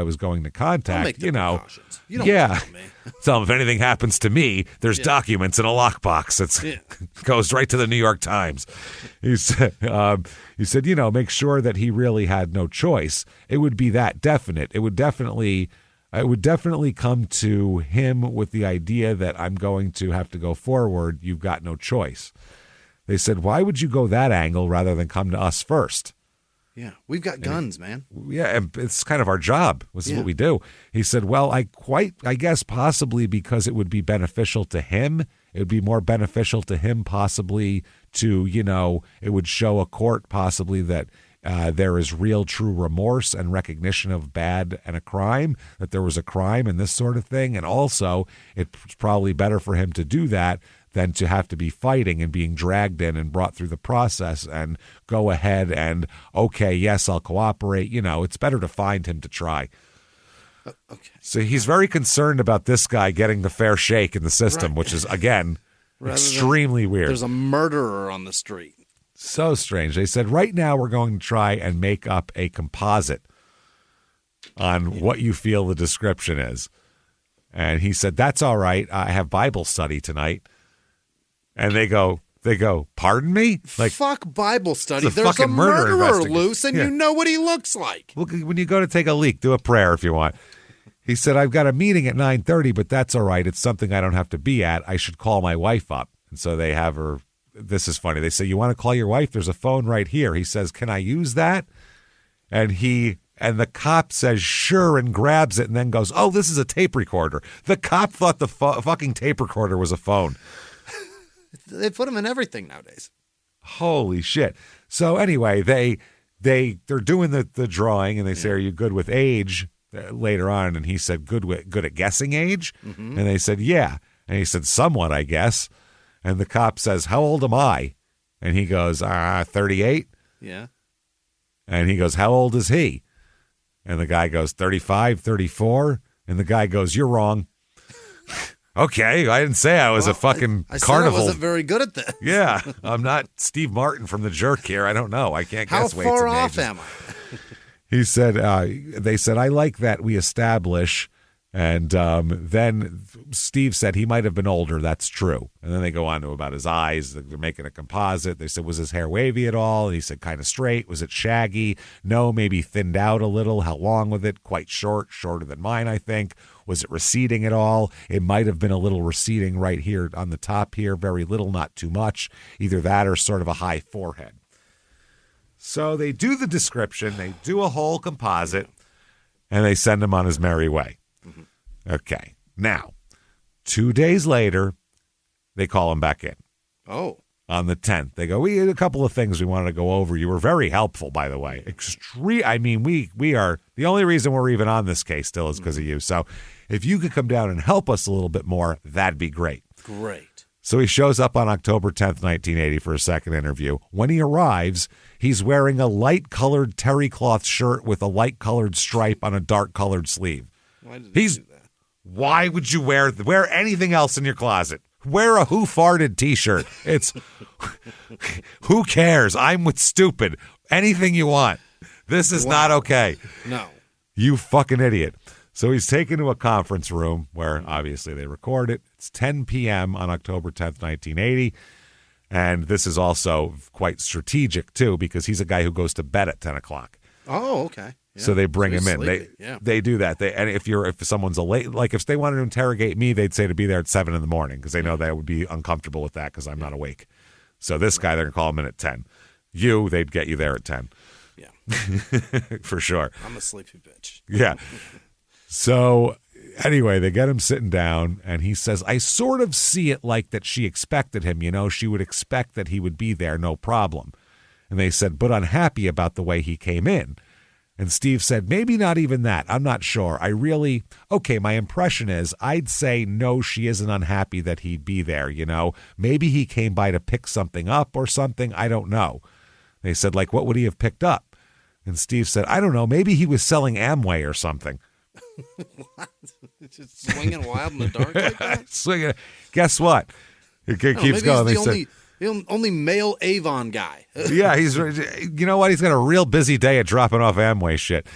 was going to contact, I'll make the precautions. You don't yeah. tell me. Tell him if anything happens to me, there's documents in a lockbox. It goes right to the New York Times. He said, make sure that he really had no choice. It would be that definite. It would definitely come to him with the idea that I'm going to have to go forward. You've got no choice. They said, why would you go that angle rather than come to us first? Yeah, we've got guns, man. Yeah, and it's kind of our job. This is what we do. He said, well, I guess possibly because it would be beneficial to him. It would be more beneficial to him possibly to, it would show a court possibly that there is real true remorse and recognition of bad and a crime, that there was a crime and this sort of thing. And also, it's probably better for him to do that than to have to be fighting and being dragged in and brought through the process and go ahead and, okay, yes, I'll cooperate. It's better to find him to try. Okay. So he's very concerned about this guy getting the fair shake in the system, which is, again, extremely weird. There's a murderer on the street. So strange. They said, right now we're going to try and make up a composite on what you feel the description is. And he said, that's all right. I have Bible study tonight. And they go, pardon me? Like, fuck Bible study. There's a murderer loose, and you know what he looks like. Look, when you go to take a leak, do a prayer if you want. He said, I've got a meeting at 9:30, but that's all right. It's something I don't have to be at. I should call my wife up. And so they have her. This is funny. They say, you want to call your wife? There's a phone right here. He says, can I use that? And the cop says, sure, and grabs it and then goes, oh, this is a tape recorder. The cop thought the fucking tape recorder was a phone. They put them in everything nowadays. Holy shit. So anyway, they're doing the drawing, and they say, are you good with age later on? And he said, good at guessing age? Mm-hmm. And they said, yeah. And he said, somewhat, I guess. And the cop says, how old am I? And he goes, 38. Yeah. And he goes, how old is he? And the guy goes, 35, 34. And the guy goes, you're wrong. Okay, I didn't say I was a fucking I carnival. I wasn't very good at this. Yeah, I'm not Steve Martin from The Jerk here. I don't know. I can't guess weights and How far ages. off am I? He said, they said, I like that we establish. And then Steve said he might have been older. That's true. And then they go on to about his eyes. They're making a composite. They said, was his hair wavy at all? And he said, kind of straight. Was it shaggy? No, maybe thinned out a little. How long with it? Quite short, shorter than mine, I think. Was it receding at all? It might have been a little receding right here on the top here. Very little, not too much. Either that or sort of a high forehead. So they do the description. They do a whole composite. And they send him on his merry way. Okay. Now, 2 days later, they call him back in. Oh. On the 10th. They go, we had a couple of things we wanted to go over. You were very helpful, by the way. I mean, we are, the only reason we're even on this case still is because of you. So if you could come down and help us a little bit more, that'd be great. Great. So he shows up on October 10th, 1980 for a second interview. When he arrives, he's wearing a light-colored terry cloth shirt with a light-colored stripe on a dark-colored sleeve. Why did he do that? Why would you wear anything else in your closet? Wear a Who Farted t-shirt. It's, who cares? I'm with stupid. Anything you want. This is not okay. No. You fucking idiot. So he's taken to a conference room where obviously they record it. It's 10 p.m. on October 10th, 1980. And this is also quite strategic, too, because he's a guy who goes to bed at 10 o'clock. Oh, okay. Yeah. So they bring him in. Sleepy. They do that. And if someone's late, like if they wanted to interrogate me, they'd say to be there at 7 in the morning because they know they would be uncomfortable with that because I'm not awake. So this guy, they're going to call him in at 10. They'd get you there at 10. Yeah. For sure. I'm a sleepy bitch. Yeah. So anyway, they get him sitting down, and he says, I sort of see it like that she expected him, she would expect that he would be there, no problem. And they said, but unhappy about the way he came in. And Steve said, maybe not even that. I'm not sure. My impression is I'd say no, she isn't unhappy that he'd be there, Maybe he came by to pick something up or something. I don't know. They said, like, what would he have picked up? And Steve said, I don't know. Maybe he was selling Amway or something. What? Just swinging wild in the dark like that? Swinging. Guess what? It keeps going. He's the only male Avon guy. Yeah, you know what? He's got a real busy day at dropping off Amway shit.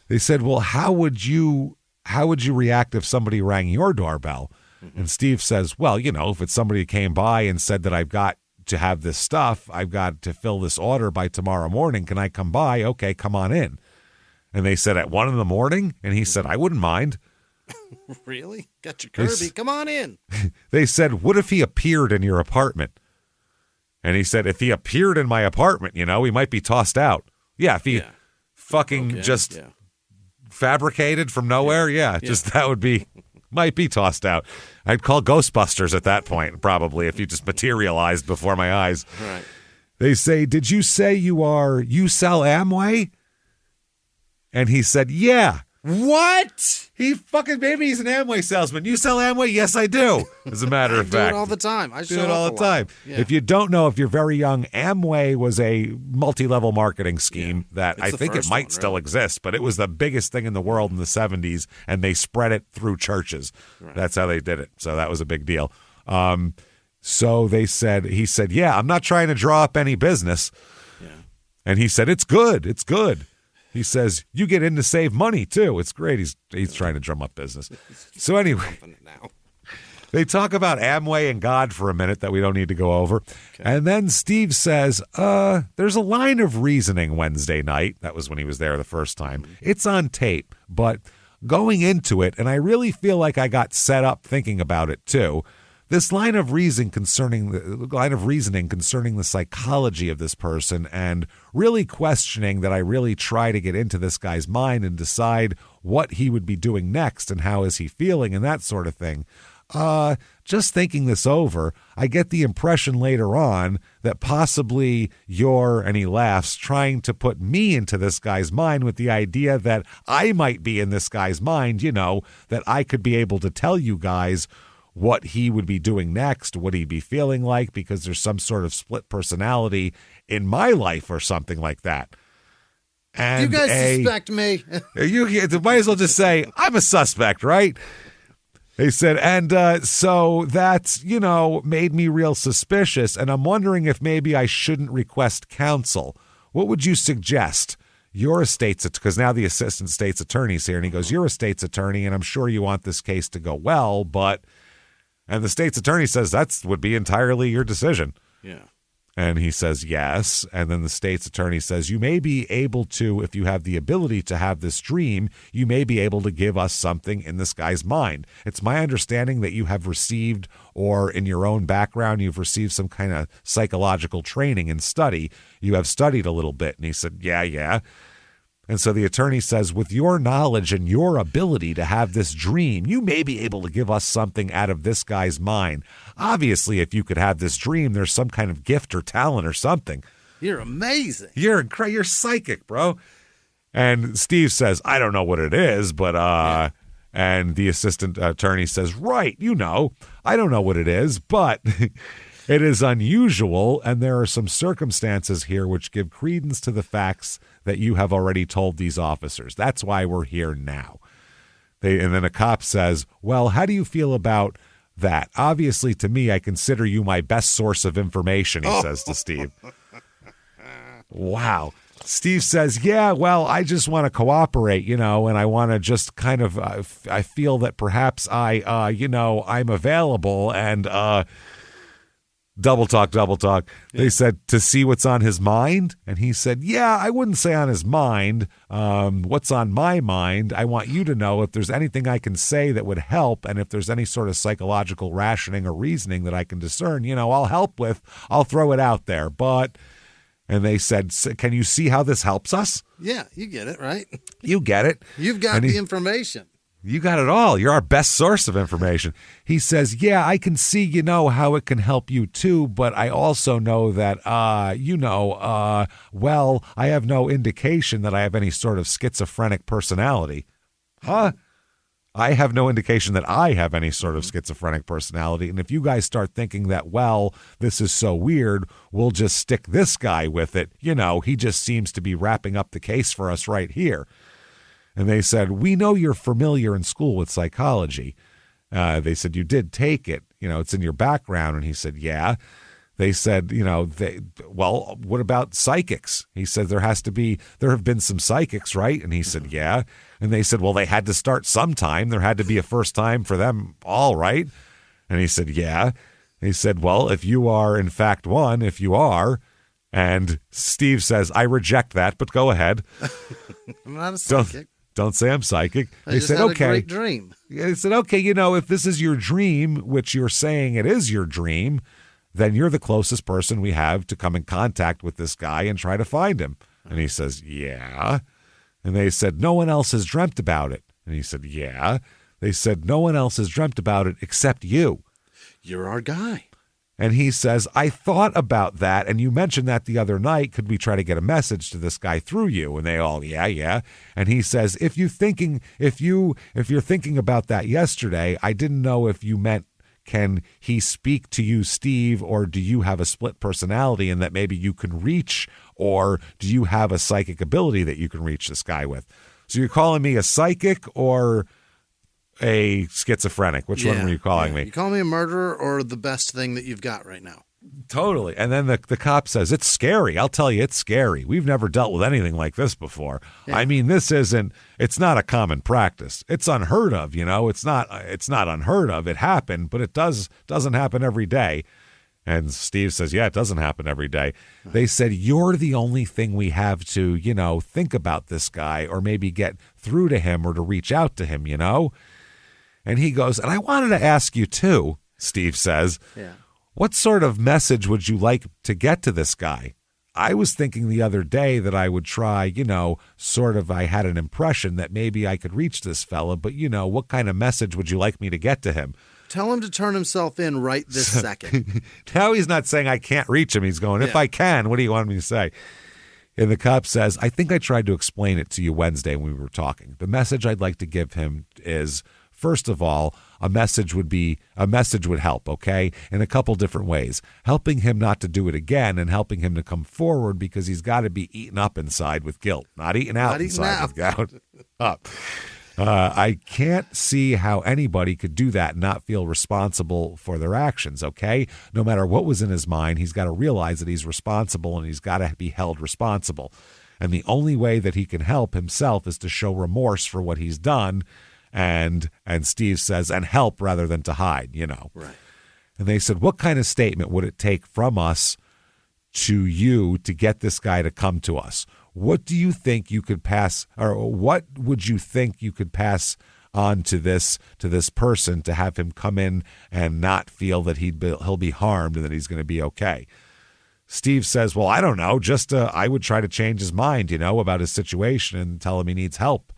They said, well, how would you react if somebody rang your doorbell? Mm-hmm. And Steve says, well, if it's somebody who came by and said that I've got to have this stuff, I've got to fill this order by tomorrow morning. Can I come by? Okay, come on in. And they said at 1 in the morning, and he said, I wouldn't mind. Really? Got your Kirby. Come on in. They said, what if he appeared in your apartment? And he said, if he appeared in my apartment, he might be tossed out. Yeah, if he fabricated from nowhere, just that might be tossed out. I'd call Ghostbusters at that point, probably, if you just materialized before my eyes. Right. They say, did you say you sell Amway? And he said, yeah. What? Maybe he's an Amway salesman. You sell Amway? Yes, I do. As a matter of fact. I do it all the time. I do it all the time. Yeah. If you don't know, if you're very young, Amway was a multi-level marketing scheme that I think it might still exist, but it was the biggest thing in the world in the 70s, and they spread it through churches. Right. That's how they did it. So that was a big deal. So he said, yeah, I'm not trying to draw up any business. Yeah. And he said, it's good. It's good. He says, you get in to save money, too. It's great. He's trying to drum up business. So anyway, they talk about Amway and God for a minute that we don't need to go over. Okay. And then Steve says, there's a line of reasoning Wednesday night. That was when he was there the first time. Mm-hmm. It's on tape, but going into it, and I really feel like I got set up thinking about it, too. This line of reasoning concerning the psychology of this person and really questioning that I really try to get into this guy's mind and decide what he would be doing next and how is he feeling and that sort of thing. Just thinking this over, I get the impression later on that possibly and he laughs, trying to put me into this guy's mind with the idea that I might be in this guy's mind, that I could be able to tell you guys what he would be doing next, what he'd be feeling like, because there's some sort of split personality in my life or something like that. And you guys suspect me. You might as well just say, I'm a suspect, right? They said, and so that's, made me real suspicious, and I'm wondering if maybe I shouldn't request counsel. What would you suggest? You're a state's, because now the assistant state's attorney's here, and he goes, you're a state's attorney, and I'm sure you want this case to go well, but... And the state's attorney says that would be entirely your decision. Yeah. And he says yes. And then the state's attorney says, you may be able to, if you have the ability to have this dream, you may be able to give us something in this guy's mind. It's my understanding that you have received, or in your own background, you've received some kind of psychological training and study. You have studied a little bit. And he said, yeah. And so the attorney says, with your knowledge and your ability to have this dream, you may be able to give us something out of this guy's mind. Obviously, if you could have this dream, there's some kind of gift or talent or something. You're amazing. You're psychic, bro. And Steve says, I don't know what it is, but And the assistant attorney says, right, I don't know what it is, but it is unusual, and there are some circumstances here which give credence to the facts that you have already told these officers. That's why we're here now. And then a cop says, well, how do you feel about that? Obviously, to me, I consider you my best source of information, he says to Steve. Wow. Steve says, yeah, well, I just want to cooperate, and I want to just kind of, I feel that perhaps I'm available, and double talk. They said to see what's on his mind. And he said, yeah, I wouldn't say on his mind. What's on my mind, I want you to know if there's anything I can say that would help. And if there's any sort of psychological rationing or reasoning that I can discern, I'll help with, I'll throw it out there. And they said, can you see how this helps us? Yeah, you get it, right? You get it. You've got the information. You got it all. You're our best source of information. He says, yeah, I can see, how it can help you too, but I also know that, well, I have no indication that I have any sort of schizophrenic personality. Huh? I have no indication that I have any sort of schizophrenic personality. And if you guys start thinking that, well, this is so weird, we'll just stick this guy with it. He just seems to be wrapping up the case for us right here. And they said, we know you're familiar in school with psychology. They said, you did take it. It's in your background. And he said, yeah. They said, well, what about psychics? He said, there have been some psychics, right? And he said, yeah. And they said, well, they had to start sometime. There had to be a first time for them all, right? And he said, yeah. He said, well, if you are in fact one, if you are. And Steve says, I reject that, but go ahead. I'm not a psychic. Don't say I'm psychic. They said, okay. A great dream. They said, okay, if this is your dream, which you're saying it is your dream, then you're the closest person we have to come in contact with this guy and try to find him. And he says, yeah. And they said, no one else has dreamt about it. And he said, yeah. They said, no one else has dreamt about it except you. You're our guy. And he says, I thought about that, and you mentioned that the other night. Could we try to get a message to this guy through you? And they all, yeah. And he says, if you're thinking about that yesterday, I didn't know if you meant, can he speak to you, Steve, or do you have a split personality and that maybe you can reach, or do you have a psychic ability that you can reach this guy with? So you're calling me a psychic or a schizophrenic? Which one were you calling me? You call me a murderer or the best thing that you've got right now? Totally. And then the cop says, it's scary. I'll tell you, it's scary. We've never dealt with anything like this before. Yeah. I mean, it's not a common practice. It's unheard of, It's not unheard of. It happened, but it doesn't happen every day. And Steve says, yeah, it doesn't happen every day. They said, you're the only thing we have to, think about this guy or maybe get through to him or to reach out to him, And he goes, and I wanted to ask you too, Steve says, what sort of message would you like to get to this guy? I was thinking the other day that I would try, I had an impression that maybe I could reach this fella, but what kind of message would you like me to get to him? Tell him to turn himself in right this second. Now he's not saying I can't reach him. He's going, if I can, what do you want me to say? And the cop says, I think I tried to explain it to you Wednesday when we were talking. The message I'd like to give him is, first of all, a message would help, okay? In a couple different ways. Helping him not to do it again and helping him to come forward because he's got to be eaten up inside with guilt. Not eaten out inside with guilt. Up. I can't see how anybody could do that and not feel responsible for their actions, okay? No matter what was in his mind, he's got to realize that he's responsible and he's got to be held responsible. And the only way that he can help himself is to show remorse for what he's done. And Steve says, and help rather than to hide, Right. And they said, what kind of statement would it take from us to you to get this guy to come to us? What do you think you could pass, or what would you think you could pass on to this person to have him come in and not feel that he'll be harmed and that he's going to be okay? Steve says, well, I don't know. Just I would try to change his mind, about his situation and tell him he needs help.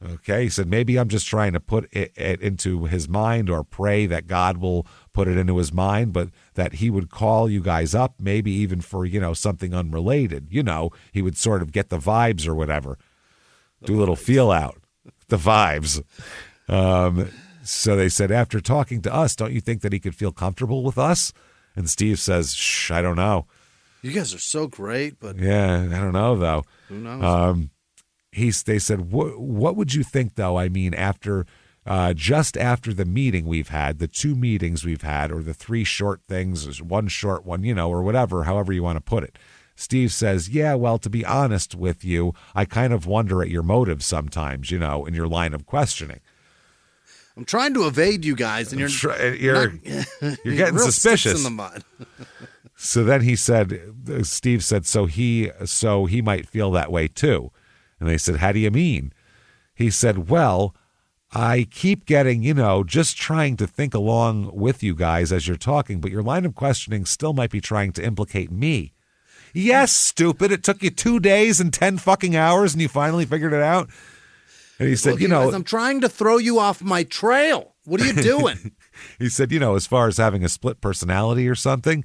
Okay, he said, maybe I'm just trying to put it into his mind or pray that God will put it into his mind, but that he would call you guys up, maybe even for, something unrelated. He would sort of get the vibes or whatever. Do a little feel out. the vibes. So they said, after talking to us, don't you think that he could feel comfortable with us? And Steve says, shh, I don't know. You guys are so great, but yeah, I don't know though. Who knows? They said, what would you think though? I mean, after just after the meeting we've had, the 2 meetings we've had, or the 3 short things, one short one, or whatever, however you want to put it. Steve says, yeah, well, to be honest with you, I kind of wonder at your motives sometimes, in your line of questioning. I'm trying to evade you guys, and you're getting real suspicious. sticks in the mud. So then Steve said, so he might feel that way too. And they said, how do you mean? He said, well, I keep getting, just trying to think along with you guys as you're talking, but your line of questioning still might be trying to implicate me. Yes, stupid. It took you 2 days and 10 fucking hours and you finally figured it out. And he said, guys, I'm trying to throw you off my trail. What are you doing? He said, as far as having a split personality or something.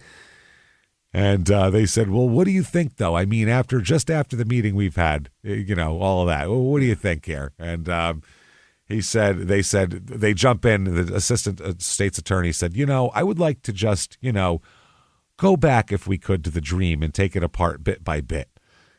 And they said, well, what do you think, though? I mean, just after the meeting we've had, all of that. Well, what do you think here? And they jump in. The assistant state's attorney said, I would like to just, go back if we could to the dream and take it apart bit by bit.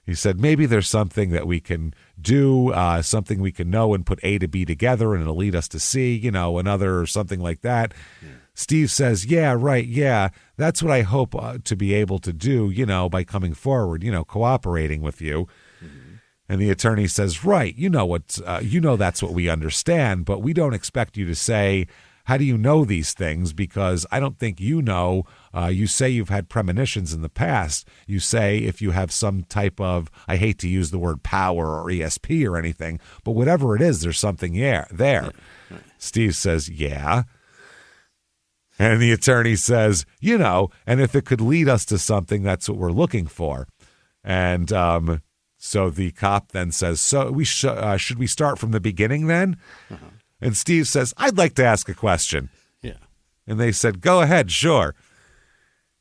He said, maybe there's something that we can do, something we can know and put A to B together and it'll lead us to C, another or something like that. Yeah. Steve says, yeah, right, yeah, that's what I hope to be able to do, by coming forward, cooperating with you. Mm-hmm. And the attorney says, right, that's what we understand, but we don't expect you to say, how do you know these things? Because I don't think you say you've had premonitions in the past. You say if you have some type of, I hate to use the word power or ESP or anything, but whatever it is, there's something there. Steve says, yeah. And the attorney says, and if it could lead us to something, that's what we're looking for. And so the cop then says, so we should we start from the beginning then? Uh-huh. And Steve says, I'd like to ask a question. Yeah. And they said, go ahead, sure.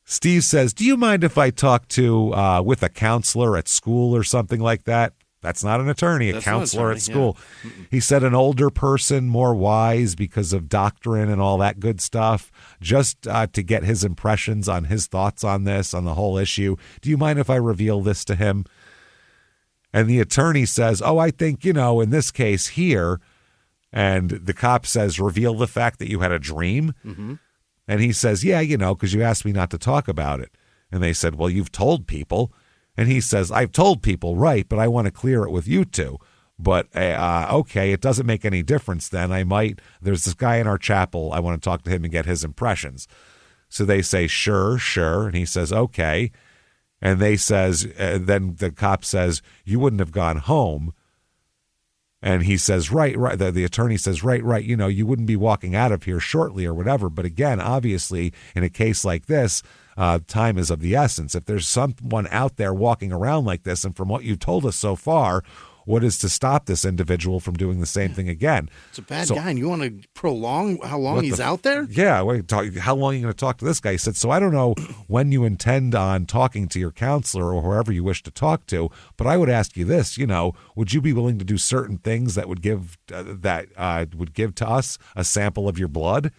Steve says, do you mind if I talk with a counselor at school or something like that? That's not an attorney, a counselor at school. Yeah. He said an older person, more wise because of doctrine and all that good stuff, just to get his impressions on his thoughts on this, on the whole issue. Do you mind if I reveal this to him? And the attorney says, oh, I think, in this case here. And the cop says, reveal the fact that you had a dream. Mm-hmm. And he says, yeah, because you asked me not to talk about it. And they said, well, you've told people. And he says, I've told people, right, but I want to clear it with you two. But, okay, it doesn't make any difference then. There's this guy in our chapel. I want to talk to him and get his impressions. So they say, sure. And he says, okay. And then the cop says, you wouldn't have gone home. And he says, right. The attorney says, right. You wouldn't be walking out of here shortly or whatever. But again, obviously, in a case like this, time is of the essence. If there's someone out there walking around like this, and from what you've told us so far, what is to stop this individual from doing the same thing again? It's a bad guy, and you want to prolong how long he's out there? Yeah, how long are you going to talk to this guy? He said, so I don't know when you intend on talking to your counselor or whoever you wish to talk to, but I would ask you this, would you be willing to do certain things that would give to us a sample of your blood?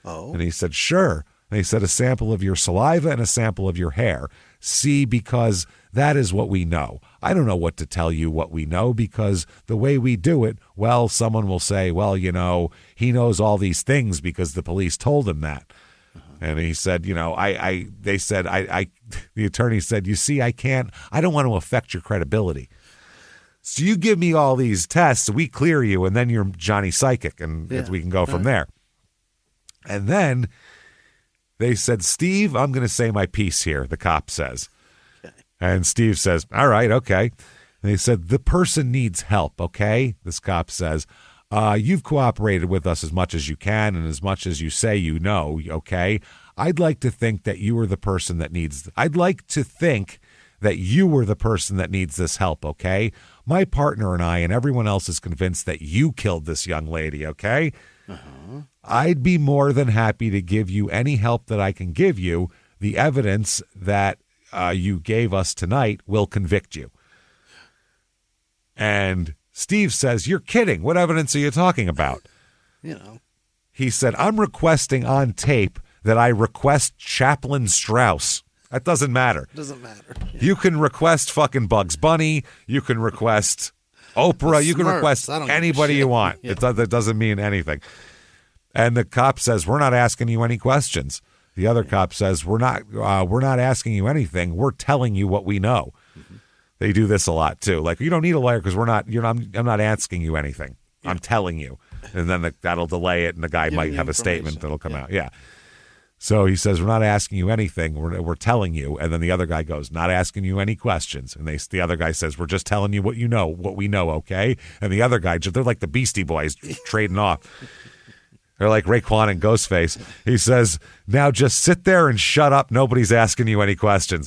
Oh. And he said, sure. And he said, a sample of your saliva and a sample of your hair. See, because that is what we know. I don't know what to tell you what we know, because the way we do it, well, someone will say, well, he knows all these things because the police told him that. Uh-huh. And he said, the attorney said, you see, I don't want to affect your credibility. So you give me all these tests, we clear you, and then you're Johnny Psychic, and we can go from there. And then they said, Steve, I'm going to say my piece here, the cop says. Okay. And Steve says, all right, okay. And they said, the person needs help, okay? This cop says, you've cooperated with us as much as you can and as much as you say you know, okay? I'd like to think that you were the person that needs this help, okay? My partner and I and everyone else is convinced that you killed this young lady, okay? Uh-huh. I'd be more than happy to give you any help that I can give you. The evidence that you gave us tonight will convict you. And Steve says, you're kidding. What evidence are you talking about? He said, I'm requesting on tape that I request Chaplain Strauss. That doesn't matter. Doesn't matter. Yeah. You can request fucking Bugs Bunny. You can request Oprah. You can request anybody you want. Yeah. That doesn't mean anything. And the cop says, we're not asking you any questions. The other cop says, we're not asking you anything. We're telling you what we know. Mm-hmm. They do this a lot too. Like, you don't need a lawyer because I'm not asking you anything. Yeah. I'm telling you. And then that'll delay it, and the guy might have a statement that'll come out. Yeah. So he says, we're not asking you anything. We're telling you. And then the other guy goes, not asking you any questions. And the other guy says, we're just telling you what we know, okay? And the other guy, they're like the Beastie Boys trading off. They're like Raekwon and Ghostface. He says, now just sit there and shut up. Nobody's asking you any questions.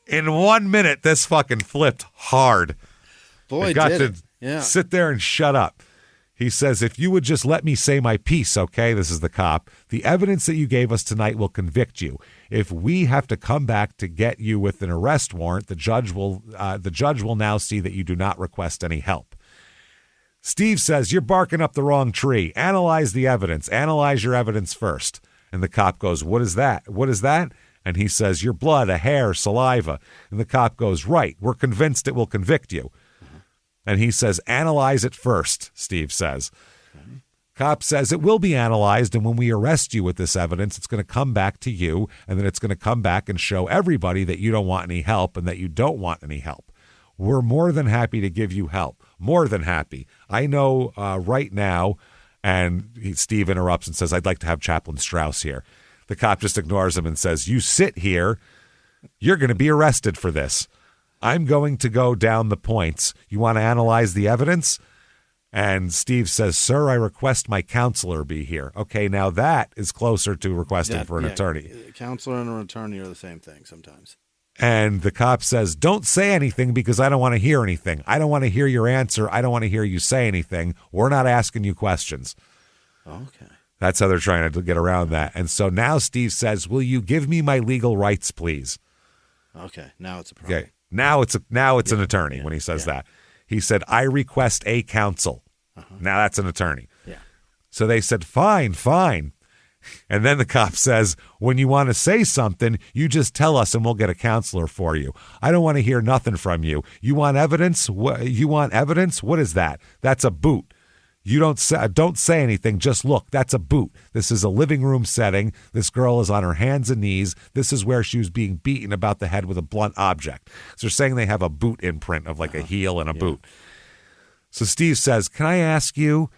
In 1 minute, this fucking flipped hard. Boy, sit there and shut up. He says, if you would just let me say my piece, okay, this is the cop, the evidence that you gave us tonight will convict you. If we have to come back to get you with an arrest warrant, the judge will now see that you do not request any help. Steve says, you're barking up the wrong tree. Analyze the evidence. Analyze your evidence first. And the cop goes, what is that? What is that? And he says, your blood, a hair, saliva. And the cop goes, right, we're convinced it will convict you. And he says, analyze it first, Steve says. Okay. Cop says, it will be analyzed, and when we arrest you with this evidence, it's going to come back to you, and then it's going to come back and show everybody that you don't want any help and that you don't want any help. We're more than happy to give you help. More than happy. I know right now, and Steve interrupts and says, I'd like to have Chaplain Strauss here. The cop just ignores him and says, you sit here. You're going to be arrested for this. I'm going to go down the points. You want to analyze the evidence? And Steve says, sir, I request my counselor be here. Okay, now that is closer to requesting for an attorney. Counselor and an attorney are the same thing sometimes. And the cop says, don't say anything because I don't want to hear anything. I don't want to hear your answer. I don't want to hear you say anything. We're not asking you questions. Okay. That's how they're trying to get around that. And so now Steve says, will you give me my legal rights, please? Okay, now it's a problem. Okay. Now it's an attorney when he says that. He said, I request a counsel. Uh-huh. Now that's an attorney. Yeah. So they said, fine. And then the cop says, when you want to say something, you just tell us and we'll get a counselor for you. I don't want to hear nothing from you. You want evidence? You want evidence? What is that? That's a boot. You don't say anything. Just look. That's a boot. This is a living room setting. This girl is on her hands and knees. This is where she was being beaten about the head with a blunt object. So they're saying they have a boot imprint of like a heel and a boot. So Steve says, can I ask you?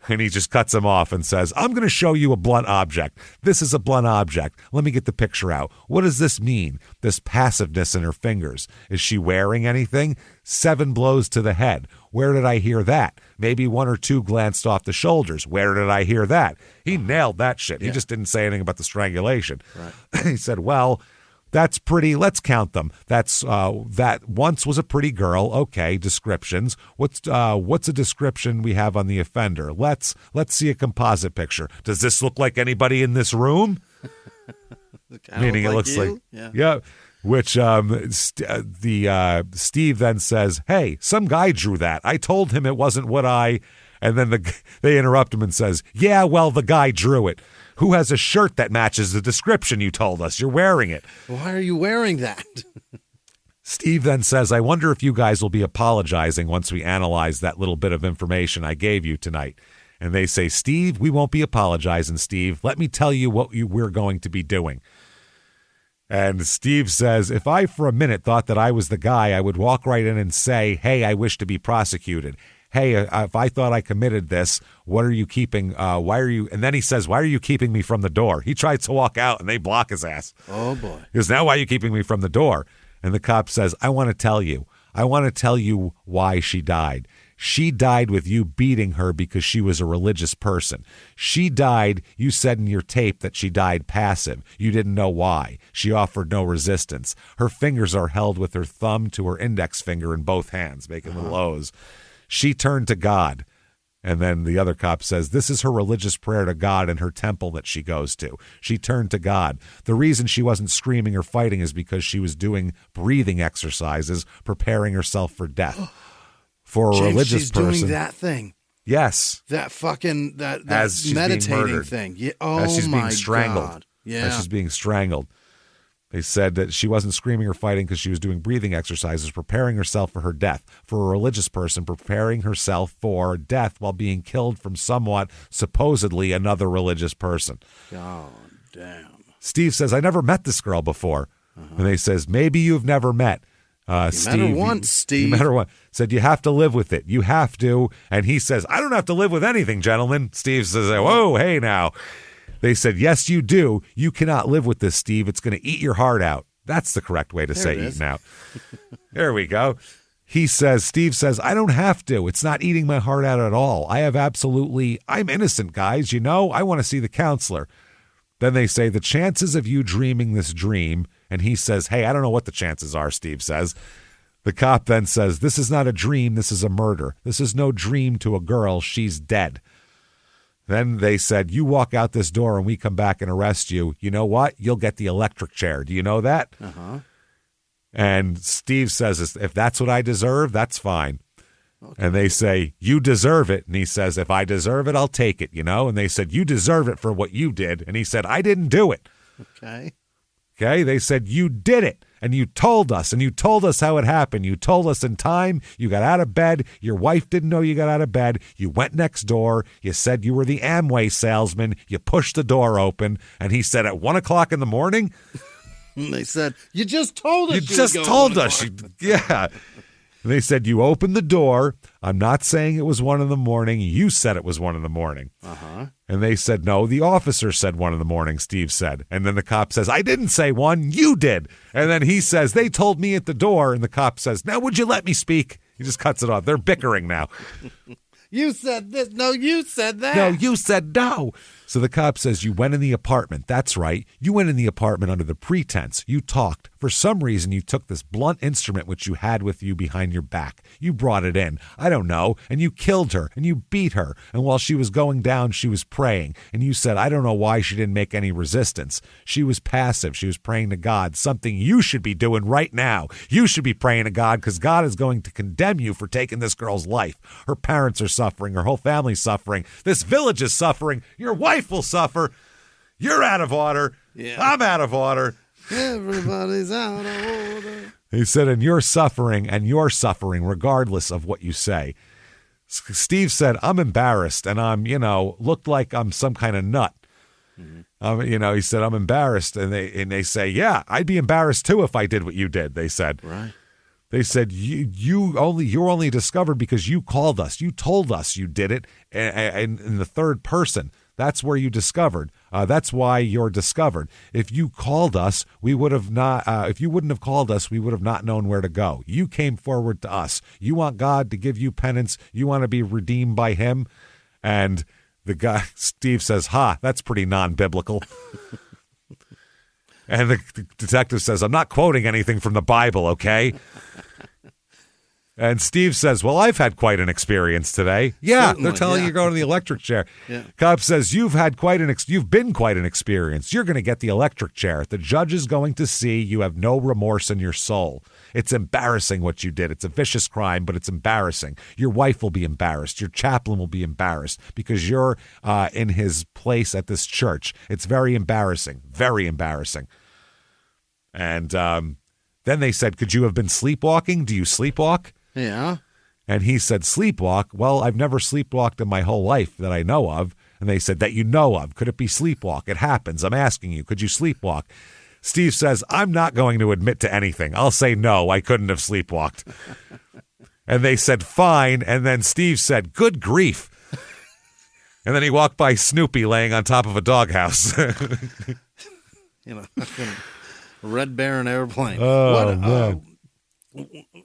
And he just cuts him off and says, I'm going to show you a blunt object. This is a blunt object. Let me get the picture out. What does this mean? This passiveness in her fingers. Is she wearing anything? 7 blows to the head. Where did I hear that? Maybe 1 or 2 glanced off the shoulders. Where did I hear that? He nailed that shit. He just didn't say anything about the strangulation. Right. He said, well, that's pretty. Let's count them. That's that once was a pretty girl. Okay, descriptions. What's a description we have on the offender? Let's see a composite picture. Does this look like anybody in this room? Meaning it looks like yeah. Which Steve then says, hey, some guy drew that. I told him it wasn't what I. And then they interrupt him and says, yeah, well, the guy drew it. Who has a shirt that matches the description you told us? You're wearing it. Why are you wearing that? Steve then says, I wonder if you guys will be apologizing once we analyze that little bit of information I gave you tonight. And they say, Steve, we won't be apologizing, Steve. Let me tell you what we're going to be doing. And Steve says, if I for a minute thought that I was the guy, I would walk right in and say, hey, I wish to be prosecuted. Hey, if I thought I committed this, what are you keeping? Why are you? And then he says, why are you keeping me from the door? He tries to walk out and they block his ass. Oh, boy. He goes, now why are you keeping me from the door? And the cop says, I want to tell you. I want to tell you why she died. She died with you beating her because she was a religious person. She died, you said in your tape that she died passive. You didn't know why. She offered no resistance. Her fingers are held with her thumb to her index finger in both hands, making little O's. She turned to God. And then the other cop says, this is her religious prayer to God in her temple that she goes to. She turned to God. The reason she wasn't screaming or fighting is because she was doing breathing exercises, preparing herself for death. for a James, religious she's person. doing that thing. Yes. That fucking, that As she's meditating being murdered. thing. Yeah. Oh, As she's my being strangled. God. Yeah. As she's being strangled. They said that she wasn't screaming or fighting because she was doing breathing exercises, preparing herself for her death. For a religious person, preparing herself for death while being killed from somewhat, supposedly, another religious person. God damn. Steve says, I never met this girl before. And they says, maybe you've never met. Steve, met her once, Steve. You met her once. Said, you have to live with it. You have to. And he says, I don't have to live with anything, gentlemen. Steve says, whoa, hey now. They said, yes, you do. You cannot live with this, Steve. It's going to eat your heart out. That's the correct way to say eating out. There we go. Steve says, I don't have to. It's not eating my heart out at all. I'm innocent, guys. I want to see the counselor. Then they say, the chances of you dreaming this dream, and he says, hey, I don't know what the chances are, Steve says. The cop then says, this is not a dream. This is a murder. This is no dream to a girl. She's dead. Then they said, you walk out this door and we come back and arrest you. You know what? You'll get the electric chair. Do you know that? Uh-huh. And Steve says, if that's what I deserve, that's fine. Okay. And they say, you deserve it. And he says, if I deserve it, I'll take it, And they said, you deserve it for what you did. And he said, I didn't do it. Okay. They said, you did it. And you told us how it happened. You told us in time. You got out of bed. Your wife didn't know you got out of bed. You went next door. You said you were the Amway salesman. You pushed the door open. And he said, at 1 o'clock in the morning? And they said, you just told us. You just told us. Yeah. And they said, you opened the door. I'm not saying it was 1 in the morning. You said it was 1 in the morning. Uh-huh. And they said, no, the officer said 1 in the morning, Steve said. And then the cop says, I didn't say 1, you did. And then he says, they told me at the door. And the cop says, now would you let me speak? He just cuts it off. They're bickering now. You said this. No, you said that. No, you said no. So the cop says, you went in the apartment. That's right. You went in the apartment under the pretense. You talked. For some reason, you took this blunt instrument which you had with you behind your back. You brought it in. I don't know. And you killed her and you beat her. And while she was going down, she was praying. And you said, I don't know why she didn't make any resistance. She was passive. She was praying to God, something you should be doing right now. You should be praying to God because God is going to condemn you for taking this girl's life. Her parents are suffering. Her whole family's suffering. This village is suffering. Your wife will suffer. You're out of order. Yeah. I'm out of order. Everybody's out of order. He said, and you're suffering regardless of what you say. Steve said, I'm embarrassed and I'm, looked like I'm some kind of nut. Mm-hmm. He said, I'm embarrassed. And they say, yeah, I'd be embarrassed too if I did what you did. They said, right. They said, you're only discovered because you called us. You told us you did it in the third person. That's where you discovered. That's why you're discovered. If you called us, we would have not. If you wouldn't have called us, we would have not known where to go. You came forward to us. You want God to give you penance. You want to be redeemed by Him. And the guy, Steve says, that's pretty non-biblical. And the detective says, I'm not quoting anything from the Bible, okay? And Steve says, well, I've had quite an experience today. Yeah, certainly, they're telling you you're going to the electric chair. Yeah. Cop says, you've been quite an experience. You're going to get the electric chair. The judge is going to see you have no remorse in your soul. It's embarrassing what you did. It's a vicious crime, but it's embarrassing. Your wife will be embarrassed. Your chaplain will be embarrassed because you're in his place at this church. It's very embarrassing, very embarrassing. And then they said, could you have been sleepwalking? Do you sleepwalk? Yeah. And he said, sleepwalk? Well, I've never sleepwalked in my whole life that I know of. And they said, that you know of. Could it be sleepwalk? It happens. I'm asking you, could you sleepwalk? Steve says, I'm not going to admit to anything. I'll say no, I couldn't have sleepwalked. And they said, fine. And then Steve said, good grief. And then he walked by Snoopy laying on top of a doghouse. Red Baron airplane. Oh, man.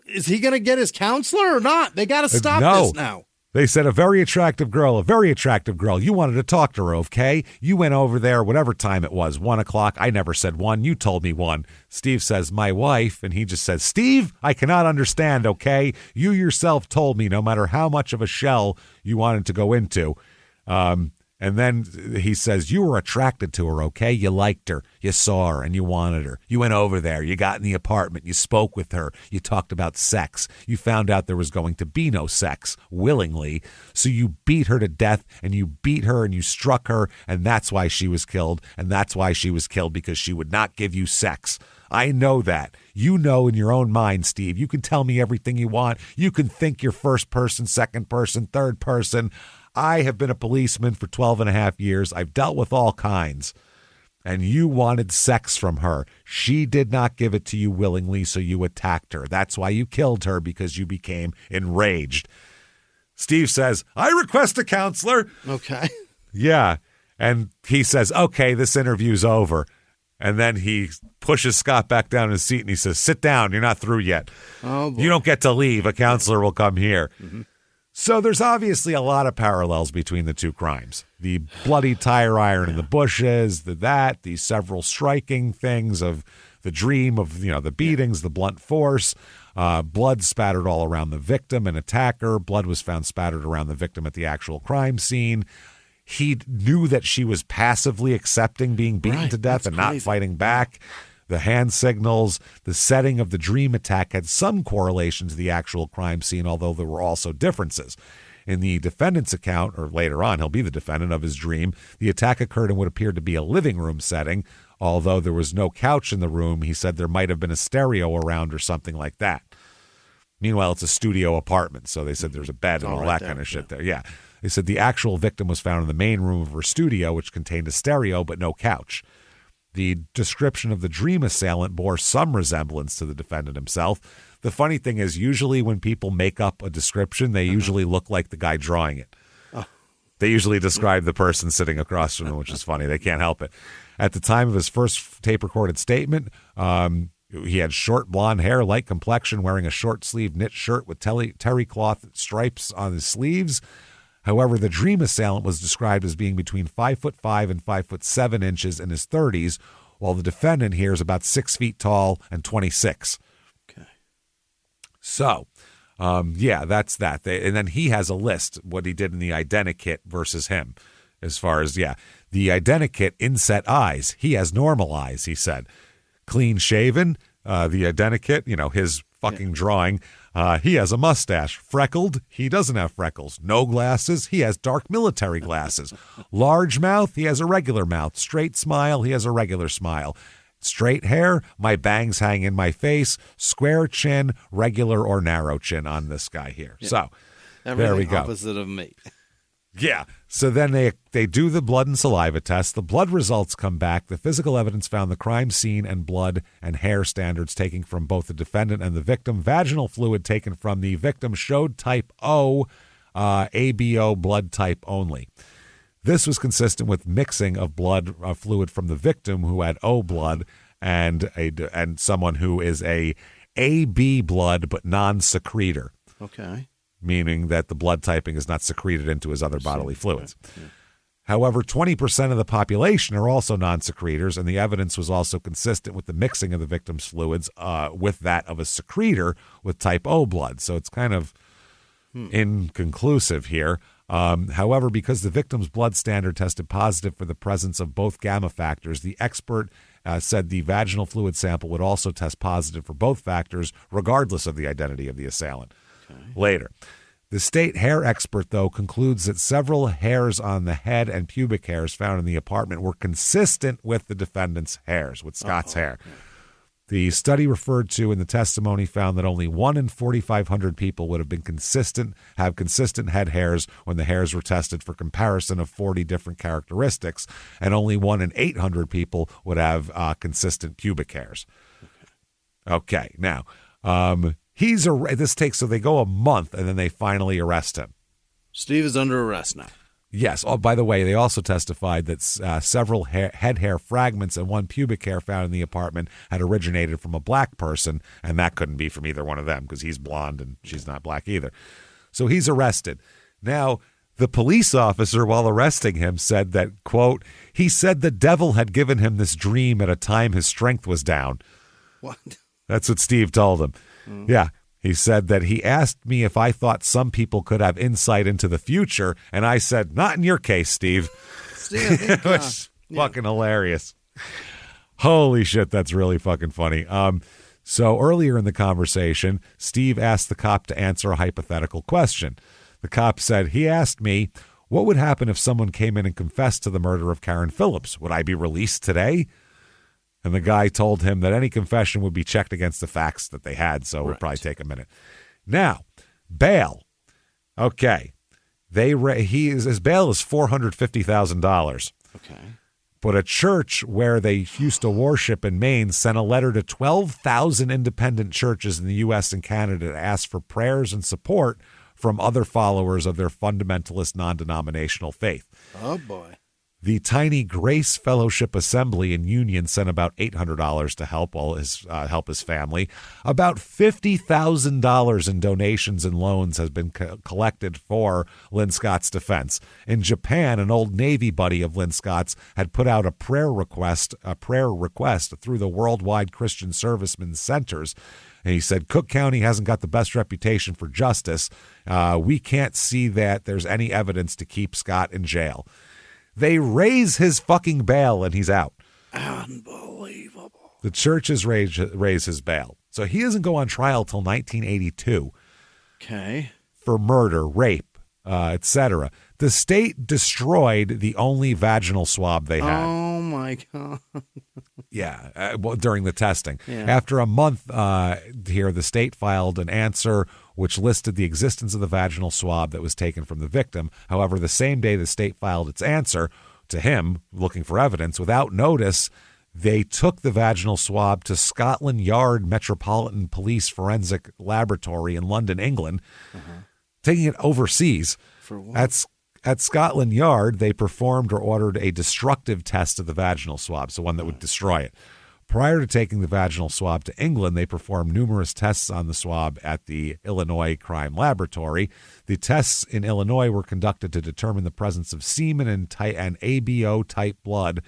Is he going to get his counselor or not? They got to stop this now. They said a very attractive girl. You wanted to talk to her, okay? You went over there, whatever time it was, 1 o'clock. I never said 1. You told me 1. Steve says, my wife. And he just says, Steve, I cannot understand, okay? You yourself told me no matter how much of a shell you wanted to go into. And And then he says, you were attracted to her, okay? You liked her. You saw her and you wanted her. You went over there. You got in the apartment. You spoke with her. You talked about sex. You found out there was going to be no sex willingly. So you beat her to death, and you beat her and you struck her, and that's why she was killed. And that's why she was killed, because she would not give you sex. I know that. You know in your own mind, Steve. You can tell me everything you want. You can think you're first person, second person, third person. I have been a policeman for 12 and a half years. I've dealt with all kinds. And you wanted sex from her. She did not give it to you willingly, so you attacked her. That's why you killed her, because you became enraged. Steve says, I request a counselor. Okay. Yeah. And he says, okay, this interview's over. And then he pushes Scott back down in his seat and he says, sit down. You're not through yet. Oh, boy. You don't get to leave. A counselor will come here. Mm-hmm. So there's obviously a lot of parallels between the two crimes. The bloody tire iron in the bushes, the several striking things of the dream of, the beatings, the blunt force, blood spattered all around the victim and attacker. Blood was found spattered around the victim at the actual crime scene. He knew that she was passively accepting being beaten to death and not fighting back. The hand signals, the setting of the dream attack had some correlation to the actual crime scene, although there were also differences. In the defendant's account, or later on, he'll be the defendant of his dream, the attack occurred in what appeared to be a living room setting. Although there was no couch in the room, he said there might have been a stereo around or something like that. Meanwhile, it's a studio apartment, so they said there's a bed and all that kind of shit there. Yeah. They said the actual victim was found in the main room of her studio, which contained a stereo but no couch. The description of the dream assailant bore some resemblance to the defendant himself. The funny thing is, usually when people make up a description, they usually look like the guy drawing it. Oh. They usually describe the person sitting across from them, which is funny. They can't help it. At the time of his first tape-recorded statement, he had short blonde hair, light complexion, wearing a short-sleeved knit shirt with terry cloth stripes on his sleeves. However, the dream assailant was described as being between 5'5" and 5'7" in his 30s, while the defendant here is about 6 feet tall and 26. Okay. So, that's that. And then he has a list, what he did in the identikit versus him, as far as, the identikit, inset eyes. He has normal eyes, he said. Clean shaven, the identikit, his fucking drawing. He has a mustache. Freckled, he doesn't have freckles. No glasses, he has dark military glasses. Large mouth, he has a regular mouth. Straight smile, he has a regular smile. Straight hair, my bangs hang in my face. Square chin, regular or narrow chin on this guy here. Yeah. So, there we go. Opposite of me. Yeah. So then they do the blood and saliva test. The blood results come back. The physical evidence found the crime scene and blood and hair standards taken from both the defendant and the victim. Vaginal fluid taken from the victim showed type O, ABO blood type only. This was consistent with mixing of blood fluid from the victim who had O blood and someone who is a AB blood but non-secretor. Okay. Meaning that the blood typing is not secreted into his other bodily fluids. Yeah. However, 20% of the population are also non-secretors, and the evidence was also consistent with the mixing of the victim's fluids with that of a secretor with type O blood. So it's kind of inconclusive here. However, because the victim's blood standard tested positive for the presence of both gamma factors, the expert said the vaginal fluid sample would also test positive for both factors, regardless of the identity of the assailant. Later. The state hair expert, though, concludes that several hairs on the head and pubic hairs found in the apartment were consistent with the defendant's hairs, with Scott's hair. Okay. The study referred to in the testimony found that only 1 in 4,500 people would have consistent head hairs when the hairs were tested for comparison of 40 different characteristics, and only 1 in 800 people would have consistent pubic hairs. Okay, now, so they go a month and then they finally arrest him. Steve is under arrest now. Yes. Oh, by the way, they also testified that several head hair fragments and one pubic hair found in the apartment had originated from a black person, and that couldn't be from either one of them because he's blonde and she's not black either. So he's arrested. Now, the police officer, while arresting him, said that, quote, he said the devil had given him this dream at a time his strength was down. What? That's what Steve told him. Mm. Yeah. He said that he asked me if I thought some people could have insight into the future, and I said, not in your case, Steve. Which is fucking hilarious. Holy shit, that's really fucking funny. So earlier in the conversation, Steve asked the cop to answer a hypothetical question. The cop said, he asked me, what would happen if someone came in and confessed to the murder of Karen Phillips? Would I be released today? And the guy told him that any confession would be checked against the facts that they had, so it would probably take a minute. Now, bail. Okay. His bail is $450,000. Okay. But a church where they used to worship in Maine sent a letter to 12,000 independent churches in the U.S. and Canada to ask for prayers and support from other followers of their fundamentalist non-denominational faith. Oh, boy. The tiny Grace Fellowship Assembly in Union sent about $800 to help his family. About $50,000 in donations and loans has been collected for Lynn Scott's defense. In Japan, an old Navy buddy of Lynn Scott's had put out a prayer request through the Worldwide Christian Servicemen's Centers. And he said, Cook County hasn't got the best reputation for justice. We can't see that there's any evidence to keep Scott in jail. They raise his fucking bail and he's out. Unbelievable. The churches raise his bail. So he doesn't go on trial till 1982. Okay. For murder, rape, etc. The state destroyed the only vaginal swab they had. Oh, my God. Yeah, during the testing. Yeah. After a month here, the state filed an answer which listed the existence of the vaginal swab that was taken from the victim. However, the same day the state filed its answer to him, looking for evidence, without notice, they took the vaginal swab to Scotland Yard Metropolitan Police Forensic Laboratory in London, England, taking it overseas. For what? At Scotland Yard, they performed or ordered a destructive test of the vaginal swab, so one that would destroy it. Prior to taking the vaginal swab to England, they performed numerous tests on the swab at the Illinois Crime Laboratory. The tests in Illinois were conducted to determine the presence of semen and ABO-type blood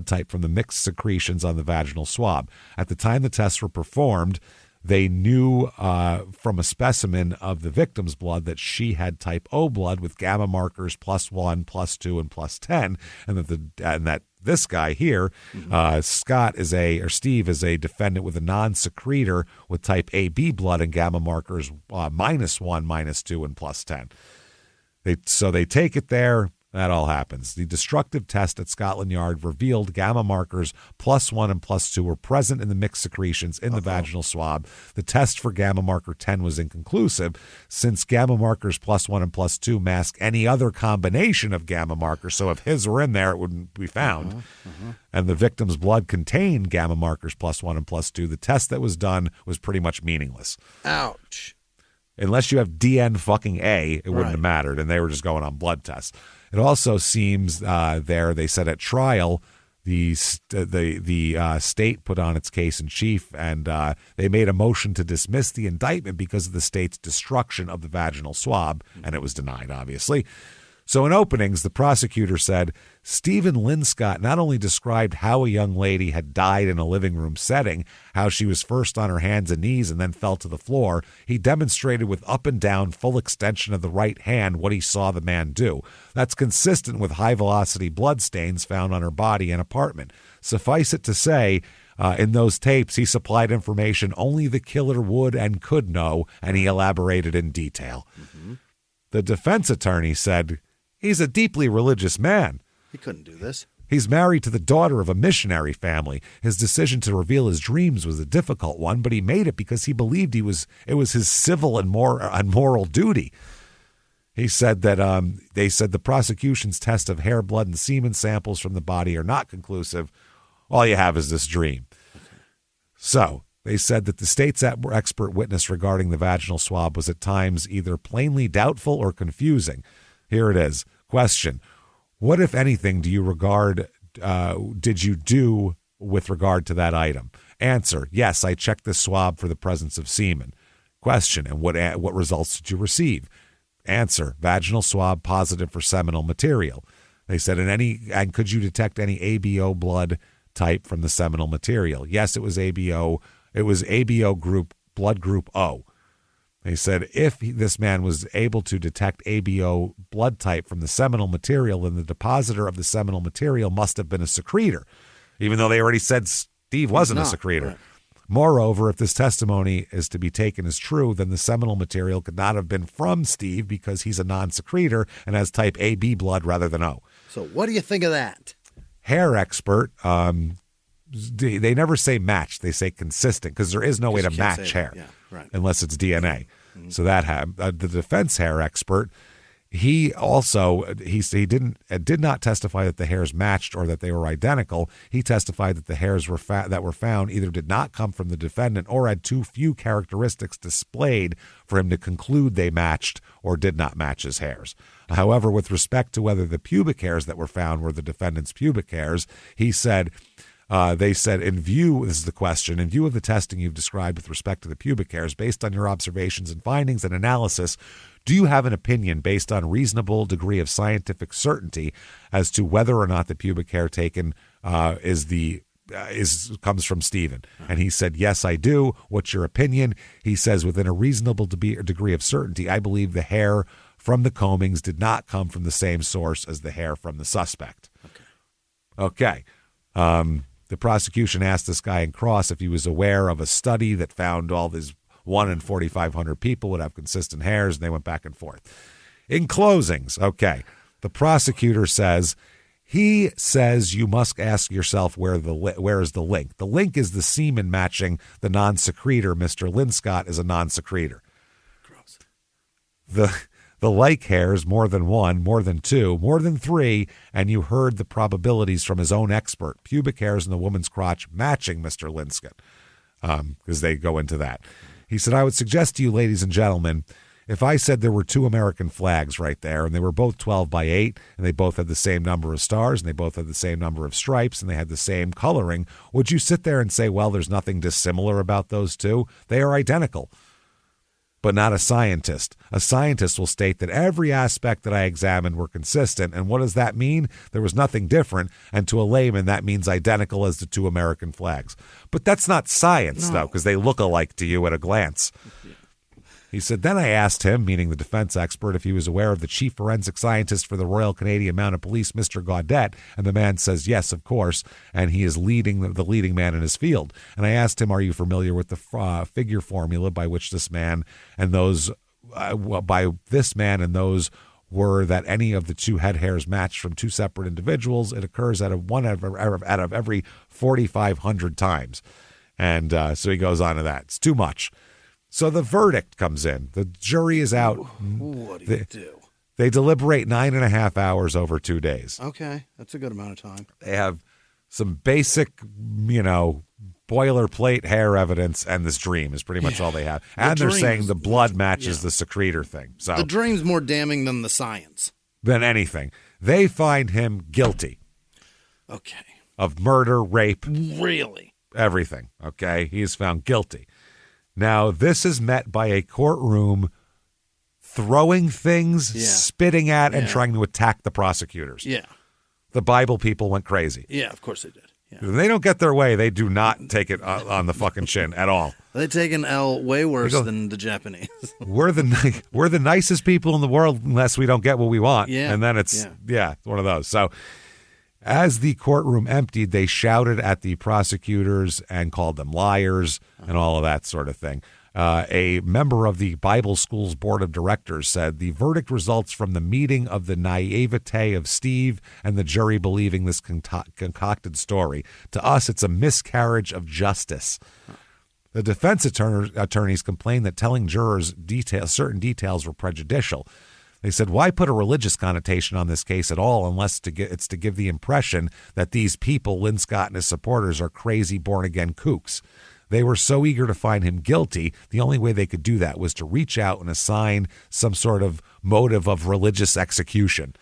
type from the mixed secretions on the vaginal swab. At the time the tests were performed, they knew from a specimen of the victim's blood that she had type O blood with gamma markers +1, +2, and +10, and that this guy here, Steve is a defendant with a non-secretor with type AB blood and gamma markers -1, -2, and +10. So they take it there. That all happens. The destructive test at Scotland Yard revealed gamma markers +1 and +2 were present in the mixed secretions in the vaginal swab. The test for gamma marker 10 was inconclusive since gamma markers +1 and +2 mask any other combination of gamma markers. So if his were in there, it wouldn't be found. And the victim's blood contained gamma markers +1 and +2. The test that was done was pretty much meaningless. Ouch. Unless you have DN fucking A, it wouldn't have mattered. And they were just going on blood tests. It also seems they said at trial, the state put on its case in chief, and they made a motion to dismiss the indictment because of the state's destruction of the vaginal swab, and it was denied, obviously. So in openings, the prosecutor said, Stephen Linscott not only described how a young lady had died in a living room setting, how she was first on her hands and knees and then fell to the floor, he demonstrated with up and down full extension of the right hand what he saw the man do. That's consistent with high-velocity blood stains found on her body and apartment. Suffice it to say, in those tapes, he supplied information only the killer would and could know, and he elaborated in detail. The defense attorney said, he's a deeply religious man. He couldn't do this. He's married to the daughter of a missionary family. His decision to reveal his dreams was a difficult one, but he made it because he believed it was his civil and moral duty. He said that they said the prosecution's test of hair, blood, and semen samples from the body are not conclusive. All you have is this dream. So they said that the state's expert witness regarding the vaginal swab was at times either plainly doubtful or confusing. Here it is. Question: what, if anything, did you do with regard to that item? Answer: yes, I checked the swab for the presence of semen. Question: and what results did you receive? Answer: vaginal swab positive for seminal material. They said, and could you detect any ABO blood type from the seminal material? Yes, it was ABO. It was ABO group, blood group O. They said if this man was able to detect ABO blood type from the seminal material, then the depositor of the seminal material must have been a secretor, even though they already said Steve wasn't a secretor. Right. Moreover, if this testimony is to be taken as true, then the seminal material could not have been from Steve because he's a non-secretor and has type AB blood rather than O. So what do you think of that? Hair expert, they never say match. They say consistent because there is no way to match hair unless it's DNA. Mm-hmm. So that the defense hair expert, he did not testify that the hairs matched or that they were identical. He testified that the hairs that were found either did not come from the defendant or had too few characteristics displayed for him to conclude they matched or did not match his hairs. However, with respect to whether the pubic hairs that were found were the defendant's pubic hairs, he said, they said, this is the question, in view of the testing you've described with respect to the pubic hairs, based on your observations and findings and analysis, do you have an opinion based on reasonable degree of scientific certainty as to whether or not the pubic hair taken comes from Stephen? And he said, yes, I do. What's your opinion? He says, within a reasonable degree of certainty, I believe the hair from the combings did not come from the same source as the hair from the suspect. Okay. The prosecution asked this guy in cross if he was aware of a study that found all these 1 in 4,500 people would have consistent hairs, and they went back and forth. In closings, okay, the prosecutor says, he says you must ask yourself where is the link. The link is the semen matching the non-secretor. Mr. Linscott is a non-secretor. Gross. The like hairs, more than one, more than two, more than three, and you heard the probabilities from his own expert. Pubic hairs in the woman's crotch matching Mr. Linscott, because they go into that. He said, I would suggest to you, ladies and gentlemen, if I said there were 2 American flags right there, and they were both 12 by 8, and they both had the same number of stars, and they both had the same number of stripes, and they had the same coloring, would you sit there and say, well, there's nothing dissimilar about those two? They are identical. But not a scientist. A scientist will state that every aspect that I examined were consistent. And what does that mean? There was nothing different. And to a layman, that means identical as the 2 American flags. But that's not science, though, because they look alike to you at a glance. He said, then I asked him, meaning the defense expert, if he was aware of the chief forensic scientist for the Royal Canadian Mounted Police, Mr. Gaudet. And the man says, yes, of course. And he is the leading man in his field. And I asked him, are you familiar with the figure formula by which this man and those were that any of the 2 head hairs matched from 2 separate individuals? It occurs out of every 4,500 times. And so he goes on to that. It's too much. So the verdict comes in. The jury is out. What do you do? They deliberate 9.5 hours over 2 days. Okay, that's a good amount of time. They have some basic, boilerplate hair evidence, and this dream is pretty much all they have. And they're saying the blood matches the secretor thing. So the dream's more damning than the science. Than anything. They find him guilty. Okay. Of murder, rape. Really? Everything. Okay? He is found guilty. Now, this is met by a courtroom throwing things, spitting at, and trying to attack the prosecutors. Yeah. The Bible people went crazy. Yeah, of course they did. Yeah. If they don't get their way, they do not take it on the fucking chin at all. They take an L way worse than the Japanese. we're the nicest people in the world unless we don't get what we want. Yeah. And then it's one of those. So as the courtroom emptied, they shouted at the prosecutors and called them liars and all of that sort of thing. A member of the Bible School's board of directors said the verdict results from the meeting of the naivete of Steve and the jury believing this concocted story. To us, it's a miscarriage of justice. The defense attorneys complained that telling jurors certain details were prejudicial. They said, why put a religious connotation on this case at all unless it's to give the impression that these people, Linscott and his supporters, are crazy born-again kooks. They were so eager to find him guilty, the only way they could do that was to reach out and assign some sort of motive of religious execution,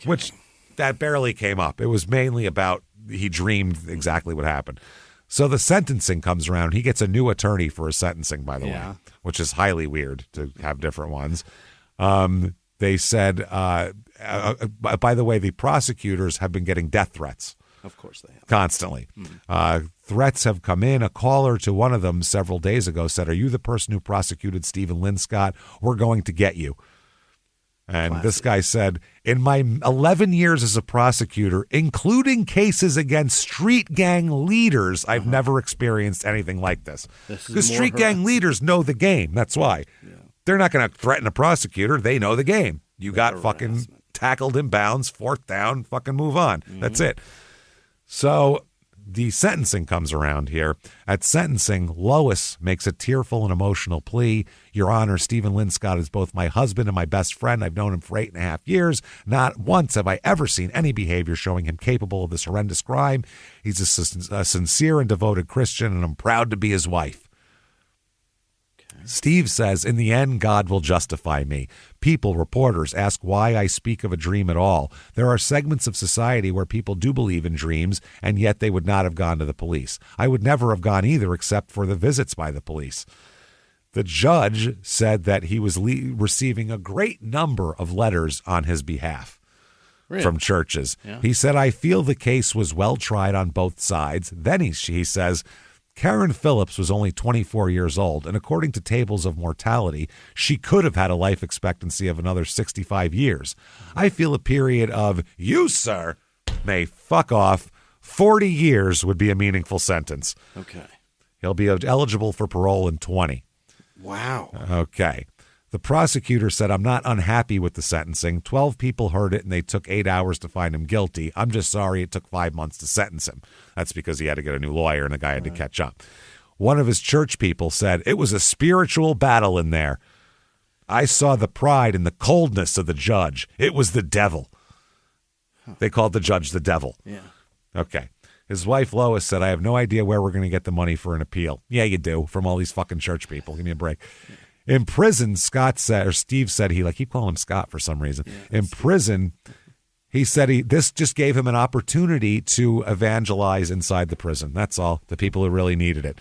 which that barely came up. It was mainly about he dreamed exactly what happened. So the sentencing comes around. He gets a new attorney for his sentencing, by the way, which is highly weird to have different ones. They said, by the way, the prosecutors have been getting death threats. Of course they have. Constantly. Threats have come in. A caller to one of them several days ago said, "Are you the person who prosecuted Stephen Linscott? We're going to get you." And Classic. This guy said, "In my 11 years as a prosecutor, including cases against street gang leaders, I've never experienced anything like this." Because street gang leaders know the game. That's why. Yeah. They're not going to threaten a prosecutor. They know the game. You got fucking tackled in bounds, fourth down, fucking move on. That's it. So the sentencing comes around here. At sentencing, Lois makes a tearful and emotional plea. "Your Honor, Stephen Linscott is both my husband and my best friend. I've known him for 8.5 years. Not once have I ever seen any behavior showing him capable of this horrendous crime. He's a sincere and devoted Christian, and I'm proud to be his wife." Steve says, "In the end, God will justify me. People, reporters, ask why I speak of a dream at all. There are segments of society where people do believe in dreams, and yet they would not have gone to the police. I would never have gone either except for the visits by the police." The judge said that he was receiving a great number of letters on his behalf from churches. Yeah. He said, "I feel the case was well tried on both sides." Then he says, "Karen Phillips was only 24 years old, and according to tables of mortality, she could have had a life expectancy of another 65 years. I feel a period of, you, sir, may fuck off. 40 years would be a meaningful sentence." Okay. He'll be eligible for parole in 20. Wow. Okay. The prosecutor said, "I'm not unhappy with the sentencing. 12 people heard it, and they took 8 hours to find him guilty. I'm just sorry it took 5 months to sentence him." That's because he had to get a new lawyer, and the guy had to catch up. One of his church people said, "It was a spiritual battle in there. I saw the pride and the coldness of the judge. It was the devil." They called the judge the devil. Yeah. Okay. His wife, Lois, said, "I have no idea where we're going to get the money for an appeal." Yeah, you do, from all these fucking church people. Give me a break. In prison, Steve said I keep calling him Scott for some reason. Yeah, in prison, he said this just gave him an opportunity to evangelize inside the prison. That's all, the people who really needed it.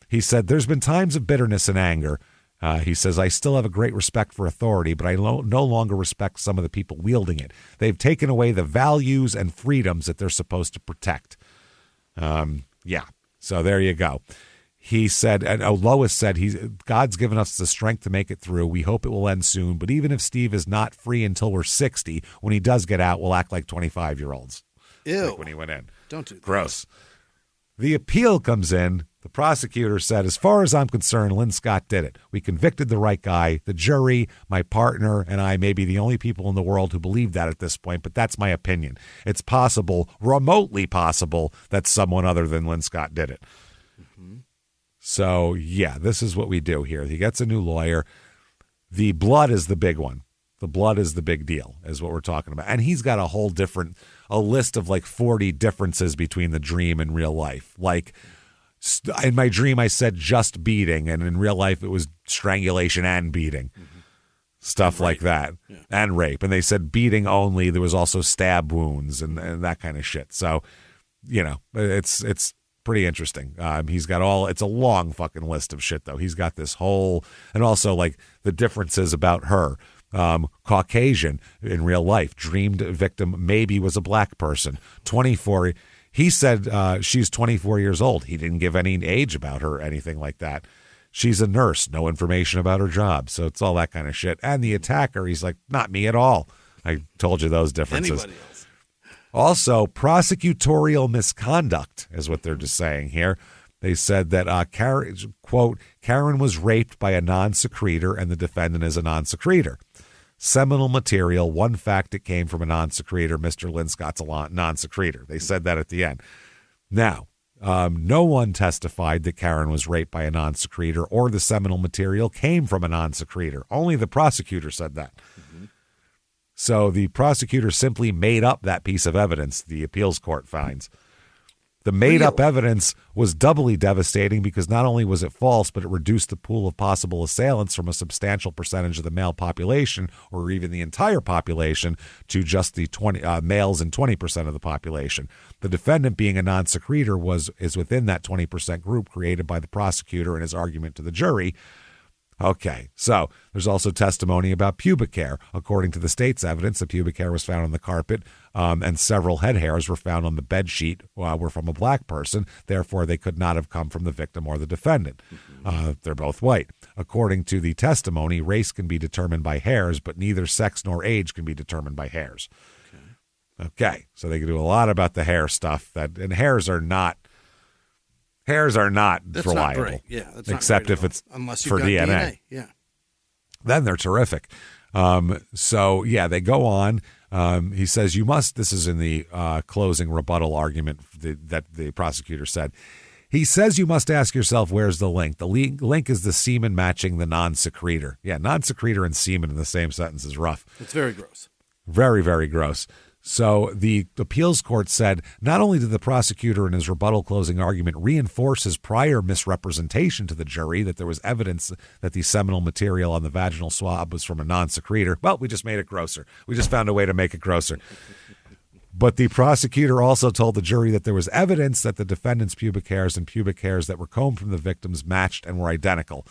He said, "There's been times of bitterness and anger." He says, "I still have a great respect for authority, but I no longer respect some of the people wielding it. They've taken away the values and freedoms that they're supposed to protect." Yeah, so there you go. He said, and Lois said, "God's given us the strength to make it through. We hope it will end soon. But even if Steve is not free until we're 60, when he does get out, we'll act like 25-year-olds. Ew. Like when he went in. Don't do that. Gross. The appeal comes in. The prosecutor said, "As far as I'm concerned, Linscott did it. We convicted the right guy. The jury, my partner, and I may be the only people in the world who believe that at this point, but that's my opinion. It's possible, remotely possible, that someone other than Linscott did it." So, yeah, this is what we do here. He gets a new lawyer. The blood is the big one. The blood is the big deal, is what we're talking about. And he's got a list of like 40 differences between the dream and real life. Like, in my dream, I said just beating, and in real life, it was strangulation and beating. Stuff and like that. Yeah. And rape. And they said beating only. There was also stab wounds and that kind of shit. So, it's pretty interesting. He's got it's a long fucking list of shit, though. He's got this whole, and also like the differences about her. Caucasian in real life, dreamed victim maybe was a black person. 24. He said she's 24 years old. He didn't give any age about her, anything like that. She's a nurse, no information about her job. So it's all that kind of shit. And the attacker, he's like, not me at all. I told you those differences. Anybody else? Also, prosecutorial misconduct is what they're just saying here. They said that, Karen, quote, Karen was raped by a non-secretor and the defendant is a non-secretor. Seminal material, one fact, it came from a non-secretor. Mr. Linscott's a non-secretor. They said that at the end. Now, no one testified that Karen was raped by a non-secretor or the seminal material came from a non-secretor. Only the prosecutor said that. Mm-hmm. So the prosecutor simply made up that piece of evidence, the appeals court finds. The made-up evidence was doubly devastating because not only was it false, but it reduced the pool of possible assailants from a substantial percentage of the male population, or even the entire population, to just the males and 20% of the population. The defendant, being a non-secretor, is within that 20% group created by the prosecutor in his argument to the jury. Okay, so there's also testimony about pubic hair. According to the state's evidence, the pubic hair was found on the carpet, and several head hairs were found on the bed sheet were from a black person. Therefore, they could not have come from the victim or the defendant. They're both white. According to the testimony, race can be determined by hairs, but neither sex nor age can be determined by hairs. Okay, so they can do a lot about the hair stuff, and hairs are not That's reliable. Not great. Yeah, that's not except great if it's unless for you've got DNA. Yeah. Then they're terrific. So yeah, they go on. He says, you must, this is in the closing rebuttal argument that the prosecutor said. He says you must ask yourself, where's the link? The link is the semen matching the non-secretor. Yeah, non-secretor and semen in the same sentence is rough. It's very gross. Very, very gross. So the appeals court said not only did the prosecutor in his rebuttal closing argument reinforce his prior misrepresentation to the jury that there was evidence that the seminal material on the vaginal swab was from a non-secretor. Well, we just made it grosser. We just found a way to make it grosser. But the prosecutor also told the jury that there was evidence that the defendant's pubic hairs and pubic hairs that were combed from the victims matched and were identical.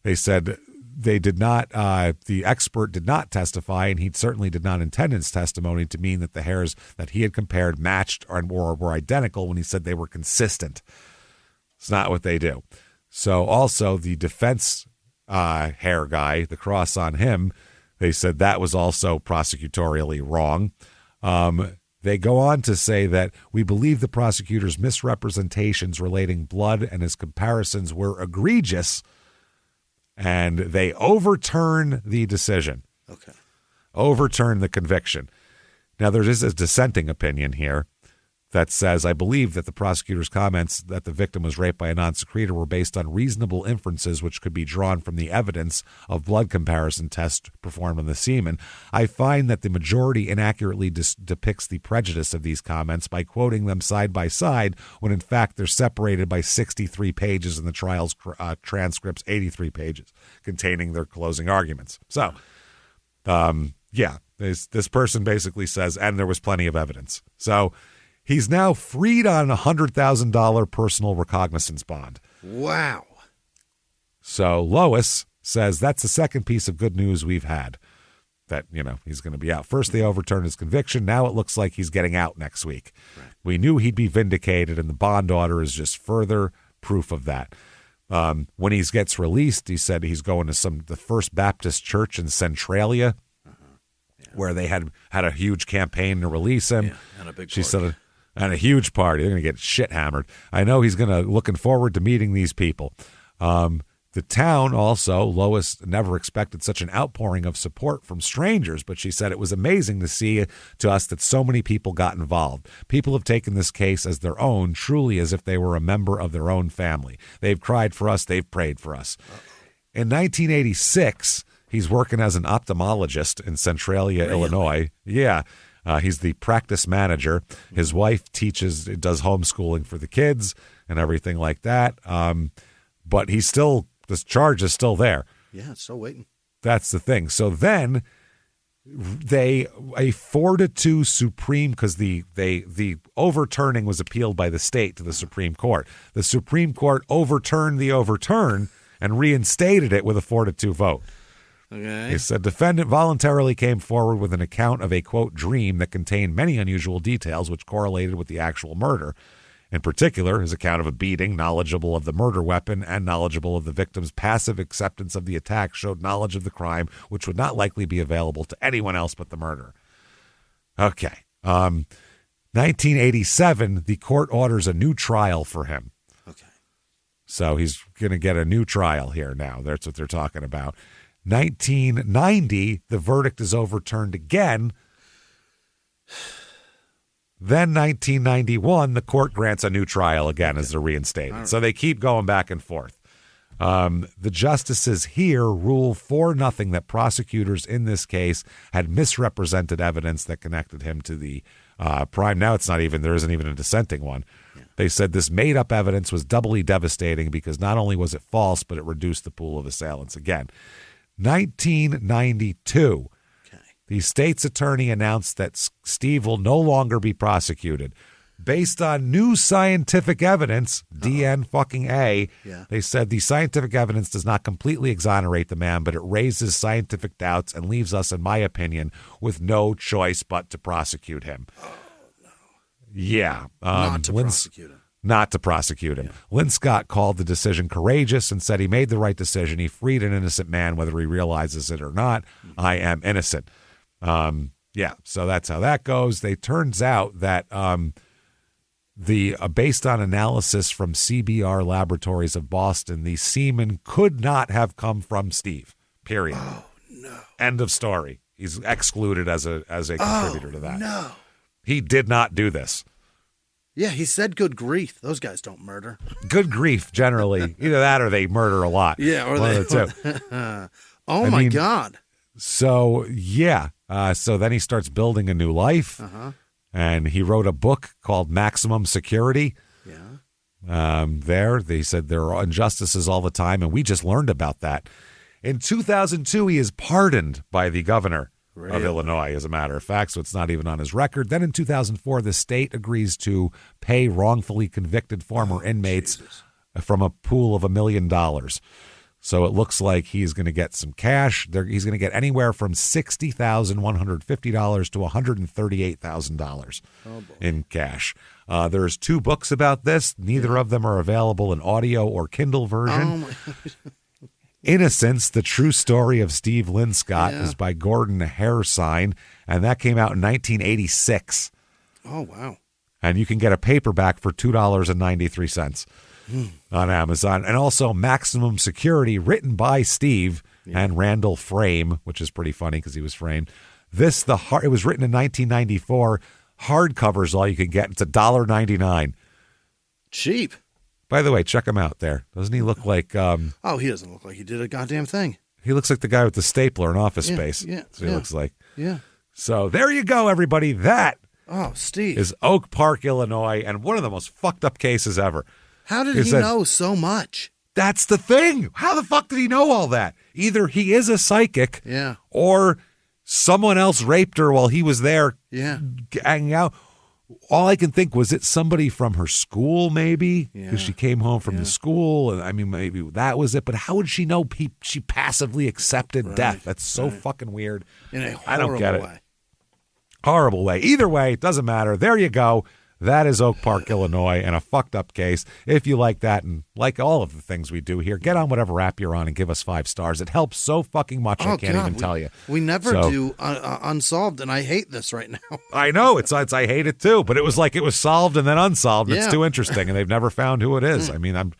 They said they did not, the expert did not testify, and he certainly did not intend his testimony to mean that the hairs that he had compared matched or were identical when he said they were consistent. It's not what they do. So also the defense hair guy, the cross on him, they said that was also prosecutorially wrong. They go on to say that we believe the prosecutor's misrepresentations relating blood and his comparisons were egregious, and they overturn the decision. Okay. Overturn the conviction. Now, there is a dissenting opinion here that says, I believe that the prosecutor's comments that the victim was raped by a non-secretor were based on reasonable inferences which could be drawn from the evidence of blood comparison tests performed on the semen. I find that the majority inaccurately depicts the prejudice of these comments by quoting them side by side when in fact they're separated by 63 pages in the trial's transcripts, 83 pages containing their closing arguments. So, yeah, this person basically says, and there was plenty of evidence. So, he's now freed on a $100,000 personal recognizance bond. Wow. So Lois says that's the second piece of good news we've had, that, he's going to be out. First, they overturned his conviction. Now it looks like he's getting out next week. Right. We knew he'd be vindicated, and the bond order is just further proof of that. When he gets released, he said he's going to the First Baptist Church in Centralia, where they had a huge campaign to release him. Yeah, and a big she said, and a huge party. They're going to get shit hammered. I know he's looking forward to meeting these people. The town also, Lois never expected such an outpouring of support from strangers, but she said it was amazing to see to us that so many people got involved. People have taken this case as their own, truly as if they were a member of their own family. They've cried for us. They've prayed for us. In 1986, he's working as an ophthalmologist in Centralia, Illinois. Yeah. He's the practice manager. His wife does homeschooling for the kids and everything like that. But this charge is still there. Yeah, it's still waiting. That's the thing. So then a 4-2 Supreme, because the overturning was appealed by the state to the Supreme Court. The Supreme Court overturned the overturn and reinstated it with a 4-2 vote. Okay. He said defendant voluntarily came forward with an account of a, quote, dream that contained many unusual details which correlated with the actual murder. In particular, his account of a beating, knowledgeable of the murder weapon, and knowledgeable of the victim's passive acceptance of the attack showed knowledge of the crime, which would not likely be available to anyone else but the murderer. Okay. 1987, the court orders a new trial for him. Okay. So he's going to get a new trial here now. That's what they're talking about. 1990, the verdict is overturned again. Then 1991, the court grants a new trial again as they're reinstated. Right. So they keep going back and forth. The justices here rule 4-0 that prosecutors in this case had misrepresented evidence that connected him to the crime. Now there isn't even a dissenting one. Yeah. They said this made-up evidence was doubly devastating because not only was it false, but it reduced the pool of assailants again. 1992, the state's attorney announced that Steve will no longer be prosecuted. Based on new scientific evidence, DN fucking A, they said the scientific evidence does not completely exonerate the man, but it raises scientific doubts and leaves us, in my opinion, with no choice but to prosecute him. Oh, no. Yeah. Not to prosecute him. Not to prosecute him. Lynn Scott called the decision courageous and said he made the right decision. He freed an innocent man, whether he realizes it or not. I am innocent. So that's how that goes. It turns out that based on analysis from CBR Laboratories of Boston, the semen could not have come from Steve. Period. Oh no. End of story. He's excluded as a contributor to that. No. He did not do this. Yeah, he said good grief. Those guys don't murder. Good grief, generally. Either that or they murder a lot. Yeah, or one they. of the two. My God. So, yeah. So then he starts building a new life. And he wrote a book called Maximum Security. Yeah. They said there are injustices all the time, and we just learned about that. In 2002, he is pardoned by the governor of Illinois, as a matter of fact, so it's not even on his record. Then in 2004, the state agrees to pay wrongfully convicted former inmates from a pool of $1 million. So it looks like he's going to get some cash. He's going to get anywhere from $60,150 to $138,000 in cash. There's 2 books about this. Neither of them are available in audio or Kindle version. Oh my Innocence, the true story of Steve Linscott, is by Gordon Hairsign, and that came out in 1986. Oh, wow. And you can get a paperback for $2.93 on Amazon. And also Maximum Security, written by Steve and Randall Frame, which is pretty funny because he was framed. It was written in 1994. Hardcover is all you can get. It's $1.99. Cheap. By the way, check him out there. Doesn't he look like... he doesn't look like he did a goddamn thing. He looks like the guy with the stapler in Office Space. Yeah, That's what he looks like. Yeah. So there you go, everybody. That Steve. is Oak Park, Illinois, and one of the most fucked up cases ever. How did he know so much? That's the thing. How the fuck did he know all that? Either he is a psychic or someone else raped her while he was there hanging out. All I can think was it somebody from her school, maybe, because she came home from the school. And I mean, maybe that was it. But how would she know she passively accepted death? That's so fucking weird. In a horrible I don't get it. way. Horrible way. Either way, it doesn't matter. There you go. That is Oak Park, Illinois, and a fucked up case. If you like that and like all of the things we do here, get on whatever app you're on and give us 5 stars. It helps so fucking much. I can't even tell you. We never do Unsolved, and I hate this right now. I know. It's I hate it too, but it was like it was solved and then unsolved. It's too interesting, and they've never found who it is. I mean, if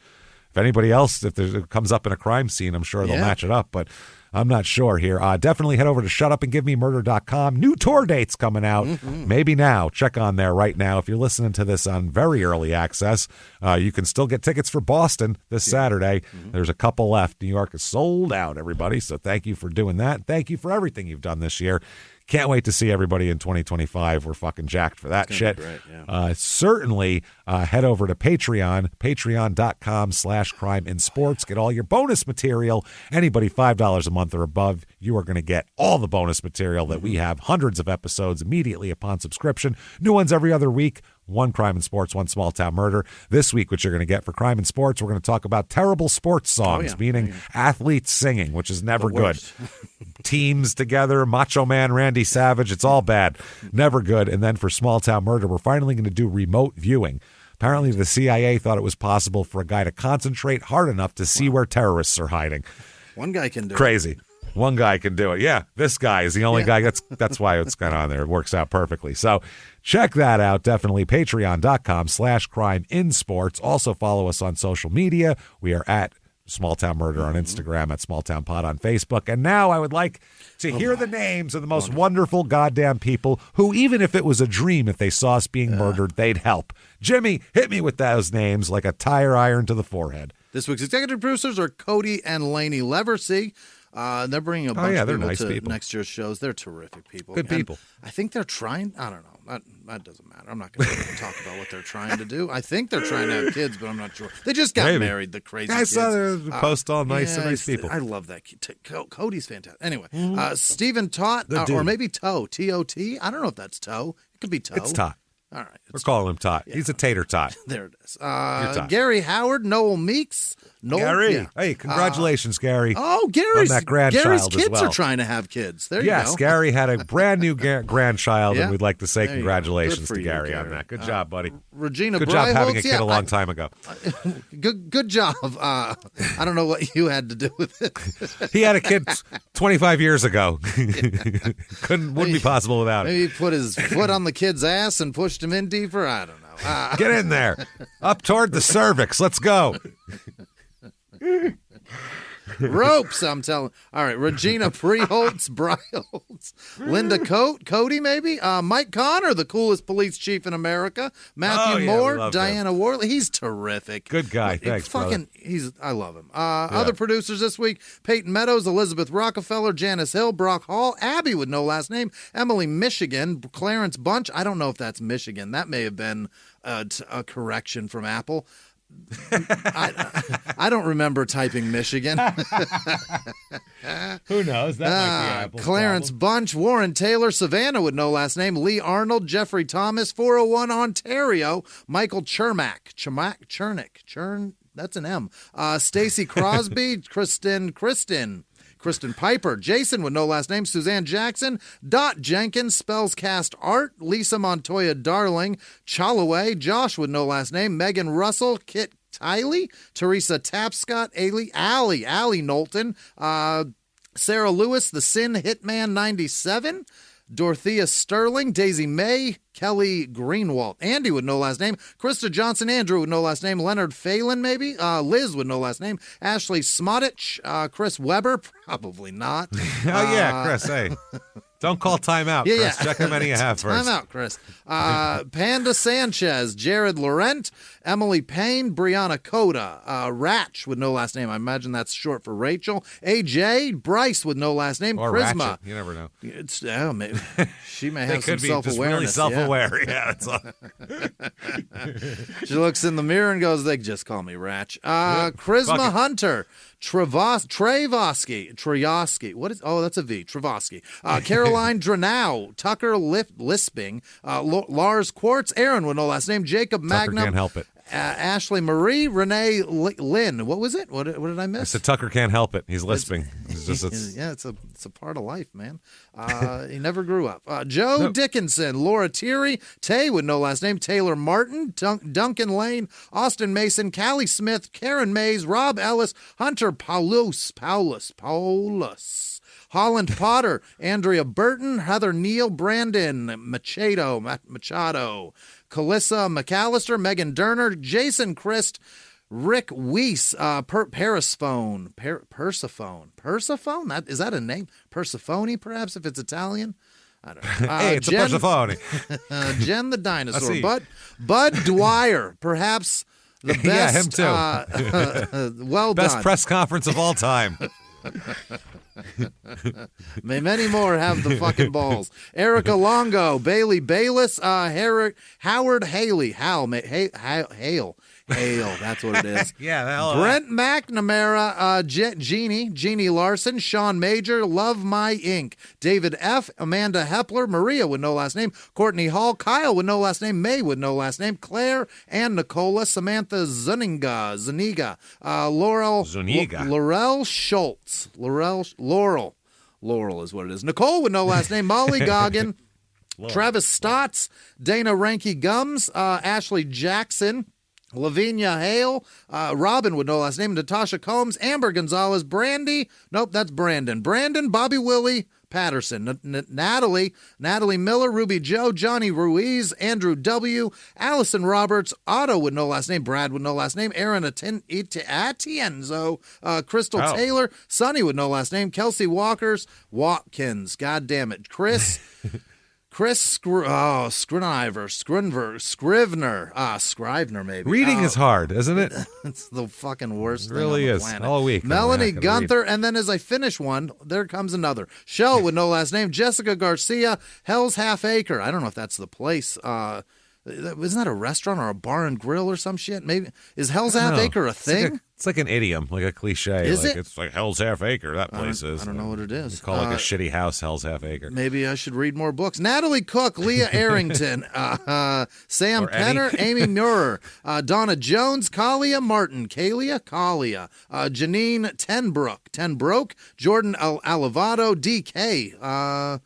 anybody else, if it comes up in a crime scene, I'm sure they'll match it up, but I'm not sure here. Definitely head over to shutupandgivememurder.com. New tour dates coming out. Maybe now. Check on there right now. If you're listening to this on very early access, you can still get tickets for Boston this Saturday. There's a couple left. New York is sold out, everybody. So thank you for doing that. Thank you for everything you've done this year. Can't wait to see everybody in 2025. We're fucking jacked for that shit. Great, certainly head over to Patreon, patreon.com/crime in sports. Get all your bonus material. Anybody $5 a month or above, you are going to get all the bonus material that we have. Hundreds of episodes immediately upon subscription. New ones every other week. 1 crime and sports, 1 small town murder. This week, what you're going to get for crime and sports, we're going to talk about terrible sports songs, meaning athletes singing, which is never good. Teams together, Macho Man, Randy Savage, it's all bad. Never good. And then for small town murder, we're finally going to do remote viewing. Apparently, the CIA thought it was possible for a guy to concentrate hard enough to see where terrorists are hiding. One guy can do it. Crazy. One guy can do it. Yeah, this guy is the only guy. That's why it's kind of on there. It works out perfectly. So check that out. Definitely patreon.com/crime in sports. Also follow us on social media. We are at Small Town Murder on Instagram, at Small Town Pod on Facebook. And now I would like to hear the names of the most wonderful goddamn people who, even if it was a dream, if they saw us being murdered, they'd help. Jimmy, hit me with those names like a tire iron to the forehead. This week's executive producers are Cody and Lainey Leversey. They're bringing a bunch of people to next year's shows. They're terrific people. Good people. I think they're trying. I don't know. That doesn't matter. I'm not going to talk about what they're trying to do. I think they're trying to have kids, but I'm not sure. They just got married, the crazy kids. I saw their post all nice people. I love that kid. Cody's fantastic. Anyway, Stephen Tott, or maybe Toe, T-O-T. I don't know if that's Toe. It could be Toe. It's Tot. All right. We're calling him Tot. He's a tater tot. There it is. Tot. Gary Howard, Noel Meeks. Gary. Yeah. Hey, congratulations, Gary. Oh, on that grandchild Gary's as kids well. are trying to have kids. There you go. Yes, Gary had a brand new grandchild, Yeah. and we'd like to say There you go. congratulations Good for to you, Gary Gary. on that. Good job, buddy. Regina Good job having a Bryholtz, kid a long time ago. Good job. I don't know what you had to do with it. He had a kid 25 years ago. Wouldn't be possible without it. Maybe he put his foot on the kid's ass and pushed him in deeper. I don't know. Get in there. Up toward the cervix. Let's go. Ropes, I'm telling. All right, Regina Bryholtz, Linda Cody, maybe. Mike Connor, the coolest police chief in America. Matthew Moore, Diana Worley. He's terrific. Good guy. Thanks, brother. I love him. Other producers this week: Peyton Meadows, Elizabeth Rockefeller, Janice Hill, Brock Hall, Abby with no last name, Emily Michigan, Clarence Bunch. I don't know if that's Michigan. That may have been a correction from Apple. I don't remember typing Michigan. Who knows? That might be Apple's Clarence problem. Bunch, Warren Taylor, Savannah with no last name, Lee Arnold, Jeffrey Thomas, 401 Ontario, Michael Chernick, that's an M. Stacy Crosby, Kristen Piper, Jason with no last name, Suzanne Jackson, Dot Jenkins, Spells Cast Art, Lisa Montoya Darling, Chalaway, Josh with no last name, Megan Russell, Kit Tiley, Teresa Tapscott, Allie Knowlton, Sarah Lewis, The Sin Hitman 97, Dorothea Sterling, Daisy May, Kelly Greenwald, Andy with no last name, Krista Johnson, Andrew with no last name, Leonard Phelan maybe, Liz with no last name, Ashley Smodich, Chris Weber, probably not. Chris, hey. Don't call timeout, Chris. Yeah. Check how many you have first. Timeout, Chris. Panda Sanchez, Jared Laurent, Emily Payne, Brianna Coda, Ratch with no last name. I imagine that's short for Rachel. AJ, Bryce with no last name, Or Charisma. Ratchet. You never know. Maybe. She may have They some could be just self-awareness. really self-aware. Yeah, that's all. She looks in the mirror and goes, they just call me Ratch. Fuck Charisma it. Hunter, Trevosky. What is? Oh, that's a V. Trevosky. Caroline Drenau, Tucker Lisping, Lars Quartz, Aaron with no last name, Jacob Tucker Magnum. can't help it. Ashley Marie, Renee Lynn. What was it? What did I I miss? said Tucker can't help it. He's lisping. Yeah, it's a part of life, man. He never grew up. Joe Dickinson, Laura Thierry, Tay with no last name, Taylor Martin, Duncan Lane, Austin Mason, Callie Smith, Karen Mays, Rob Ellis, Hunter Paulus, Holland Potter, Andrea Burton, Heather Neal, Brandon Machado, Calissa McAllister, Megan Derner, Jason Christ, Rick Weiss, Persephone. Persephone? Is that a name? Persephone, perhaps, if it's Italian? I don't know. Hey, it's a Persephone. Jen the dinosaur. Bud Dwyer, perhaps the best. Yeah, him too. Well Best done. press conference of all time. May many more have the fucking balls. Erica Longo, Bailey Bayless, Howard Haley, Hale, that's what it is. Yeah, the hell of Brent McNamara, Jeannie Larson, Sean Major, Love My Inc., David F., Amanda Hepler, Maria with no last name, Courtney Hall, Kyle with no last name, May with no last name, Claire and Nicola, Samantha Zuniga, Laurel Schultz, Laurel is what it is. Nicole with no last name, Molly Goggin, Travis Stotts, Dana Ranky Gums, Ashley Jackson, Lavinia Hale, Robin with no last name, Natasha Combs, Amber Gonzalez, Brandy, nope, that's Brandon, Bobby Willie Patterson, Natalie Miller, Ruby Joe, Johnny Ruiz, Andrew W., Allison Roberts, Otto with no last name, Brad with no last name, Aaron Atienzo, Crystal Taylor, Sonny with no last name, Kelsey Watkins, god damn it, Chris Scrivener maybe. Reading is hard, isn't it? It's the fucking worst thing really on the is. planet. All week. Melanie Gunther, and then as I finish one, there comes another. Shell with no last name, Jessica Garcia, Hell's Half Acre. I don't know if that's the place. Isn't that a restaurant or a bar and grill or some shit? Maybe is Hell's Half Acre a thing? It's like an idiom, like a cliche. Is it? it? It's like Hell's Half Acre. That place is. I don't know what it is. You call like a shitty house Hell's Half Acre. Maybe I should read more books. Natalie Cook, Leah Arrington, Sam Penner, Amy Muir, Donna Jones, Kalia Martin, Kalia, Janine Tenbrook, Jordan Alivado, DK,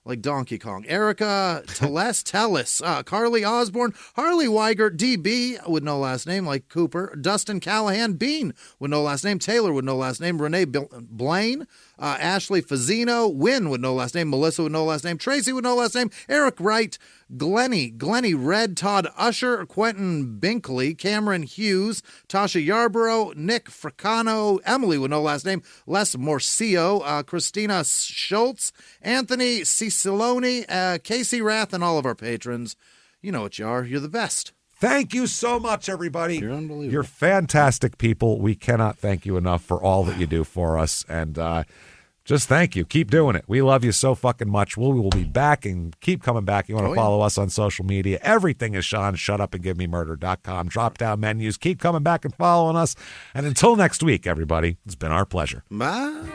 like Donkey Kong, Erica Tellis, Carly Osborne, Harley Weigert, DB with no last name like Cooper, Dustin Callahan, Bean with no last name, Taylor with no last name, Renee Blaine, Ashley Fazzino, Wynn with no last name, Melissa with no last name, Tracy with no last name, Eric Wright, Glenny Red, Todd Usher, Quentin Binkley, Cameron Hughes, Tasha Yarborough, Nick Fricano, Emily with no last name, Les Morcio, Christina Schultz, Anthony Cicilone, Casey Rath, and all of our patrons. You know what you are. You're the best. Thank you so much, everybody. You're unbelievable. You're fantastic people. We cannot thank you enough for all that you do for us. And just thank you. Keep doing it. We love you so fucking much. We will be back and keep coming back. You want to follow us on social media. Everything is Sean. ShutUpAndGiveMeMurder.com. Drop down menus. Keep coming back and following us. And until next week, everybody, it's been our pleasure. Bye.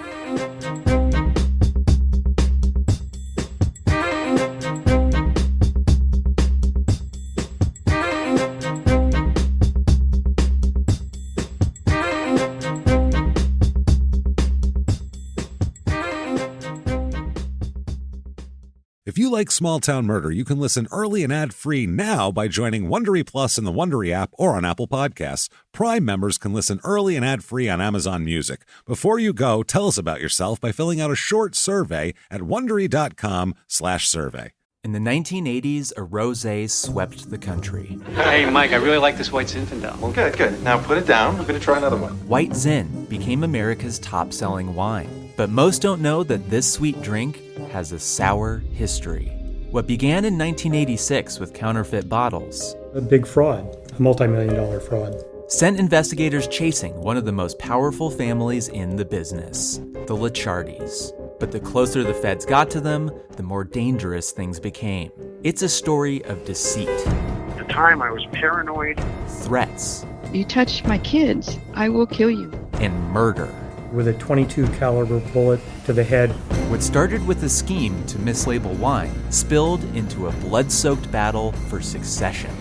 If you like Small Town Murder, you can listen early and ad-free now by joining Wondery Plus in the Wondery app or on Apple Podcasts. Prime members can listen early and ad-free on Amazon Music. Before you go, tell us about yourself by filling out a short survey at Wondery.com/survey. In the 1980s, a rosé swept the country. Hey, Mike, I really like this White Zinfandel. Well, good. Now put it down. I'm going to try another one. White Zin became America's top-selling wine. But most don't know that this sweet drink has a sour history. What began in 1986 with counterfeit bottles, a big fraud, a multi-million-dollar fraud, sent investigators chasing one of the most powerful families in the business, the Licciardis. But the closer the feds got to them, the more dangerous things became. It's a story of deceit. At the time, I was paranoid. Threats. You touch my kids, I will kill you. And murder. With a .22 caliber bullet to the head. What started with a scheme to mislabel wine spilled into a blood-soaked battle for succession.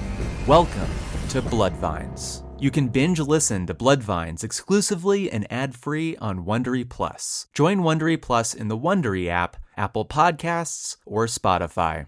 Welcome to Bloodvines. You can binge listen to Bloodvines exclusively and ad-free on Wondery Plus. Join Wondery Plus in the Wondery app, Apple Podcasts, or Spotify.